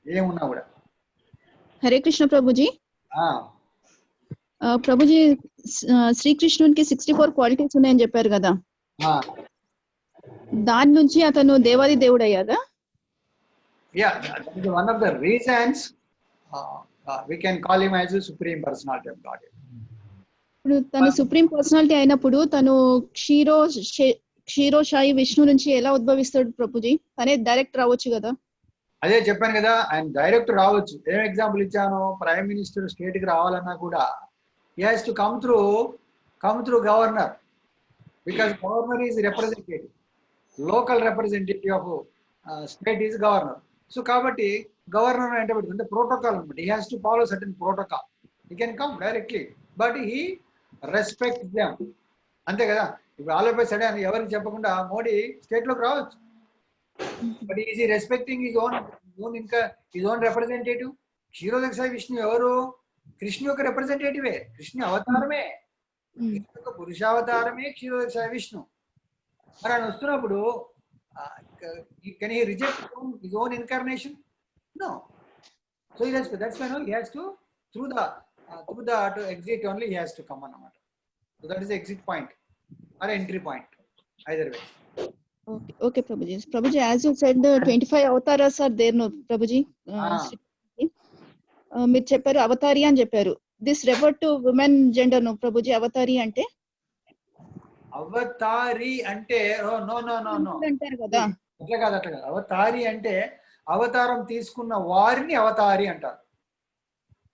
ఏమున్నా కూడా. హరే కృష్ణ ప్రభుజీ. ప్రభుజీ శ్రీకృష్ణునికి 64 క్వాలిటీస్ ఉన్నాయని చెప్పారు కదా, దాని నుంచి అతను దేవాది దేవుడు అయ్యారా? Yeah, that is one of the reasons we can call him as a supreme personality of God. ఇప్పుడు తను సుప్రీం పర్సనాలిటీ అయినప్పుడు తను క్షీరోషాయి విష్ణు నుంచి ఎలా ఉద్భవిస్తాడు ప్రభుజీ? తనే డైరెక్ట్ రావచ్చు కదా. అదే చెప్పాను కదా, ఆయన డైరెక్ట్ రావచ్చు. ఏం ఎగ్జాంపుల్ ఇచ్చాను, ప్రైమ్ మినిస్టర్ స్టేట్ కి రావాలన్నా కూడా he has to come through governor, because governor is representative, local representative of state is governor. So కాబట్టి గవర్నర్ అంటే ప్రోటోకాల్ అనమాట. he has to follow certain protocol. he can come directly but he respects them. అంతే కదా. ఇప్పుడు ఆలోపై sudden ఎవరికి చెప్పకుండా Modi state లోకి రావచ్చు, but is respecting his own representative. క్షీరోదక్ష విష్ణు ఎవరు? కృష్ణ యొక్క రిప్రజెంటేటివే, కృష్ణ అవతారమే, కృష్ణ యొక్క పురుషావతారమే క్షీరోదక్ష విష్ణు. మరి ఆయన వస్తున్నప్పుడు can he reject his own incarnation? No. So that's why he has to through the to exit only he has to come on. So that is the exit point or entry point, either way. Okay Prabhuji. Prabhuji, as you said, the 25 avatars are there, no Prabhuji? మీరు చెప్పారు అవతారి అని చెప్పారు. This refer to women gender, no Prabhuji? అవతారి అంటే అవతారి అంటే no అంటారు కదా. అట్లా కాదు. అవతారి అంటే అవతారం తీసుకున్న వారిని అవతారి అంటారు.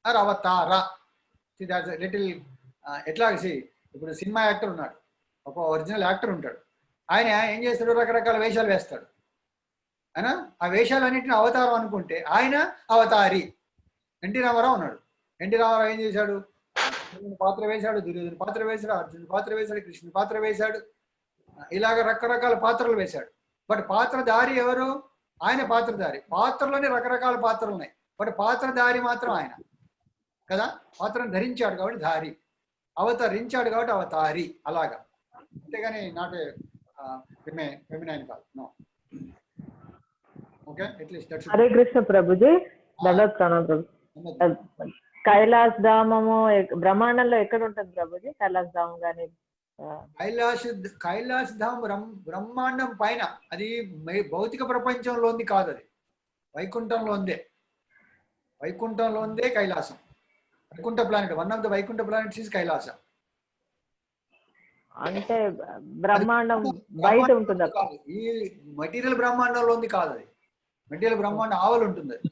ఆర్ అవతార లిటిల్ ఎట్లా ఇప్పుడు సినిమా యాక్టర్ ఉన్నాడు, ఒక ఒరిజినల్ యాక్టర్ ఉంటాడు. ఆయన ఏం చేస్తాడు, రకరకాల వేషాలు వేస్తాడు. అయినా ఆ వేషాలన్నింటినీ అవతారం అనుకుంటే ఆయన అవతారి. ఎన్టీ రామారావు ఉన్నాడు. ఎన్టీ రామారావు ఏం చేశాడు, పాత్ర వేశాడు, దుర్యోధన పాత్ర వేశాడు, అర్జునుడి పాత్ర వేశాడు, కృష్ణుడి పాత్ర వేశాడు, ఇలాగ రకరకాల పాత్రలు వేశాడు. బట్ పాత్రధారి ఎవరు? ఆయన పాత్రధారి. పాత్రలోనే రకరకాల పాత్రలు ఉన్నాయి, బట్ పాత్రధారి మాత్రం ఆయన కదా. పాత్రను ధరించాడు కాబట్టి ధారి, అవతరించాడు కాబట్టి అవతారి. అలాగా, అంతేగాని నాట్ ఫెమినైన్ కాదు. No. Okay, at least that's. Hare Krishna Prabhuji. దండోత్ ప్రణామం ప్రభు. కైలాస్ ధామము బ్రహ్మాండంలో ఎక్కడ ఉంటుంది ప్రభుజీ? కైలాస్ ధామం కానీ కైలాస్ ధామ్ బ్రహ్మాండం పైన, అది భౌతిక ప్రపంచంలో ఉంది కాదు, అది వైకుంఠంలో ఉందే. వైకుంఠంలో ఉందే Kailasam. Vaikuntha planet, one of the Vaikuntha planets is Kailasa. అంటే బ్రహ్మాండం బయట ఉంటుంది. ఈ మెటీరియల్ బ్రహ్మాండంలో ఉంది కాదు, అది మెటీరియల్ బ్రహ్మాండం ఆవలు ఉంటుంది. అది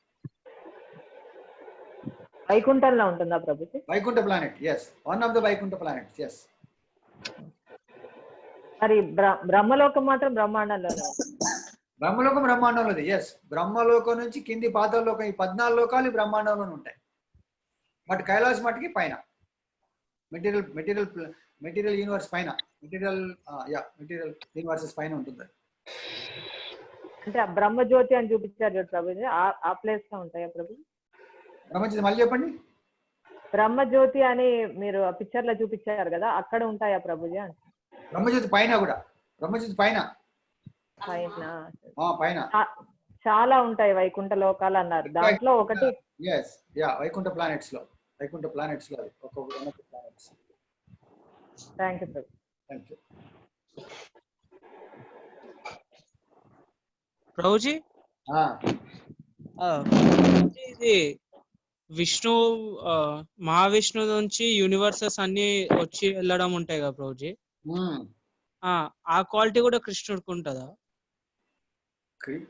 వైకుంఠంలో ఉంటుందా Prabhuji? Vaikuntha planet, yes, one of the Vaikuntha planets, yes. మరి బ్రహ్మలోకం మాత్రం బ్రహ్మాండంలో? బ్రహ్మలోకం బ్రహ్మాండంలో, ఎస్. బ్రహ్మలోకం నుంచి కింది పాతాళలోకం, ఈ 14 లోకాలు బ్రహ్మాండంలోనే ఉంటాయి. బట్ కైలాస్ మటుకి పైన, మెటీరియల్ యూనివర్స్ పైన, మెటీరియల్ యూనివర్సెస్ పైన ఉంటుంది. అంటే బ్రహ్మజ్యోతి అని చూపించారు ప్రభుజీ, ఆ ప్లేస్ లో ఉంటాయా ప్రభు? బ్రహ్మజ్యోతి మళ్ళీ చెప్పండి. బ్రహ్మజ్యోతి అని మీరు పిక్చర్ లో చూపించారు కదా, అక్కడ ఉంటాయా ప్రభుజీ? అంటే బ్రహ్మజ్యోతి పైన కూడా, బ్రహ్మజ్యోతి పైన పైన చాలా ఉంటాయి వైకుంఠ లోకాలు అన్నారు. దాంట్లో ఒకటి వైకుంఠ ప్లానెట్స్ లో ఒక planets. Thank you Prabhu. Thank you Prabhuji. ఇది విష్ణు మహావిష్ణు నుంచి యూనివర్సెస్ అన్ని వచ్చి వెళ్ళడం ఉంటాయి కదా ప్రభుజీ, ఆ క్వాలిటీ కూడా కృష్ణుడికి ఉంటుందా?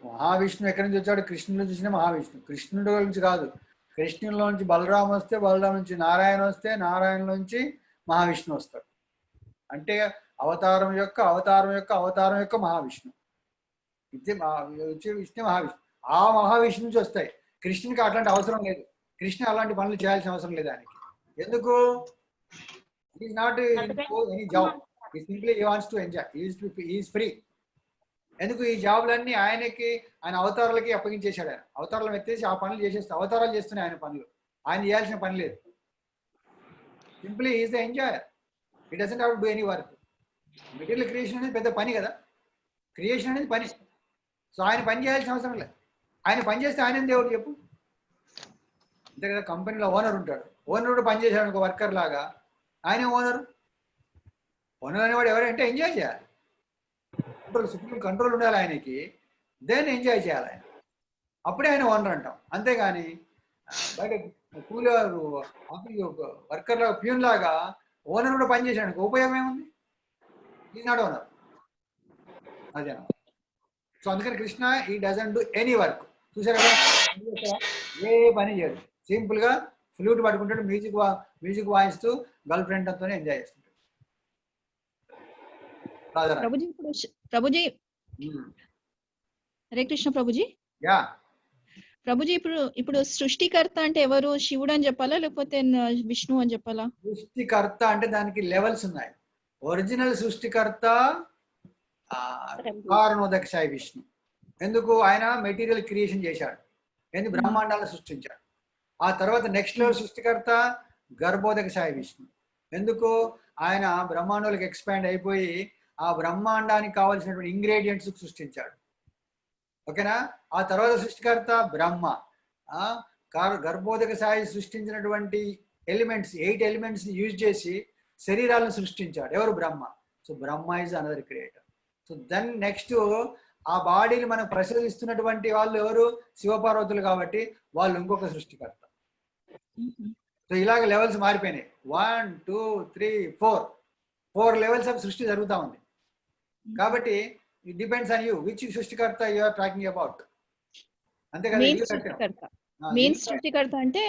మహావిష్ణు ఎక్కడి నుంచి వచ్చాడు? కృష్ణుడు చూసిన మహావిష్ణు, కృష్ణుడు నుంచి కాదు. కృష్ణులో నుంచి బలరాం వస్తే, బలరాం నుంచి నారాయణ వస్తే, నారాయణ నుంచి మహావిష్ణు వస్తాడు. అంటే అవతారం యొక్క మహావిష్ణు. విష్ణు మహావిష్ణు. ఆ మహావిష్ణు నుంచి వస్తాయి. కృష్ణునికి అట్లాంటి అవసరం లేదు. కృష్ణ అలాంటి పనులు చేయాల్సిన అవసరం లేదు ఆయనకి. ఎందుకు? Is not any job. ఈ simply he wants to enjoy. Is free. ఎందుకు? ఈ జాబ్లన్నీ ఆయనకి, ఆయన అవతారాలకి అప్పగించేశాడు. ఆయన అవతారాలు ఎత్తేసి ఆ పనులు చేసేస్తే అవతారాలు చేస్తున్నాయి ఆయన పనులు. ఆయన చేయాల్సిన పని లేదు. Simply is the enjoyer. It doesn't have to do any work. Material creation అనేది పెద్ద పని కదా. క్రియేషన్ అనేది పని. సో ఆయన పని చేయాల్సిన అవసరం లేదు. ఆయన పని చేస్తే ఆయన దేవుడు చెప్పు. అంతే కదా. కంపెనీలో ఓనర్ ఉంటాడు. ఓనర్ పని చేశాడు ఒక వర్కర్ లాగా, ఆయనే ఓనర్. ఓనర్ అనేవాడు ఎవరంటే ఎంజాయ్ చేయాలి. సుప్రీం కంట్రోల్ ఉండాలి ఆయనకి. దెన్ ఎంజాయ్ చేయాలి ఆయన. అప్పుడే ఆయన ఓనర్ అంటాం. అంతేగాని బయట కూలి వర్కర్ లాగా, ప్యూన్ లాగా ఓనర్ కూడా పని చేశాడు, ఉపయోగం ఏముంది? Is not owner. అదే. సో అందుకని కృష్ణ ఈ డజంట్ డూ ఎనీ వర్క్. చూసారా? ఏ పని చేయడు. సింపుల్ గా ఫ్లూట్ పట్టుకుంటాడు, మ్యూజిక్ వాయిస్తూ గర్ల్ ఫ్రెండ్ అంతోనే ఎంజాయ్ చేస్తుంటాడు. ప్రభుజీ ప్రభుజీ హరే కృష్ణ ప్రభుజీ. యా ప్రభుజీ ఇప్పుడు సృష్టికర్త అంటే ఎవరు? శివుడు అని చెప్పాలా లేకపోతే విష్ణు అని చెప్పాలా? సృష్టికర్త అంటే దానికి లెవెల్స్ ఉన్నాయి. ఒరిజినల్ సృష్టికర్త కారణోదకశాయి విష్ణు. ఎందుకు? ఆయన మెటీరియల్ క్రియేషన్ చేశాడు. ఎందుకు? బ్రహ్మాండాలను సృష్టించాడు. ఆ తర్వాత నెక్స్ట్ లెవెల్ సృష్టికర్త గర్భోదకశాయి విష్ణు. ఎందుకు? ఆయన బ్రహ్మాండాలకు ఎక్స్పాండ్ అయిపోయి ఆ బ్రహ్మాండానికి కావాల్సినటువంటి ఇంగ్రీడియంట్స్ సృష్టించాడు. ఓకేనా? ఆ తర్వాత సృష్టికర్త బ్రహ్మ. గర్భోదకశాయి సృష్టించినటువంటి ఎలిమెంట్స్, 8 ఎలిమెంట్స్ యూజ్ చేసి శరీరాలను సృష్టించాడు. ఎవరు? Brahma. So Brahma is another creator. So then next ఆ బాడీని మనం ప్రసాదిస్తున్నటువంటి వాళ్ళు ఎవరు? శివపార్వతులు. కాబట్టి వాళ్ళు ఇంకొక సృష్టికర్త. సో ఇలాగ లెవెల్స్ మారిపోయినాయి. 1 2 3 4 లెవెల్స్ ఆఫ్ సృష్టి జరుగుతూ ఉంది. కాబట్టి it depends on you which సృష్టికర్త యు ఆర్ టాకింగ్ అబౌట్. అంతే కదా. మెయిన్ సృష్టికర్త అంటే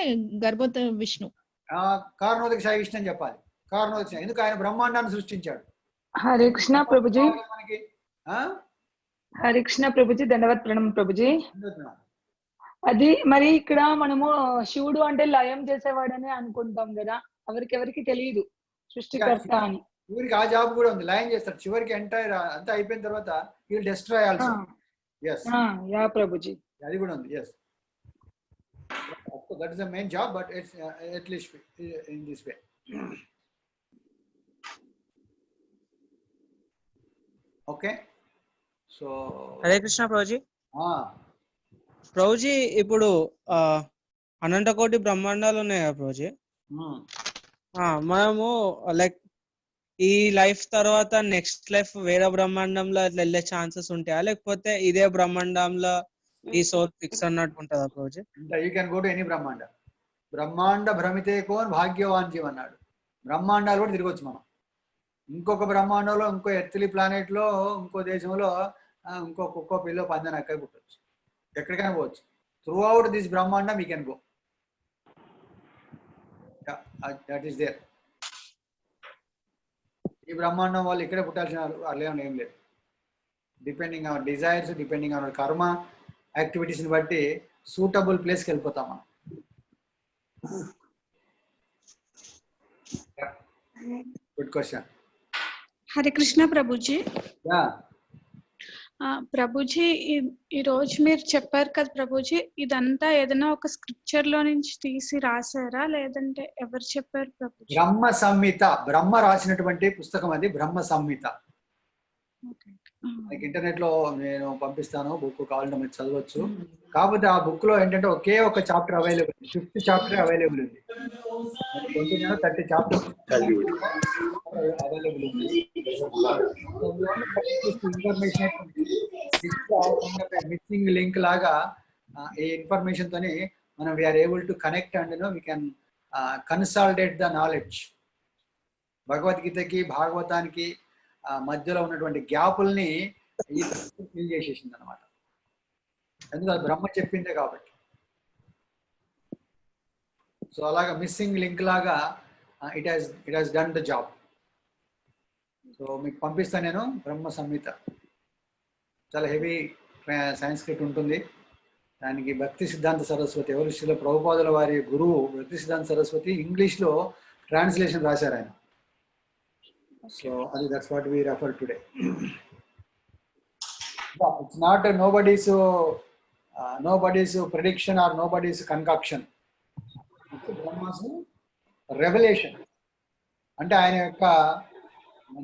గర్భోద విష్ణు, కారణోదకశాయి విష్ణు అని చెప్పాలి. కారణోదక. ఎందుకు? ఆయన బ్రహ్మాండాన్ని సృష్టించాడు. హరే కృష్ణ ప్రభుజీ. మనకి హరే కృష్ణ ప్రభుజీ. దండవత్ ప్రణం ప్రభుజీ. అది మరి ఇక్కడ మనము శివుడు అంటే లయం చేసేవాడని అనుకుంటాం కదా, ఎవరికి తెలియదు సృష్టికర్త అని. శివుడికి ఆ జాబ్ కూడా ఉంది, లయం చేస్తాడు. చివరికి ఎంటైర్ అంతా అయిపోయిన తర్వాత he will destroy also. Yes. Yeah Prabhuji. అది కూడా ఉంది. Yes. That is the main job, but it's at least in this way. Okay. So Hare Krishna Prabhuji. Prabhuji ఇప్పుడు అనంతకోటి బ్రహ్మాండాలు ఉన్నాయి కదా ప్రభుజీ. మనము లైక్ ఈ లైఫ్ తర్వాత నెక్స్ట్ లైఫ్ వేరే బ్రహ్మాండంలో అట్లా వెళ్ళే ఛాన్సెస్ ఉంటాయా, లేకపోతే ఇదే బ్రహ్మాండంలో ఈ సోల్ ఫిక్స్ అన్నట్టు ఉంటుందా Prabhuji? You can go to any Brahmanda. Brahmanda భ్రమితే cone భాగ్యవాన్ Jeev అన్నాడు. బ్రహ్మాండాలు కూడా తిరగొచ్చు మనం. ఇంకొక బ్రహ్మాండంలో, ఇంకో ఎర్త్లీ ప్లానెట్ లో, ఇంకో దేశంలో ఇంకో కుక్క పిల్ల పందని అక్కడ పుట్టచ్చు. ఎక్కడికైనా పోవచ్చు. త్రూ అవుట్ దిస్ బ్రహ్మాండం we can go. That is there. ఈ బ్రహ్మాండం వాళ్ళు ఇక్కడే పుట్టాల్సిన వాళ్ళు ఏం లేదు. Depending our desires, depending our karma యాక్టివిటీస్ని బట్టి సూటబుల్ ప్లేస్కి వెళ్ళిపోతాం మనం. Good question. హరే కృష్ణ ప్రభుజీ. ప్రభుజీ ఈ రోజు మీరు చెప్పారు కదా ప్రభుజీ, ఇదంతా ఏదైనా ఒక స్క్రిప్చర్ లో నుంచి తీసి రాసారా, లేదంటే ఎవరు చెప్పారు ప్రభుజీ? బ్రహ్మ సంహిత, బ్రహ్మ రాసినటువంటి పుస్తకం అది బ్రహ్మ సంహిత. ఇంటర్నెట్ లో నేను పంపిస్తాను, బుక్ కావాలంటే మీరు చదవచ్చు. కాకపోతే ఆ బుక్ లో ఏంటంటే ఒకే ఒక chapter available, 5th chapter available ఉంది. 30 చాప్టర్స్ అవైలబుల్ ఉంది. ఇన్ఫర్మేషన్ మిస్సింగ్ లింక్ లాగా ఈ ఇన్ఫర్మేషన్ తోని మనం we are able to connect and we can consolidate the knowledge. భగవద్గీతకి భాగవతానికి మధ్యలో ఉన్నటువంటి గ్యాపుల్ని ఫిల్ చేసేసింది అనమాట. ఎందుకంటే బ్రహ్మ చెప్పిందే కాబట్టి. సో అలాగా మిస్సింగ్ లింక్ లాగా it has done the job. So మీకు పంపిస్తాను నేను బ్రహ్మ సంహిత, చాలా హెవీ సాంస్క్రిట్ ఉంటుంది. దానికి భక్తి సిద్ధాంత సరస్వతి, ఎవరు శ్రీల ప్రభుపాదుల వారి గురువు భక్తి సిద్ధాంత సరస్వతి ఇంగ్లీష్లో ట్రాన్స్లేషన్ రాశారు ఆయన. సో అది that's what we refer today. It's not nobody's prediction or nobody's concoction. Brahmas revolution. అంటే ఆయన యొక్క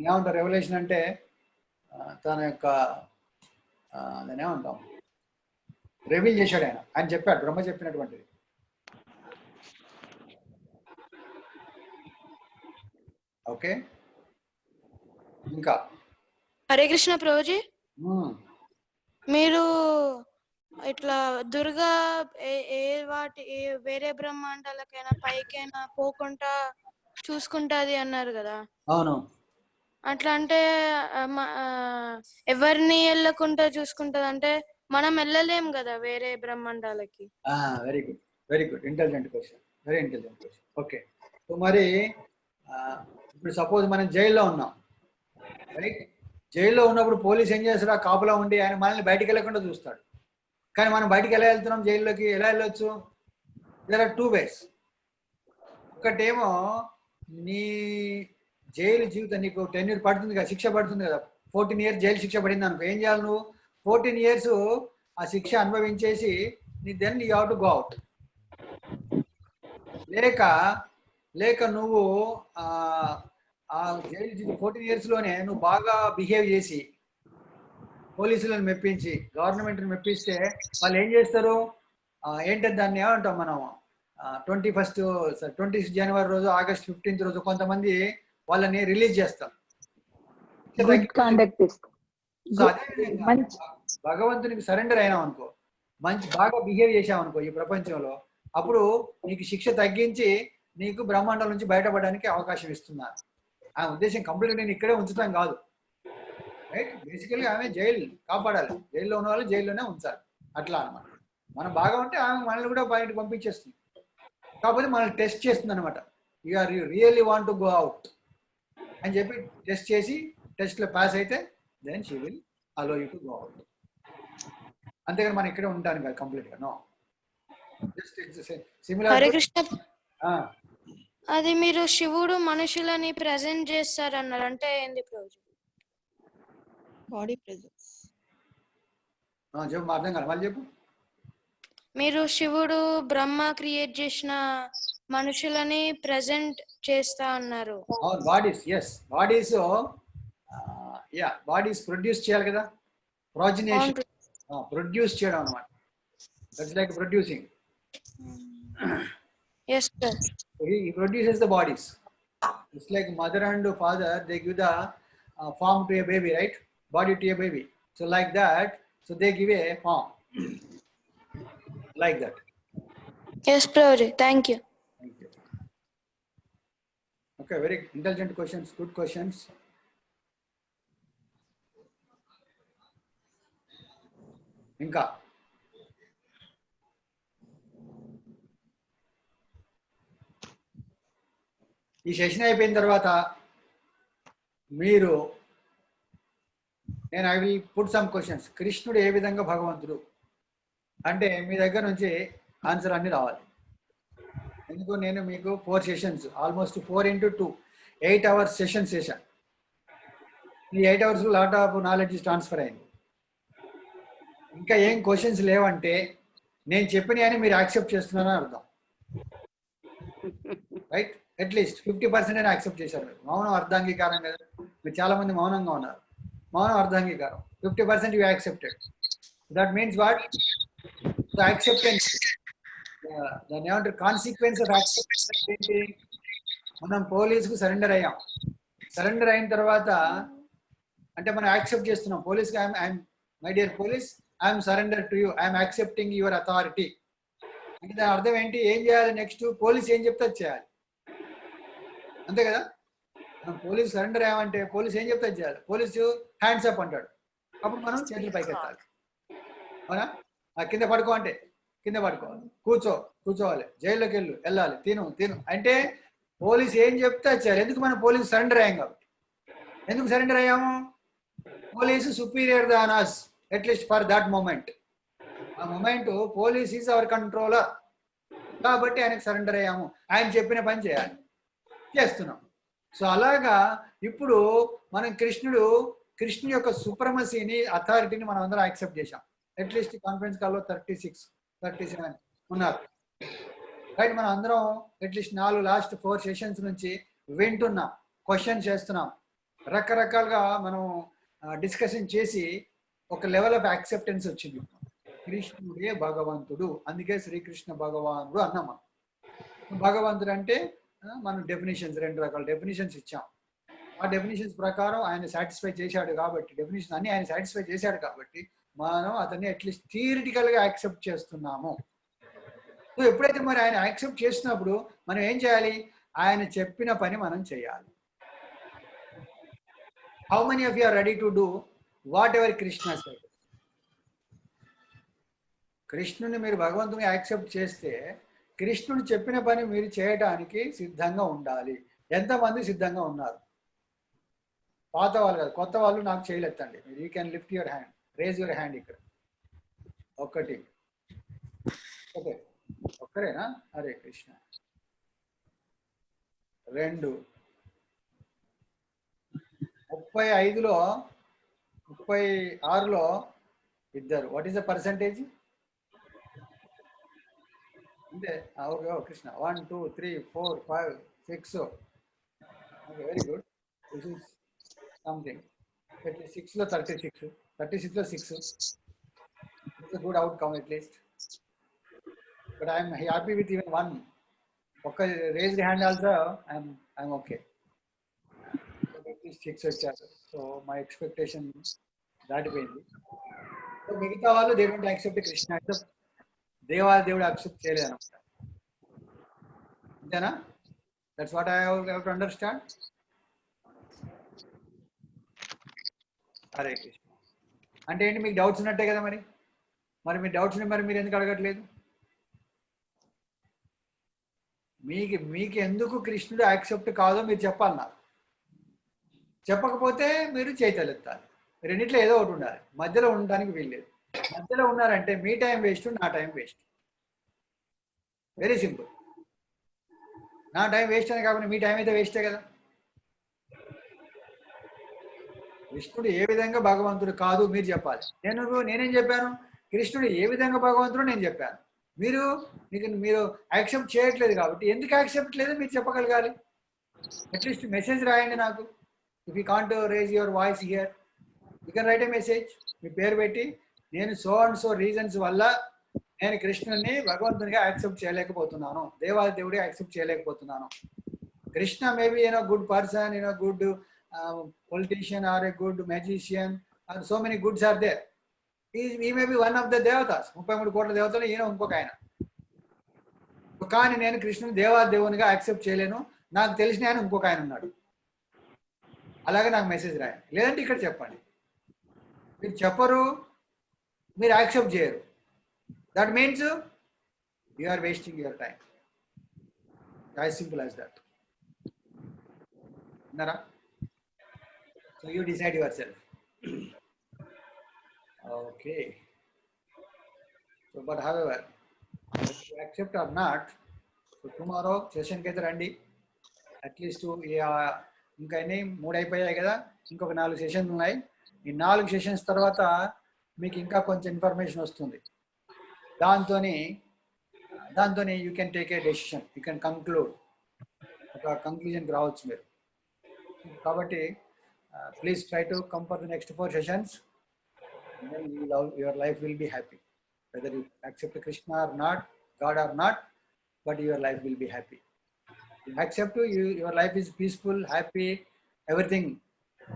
ఏమంటారు రెవల్యూషన్ అంటే తన యొక్క దాన్ని ఏమంటాం రివీల్ చేశాడు ఆయన చెప్పాడు, బ్రహ్మ చెప్పినటువంటిది. ఓకే, ఇంకా హరే కృష్ణ ప్రభుజీ, మీరు ఇట్లా దుర్గా వేరే బ్రహ్మాండాలకైనా పైకైనా పోకుండా చూసుకుంటాది అన్నారు కదా. అవును. అట్లా అంటే ఎవరిని వెళ్ళకుండా చూసుకుంటది అంటే మనం వెళ్ళలేం కదా వేరే బ్రహ్మాండాలకి. Very good intelligent question, very intelligent question. Okay, so మరి ఇప్పుడు సపోజ్ మనం జైల్లో ఉన్నాం, రైట్? జైల్లో ఉన్నప్పుడు పోలీస్ ఏం చేస్తాడు, ఆ కాపులా ఉండి ఆయన మనల్ని బయటికి వెళ్ళకుండా చూస్తాడు. కానీ మనం బయటికి ఎలా వెళ్తున్నాం, జైల్లోకి ఎలా వెళ్ళొచ్చు? There are 2 ways. ఒకటేమో నీ జైలు జీవితం, నీకు 10 years పడుతుంది కదా, శిక్ష పడుతుంది కదా, 14 years జైలు శిక్ష పడింది అనుకో, ఏం చేయాలి నువ్వు? 14 years ఆ శిక్ష అనుభవించేసి then you have to go out. లేక నువ్వు ఆ జైలు 14 years లోనే నువ్వు బాగా బిహేవ్ చేసి పోలీసులను మెప్పించి గవర్నమెంట్ని మెప్పిస్తే వాళ్ళు ఏం చేస్తారు, ఏంటంటే దాన్ని ఏమంటాం మనం, 26 January రోజు, August 15th రోజు కొంతమంది వాళ్ళని రిలీజ్ చేస్తారు. సో అదేవిధంగా భగవంతునికి సరెండర్ అయినాం అనుకో, బాగా బిహేవ్ చేసావు అనుకో ఈ ప్రపంచంలో, అప్పుడు నీకు శిక్ష తగ్గించి నీకు బ్రహ్మాండం నుంచి బయటపడడానికి అవకాశం ఇస్తున్నారు. ఆ ఉద్దేశం కంప్లీట్గా నేను ఇక్కడే ఉంచుతాం కాదు, రైట్? బేసికల్లీ ఆమె జైలు కాపాడాలి, జైల్లో ఉన్న వాళ్ళు జైల్లోనే ఉంచాలి, అట్లా అనమాట. మనం బాగా ఉంటే ఆమె మనల్ని కూడా బయటకు పంపించేస్తుంది, కాకపోతే మనల్ని టెస్ట్ చేస్తుంది అనమాట. You really want to go out అని చెప్పి టెస్ట్ చేసి, టెస్ట్లో పాస్ అయితే then she will allow you to go out. అంతేగాని మనం ఇక్కడే ఉంటాను కదా కంప్లీట్గా, no. Just similar. Hare Krishna, అది మీరు శివుడు మనుషులని ప్రెజెంట్ చేస్తారన్నారు అంటే ఏంది ప్రభుజీ? Body presence. చెప్పు, మా అర్థం కాదు, మళ్ళీ చెప్పు. మీరు శివుడు బ్రహ్మ క్రియేట్ చేసిన మనుషులని ప్రెజెంట్ చేస్తా అన్నారు. అవును, bodies, yes, bodies, yeah, bodies produce చేయాలి కదా, ప్రాజినేషన్, ప్రొడ్యూస్ చేయడం అన్నమాట. That's like producing. Yes sir. He produces the bodies. It's like mother and father, they give the form to a baby, right? Body to a baby. So like that, so they give a form like that. Yes Prabhuji, thank you. Thank you. Okay, very intelligent questions, good questions. Inka. ఈ session అయిపోయిన తర్వాత మీరు, నేను I will put some questions. కృష్ణుడు ఏ విధంగా భగవంతుడు అంటే మీ దగ్గర నుంచి ఆన్సర్ అన్ని రావాలి. ఎందుకు నేను మీకు 4 sessions, almost 4 into 2, 8 hours sessions చేశాను. ఈ 8 hours lot of knowledge transfer అయింది. ఇంకా ఏం క్వశ్చన్స్ లేవంటే నేను చెప్పినవి అని మీరు యాక్సెప్ట్ చేస్తున్నారని అర్థం, రైట్? అట్లీస్ట్ 50% అయినా యాక్సెప్ట్ చేశారు. మౌనం అర్ధాంగీకారం కదా, మీరు చాలా మంది మౌనంగా ఉన్నారు. మౌనం అర్ధాంగీకారం, 50% you accepted. That means what? Acceptance, దాన్ని ఏమంటారు, కాన్సిక్వెన్స్ ఆఫ్ యాక్సెప్టెన్స్ ఏంటి? మనం పోలీసుకు సరెండర్ అయ్యాం. సరెండర్ అయిన తర్వాత అంటే మనం యాక్సెప్ట్ చేస్తున్నాం పోలీస్కి, I'm my dear police, I'm surrender to you, I'm accepting your authority. అంటే దాని అర్థం ఏంటి? ఏం చేయాలి నెక్స్ట్? పోలీస్ ఏం చెప్తే అది చేయాలి, అంతే కదా? మనం పోలీసు సరెండర్ అయ్యామంటే పోలీసు ఏం చెప్తే చేయాలి. పోలీసు హ్యాండ్స్ అప్ అంటాడు, అప్పుడు మనం చేతులు పైకి ఎత్తాలి. అవునా? కింద పడుకో అంటే కింద పడుకోవాలి, కూర్చోవాలి, జైల్లోకి వెళ్ళాలి, తిను అంటే పోలీస్ ఏం చెప్తే వచ్చారు. ఎందుకు మనం పోలీసు సరెండర్ అయ్యాం కాబట్టి. ఎందుకు సరెండర్ అయ్యాము? Police superior than us, at least for that moment. ఆ moment police is our controller కాబట్టి ఆయనకు సరెండర్ అయ్యాము. ఆయన చెప్పిన పని చేస్తున్నాం. సో అలాగా ఇప్పుడు మనం కృష్ణుడి యొక్క సుప్రమసీని, అథారిటీని మనం అందరం యాక్సెప్ట్ చేశాం. అట్లీస్ట్ కాన్ఫరెన్స్ కాల్లో 36, 37 ఉన్నారు రైట్. మనం అందరం అట్లీస్ట్ లాస్ట్ 4 సెషన్స్ నుంచి వింటున్నాం, క్వశ్చన్ చేస్తున్నాం, రకరకాలుగా మనం డిస్కషన్ చేసి ఒక లెవెల్ ఆఫ్ యాక్సెప్టెన్స్ వచ్చింది. కృష్ణుడే భగవంతుడు, అందుకే శ్రీకృష్ణ భగవానుడు అన్నాం. మనం భగవంతుడు అంటే మనం డెఫినేషన్స్ 2 రకాల డెఫినేషన్స్ ఇచ్చాం. ఆ డెఫినేషన్స్ ప్రకారం ఆయన సాటిస్ఫై చేశాడు కాబట్టి, డెఫినేషన్ అన్ని ఆయన సాటిస్ఫై చేశాడు కాబట్టి మనం అతన్ని అట్లీస్ట్ థియరిటికల్గా యాక్సెప్ట్ చేస్తున్నాము. సో ఎప్పుడైతే మరి ఆయన యాక్సెప్ట్ చేసినప్పుడు మనం ఏం చేయాలి? ఆయన చెప్పిన పని మనం చేయాలి. How many of you are ready to do whatever Krishna said? కృష్ణుని మీరు భగవంతుని యాక్సెప్ట్ చేస్తే కృష్ణుడు చెప్పిన పని మీరు చేయడానికి సిద్ధంగా ఉండాలి. ఎంతమంది సిద్ధంగా ఉన్నారు? పాత వాళ్ళు కాదు, కొత్త వాళ్ళు నాకు చేయలేదండి. మీరు you can lift your hand, raise your hand. ఇక్కడ ఒకటి, ఓకే, ఒక్కరేనా? హరే కృష్ణ. 2, 35లో 36లో 2. What is the percentage? అంటే okay Krishna. 1 2 3 4 5 6. Okay, very good. This is something. 6లో 36, 36లో 6. It's a good outcome at least. But I am happy with even 1. ఒక్క raised hand also I am okay. At least 6 వచ్చారు. So my expectation దాటిపోయింది. So మిగతా వాళ్ళు they don't accept Krishna, దేవుడు accept చేయలేదు అనమాట. అంతేనా? That's what I have to understand. Hare Krishna. అంటే ఏంటి? మీకు డౌట్స్ ఉన్నట్టే కదా. మరి మీ డౌట్స్ని మరి మీరు ఎందుకు అడగట్లేదు? మీకు ఎందుకు కృష్ణుడు యాక్సెప్ట్ కాదో మీరు చెప్పాలి నాకు. చెప్పకపోతే మీరు చేతలెత్తాలి. రెండిట్లో ఏదో ఒకటి ఉండాలి. మధ్యలో ఉండడానికి వీల్లేదు. మధ్యలో ఉన్నారంటే మీ టైం వేస్ట్, నా టైం వేస్ట్. Very simple. నా టైం వేస్ట్ అని కాకుండా మీ టైం అయితే వేస్టే కదా. కృష్ణుడు ఏ విధంగా భగవంతుడు కాదు మీరు చెప్పాలి. నేనేం చెప్పాను? కృష్ణుడు ఏ విధంగా భగవంతుడు నేను చెప్పాను. మీరు యాక్సెప్ట్ చేయట్లేదు కాబట్టి ఎందుకు యాక్సెప్ట్ లేదు మీరు చెప్పగలగాలి. అట్లీస్ట్ మెసేజ్ రాయండి నాకు. If you can't raise your voice here, you can write a message. మీ పేరు పెట్టి, నేను సో అండ్ సో రీజన్స్ వల్ల నేను కృష్ణుని భగవంతునిగా యాక్సెప్ట్ చేయలేకపోతున్నాను, దేవుడిగా యాక్సెప్ట్ చేయలేకపోతున్నాను. Krishna maybe good person, good politician or a good magician, or so many gods are there. ఈ may be one of the devatas. 33 కోట్ల దేవతలు ఈయన ఇంకొక ఆయన. కానీ నేను కృష్ణుని దేవునిగా యాక్సెప్ట్ చేయలేను. నాకు తెలిసిన ఆయన ఇంకొక ఆయన ఉన్నాడు. అలాగే నాకు మెసేజ్ రాయండి. లేదంటే ఇక్కడ చెప్పండి. మీరు చెప్పరు, మీరు యాక్సెప్ట్ చేయరు. That means you are wasting your time. As simple as that. విన్నారా? So you decide yourself. Okay. So, but however, if you accept or not, so tomorrow session కి అయితే రండి. అట్లీస్ట్ ఇంకా 3 అయిపోయాయి కదా, ఇంకొక 4 సెషన్స్ ఉన్నాయి. ఈ 4 సెషన్స్ తర్వాత మీకు ఇంకా కొంచెం ఇన్ఫర్మేషన్ వస్తుంది. దాంతోనే you can take a decision, you can conclude. ఒక కంక్లూజన్కి రావచ్చు మీరు. కాబట్టి please try to come for the next 4 sessions. And then your life will be happy. Whether you accept Krishna or not, God or not, but your life will be happy. You accept, your life is peaceful, happy, everything.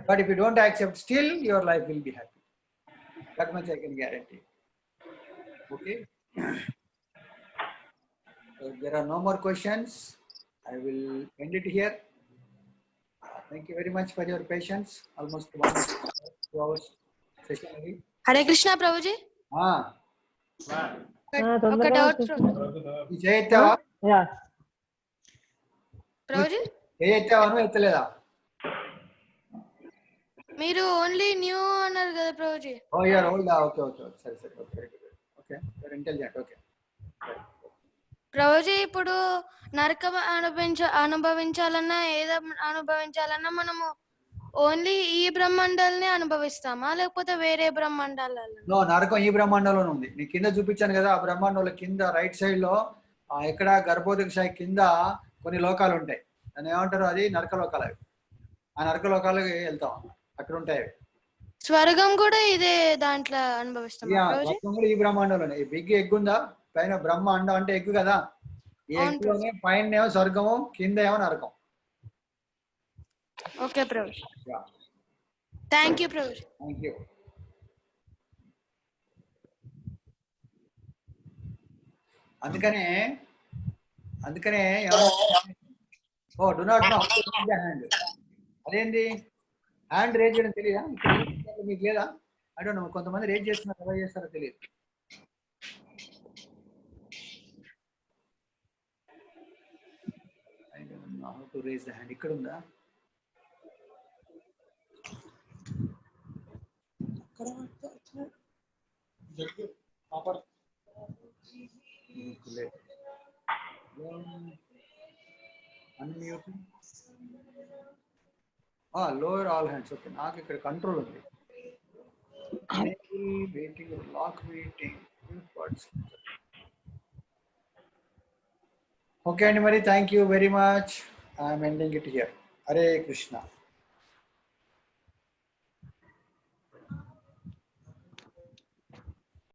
But if you don't accept, still your life will be happy. That much I can guarantee. Okay. So if there are no more questions, I will end it here. Thank you very much for your patience. Almost 1-2 hours session. Hare Krishna Prabhuji. ఒక doubt ఈ చేయి ఎత్తావా? ప్రభుజీ, చేయి ఎత్తావా నువ్వు ఎత్తలేదా? మీరు only new అన్నారు కదా ప్రభుజీ. Oh you're old. Okay okay సరే సరే okay okay you're intelligent. Okay ప్రభుజీ, ఇప్పుడు నరకం అనుభవించాలన్నా ఏదో అనుభవించాలన్నా మనము ఓన్లీ ఈ బ్రహ్మాండాలనే అనుభవిస్తామా లేకపోతే వేరే బ్రహ్మాండాలలో? నో, నరకం ఈ బ్రహ్మాండంలోనే ఉంది. నీ కింద చూపించాను కదా, ఆ బ్రహ్మాండంలో కింద రైట్ సైడ్ లో ఎక్కడ గర్భోదక శాఖ కింద కొన్ని లోకాలు ఉంటాయి. దాన్ని ఏమంటారు? అది నరక లోకాలు. అవి ఆ నరక లోకాలకి వెళ్తాం, అక్కడ ఉంటాయి అవి. స్వర్గం కూడా ఇదే దాంట్లో అనుభవిస్తామా ప్రభుజీ? స్వర్గం కూడా ఈ బ్రహ్మాండంలోనే. ఈ బిగ్ ఎగ్ ఉందా పైన, బ్రహ్మ అండం అంటే ఎగ్ కదా, ఈ ఎగ్ లోనే పైన ఏమో స్వర్గము, కింద ఏమో నరకం. ఓకే ప్రభుజీ, థ్యాంక్ యూ ప్రభుజీ. Thank you. అందుకనే oh do not know hand. అదేంటి హ్యాండ్ రేజ్ చేయడం తెలియదా మీకు? లేదా? ఐ డోంట్ నో, కొంతమంది రేజ్ చేస్తున్నారు, ఎలా చేస్తారో తెలియదు. I don't know how to raise the hand. ఇక్కడ ఉందా? Lower all hands. ఓకే, నాకు ఇక్కడ కంట్రోల్ ఉంది. Waiting, lock waiting. ఓకే అండి, మరి thank you very much. I'm ending it here. Hare Krishna.